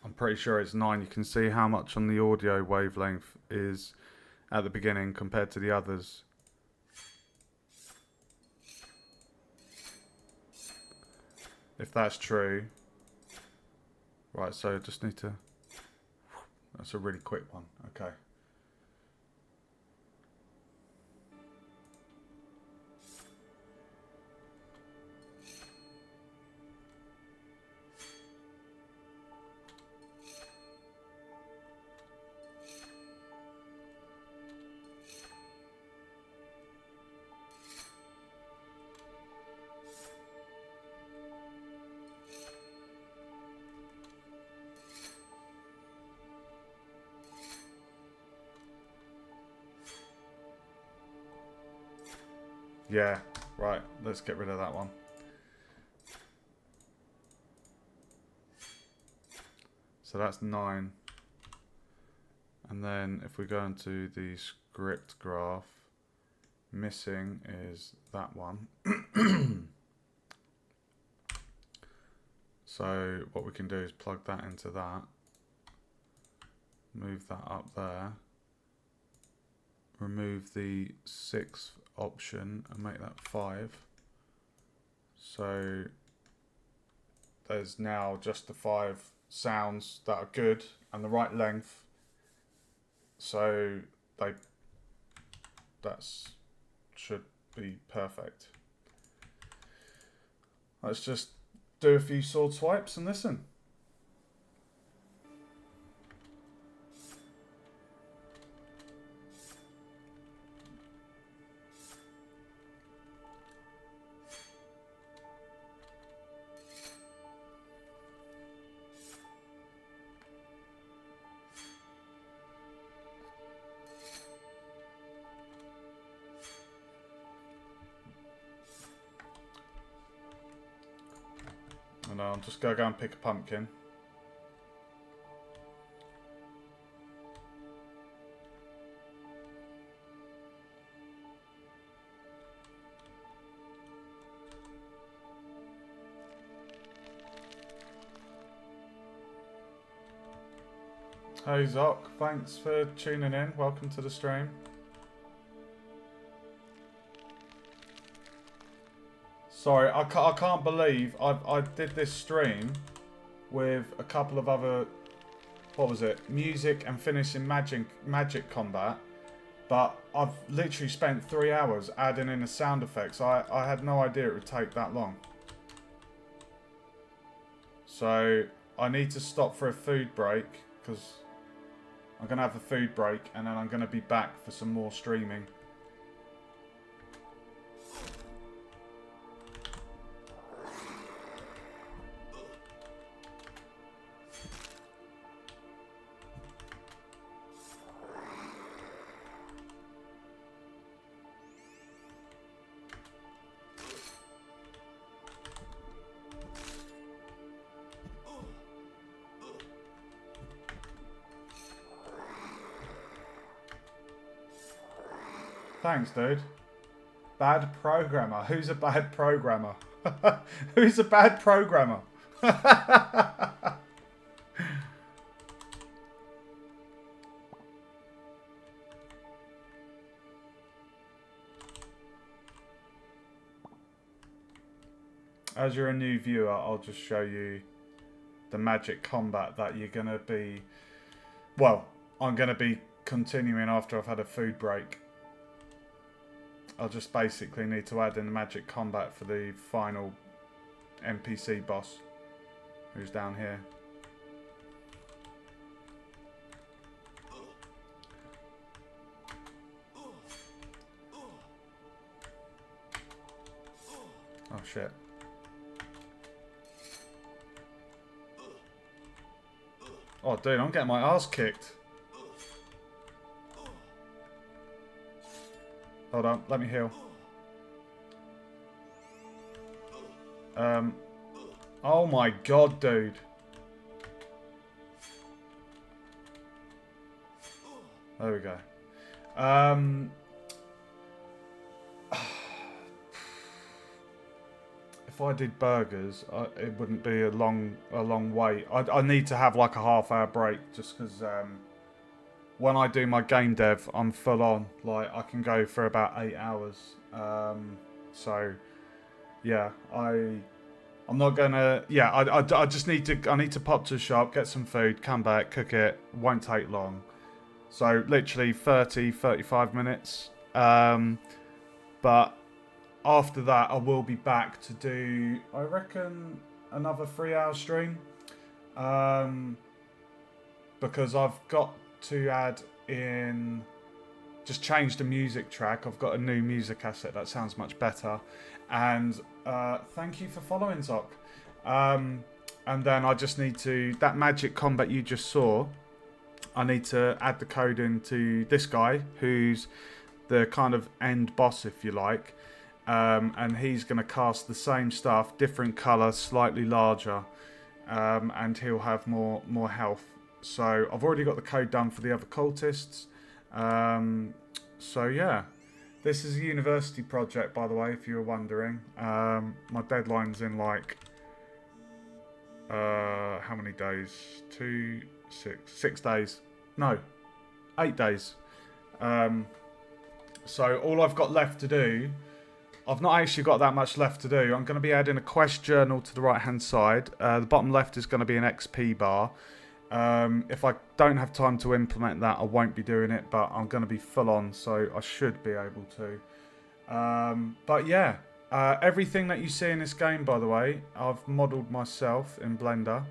I'm pretty sure it's 9. You can see how much on the audio wavelength is at the beginning compared to the others. If that's true. Right, so just need to... That's a really quick one. Okay. Yeah, right. Let's get rid of that one. So that's 9. And then if we go into the script graph, missing is that one. So what we can do is plug that into that, move that up there, remove the 6th option and make that 5. So there's now just the 5 sounds that are good and the right length. So that's should be perfect. Let's just do a few sword swipes and listen. And I'm just going to go and pick a pumpkin. Hey Zoc, thanks for tuning in. Welcome to the stream. Sorry, I can't believe I did this stream with a couple of other, what was it, music and finishing magic combat, but I've literally spent 3 hours adding in the sound effects. I had no idea it would take that long. So I need to stop for a food break because I'm going to have a food break and then I'm going to be back for some more streaming. Thanks, dude. Bad programmer. Who's a bad programmer? Who's a bad programmer? As you're a new viewer, I'll just show you the magic combat that you're going to be... Well, I'm going to be continuing after I've had a food break. I'll just basically need to add in the magic combat for the final NPC boss, who's down here. Oh shit. Oh, dude, I'm getting my ass kicked. Hold on, let me heal. Oh my god, dude. There we go. If I did burgers, it wouldn't be a long wait. I need to have like a half-hour break just because when I do my game dev, I'm full on. Like I can go for about 8 hours. So yeah, I'm not gonna. Yeah, I just need to. I need to pop to the shop, get some food, come back, cook it. Won't take long. So literally 35 minutes. But after that, I will be back to do, I reckon, another 3-hour stream. Because I've got to add in, just change the music track. I've got a new music asset that sounds much better. And thank you for following, Zoc. And then I just need to, that magic combat you just saw, I need to add the code into this guy, who's the kind of end boss, if you like. And he's going to cast the same stuff, different colour, slightly larger, and he'll have more health. So I've already got the code done for the other cultists. So yeah, this is a university project, by the way, if you were wondering. My deadline's in like, how many days? 6 days. No, 8 days. So all I've got left to do, I've not actually got that much left to do. I'm going to be adding a quest journal to the right hand side. The bottom left is going to be an XP bar. If I don't have time to implement that, I won't be doing it, but I'm going to be full on, so I should be able to. But yeah, everything that you see in this game, by the way, I've modelled myself in Blender.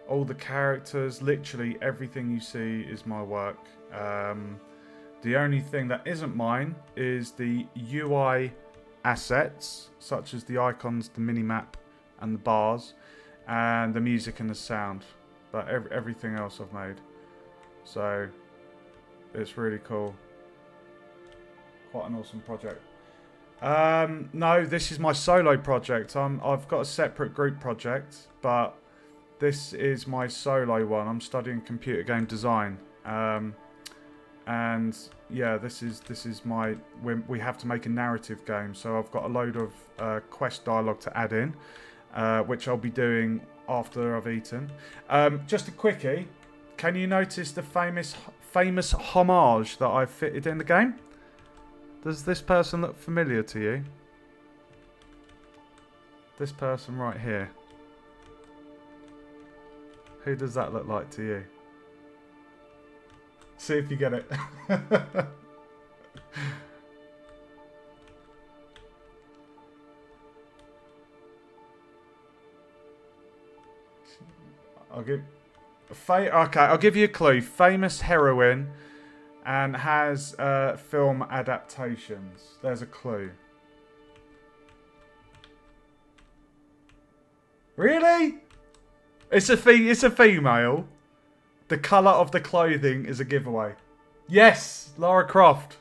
All the characters, literally everything you see is my work. The only thing that isn't mine is the UI assets, such as the icons, the minimap, and the bars, and the music and the sound. But everything else I've made. So it's really cool. Quite an awesome project. No, this is my solo project. I've got a separate group project, but this is my solo one. I'm studying computer game design. And yeah, this is my, we have to make a narrative game, so I've got a load of quest dialogue to add in, which I'll be doing after I've eaten. Just a quickie, can you notice the famous homage that I've fitted in the game? Does this person look familiar to you? This person right here. Who does that look like to you? See if you get it. I'll give you a clue. Famous heroine and has film adaptations. There's a clue. Really? It's a female. The colour of the clothing is a giveaway. Yes, Lara Croft.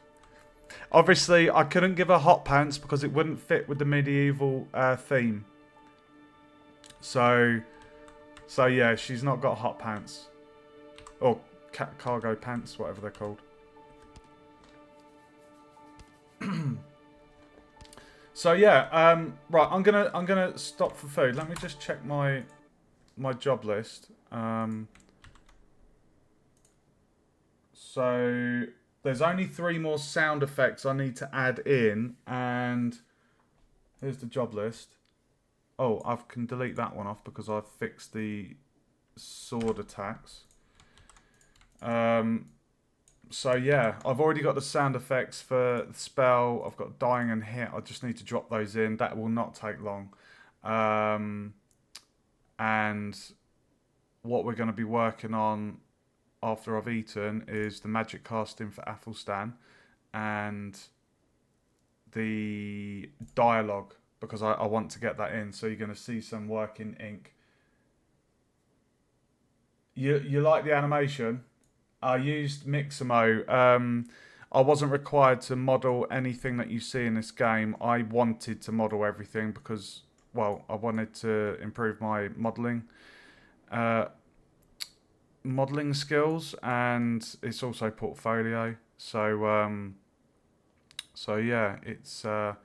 Obviously, I couldn't give her hot pants because it wouldn't fit with the medieval theme. So yeah, she's not got hot pants. Or cargo pants, whatever they're called. So yeah, right, I'm gonna stop for food. Let me just check my job list. So there's only 3 more sound effects I need to add in, and here's the job list. Oh, I can delete that one off because I've fixed the sword attacks. So yeah, I've already got the sound effects for the spell. I've got dying and hit. I just need to drop those in. That will not take long. And what we're going to be working on after I've eaten is the magic casting for Athelstan and the dialogue, because I want to get that in. So you're going to see some work in ink. You like the animation? I used Mixamo. I wasn't required to model anything that you see in this game. I wanted to model everything because, well, I wanted to improve my uh, modeling skills, and it's also portfolio. So yeah, it's the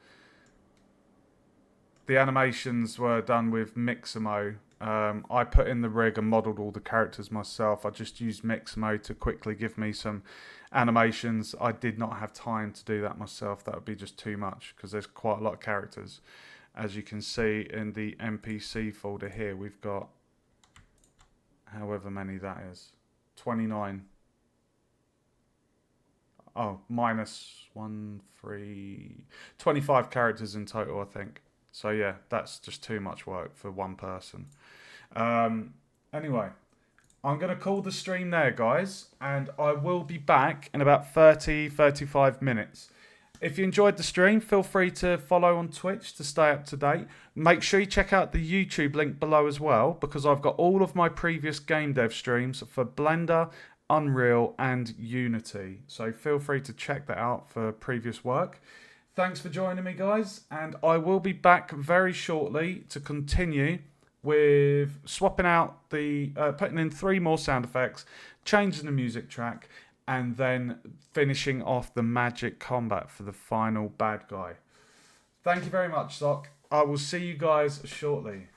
animations were done with Mixamo. I put in the rig and modelled all the characters myself. I just used Mixamo to quickly give me some animations. I did not have time to do that myself. That would be just too much because there's quite a lot of characters. As you can see in the NPC folder here, we've got however many that is. 29. Oh, minus 1, 3... 25 characters in total, I think. So yeah, that's just too much work for one person. Anyway, I'm going to call the stream there, guys, and I will be back in about 35 minutes. If you enjoyed the stream, feel free to follow on Twitch to stay up to date. Make sure you check out the YouTube link below as well, because I've got all of my previous game dev streams for Blender, Unreal, and Unity. So feel free to check that out for previous work. Thanks for joining me, guys, and I will be back very shortly to continue with swapping out the putting in 3 more sound effects, changing the music track, and then finishing off the magic combat for the final bad guy. Thank you very much, Sock. I will see you guys shortly.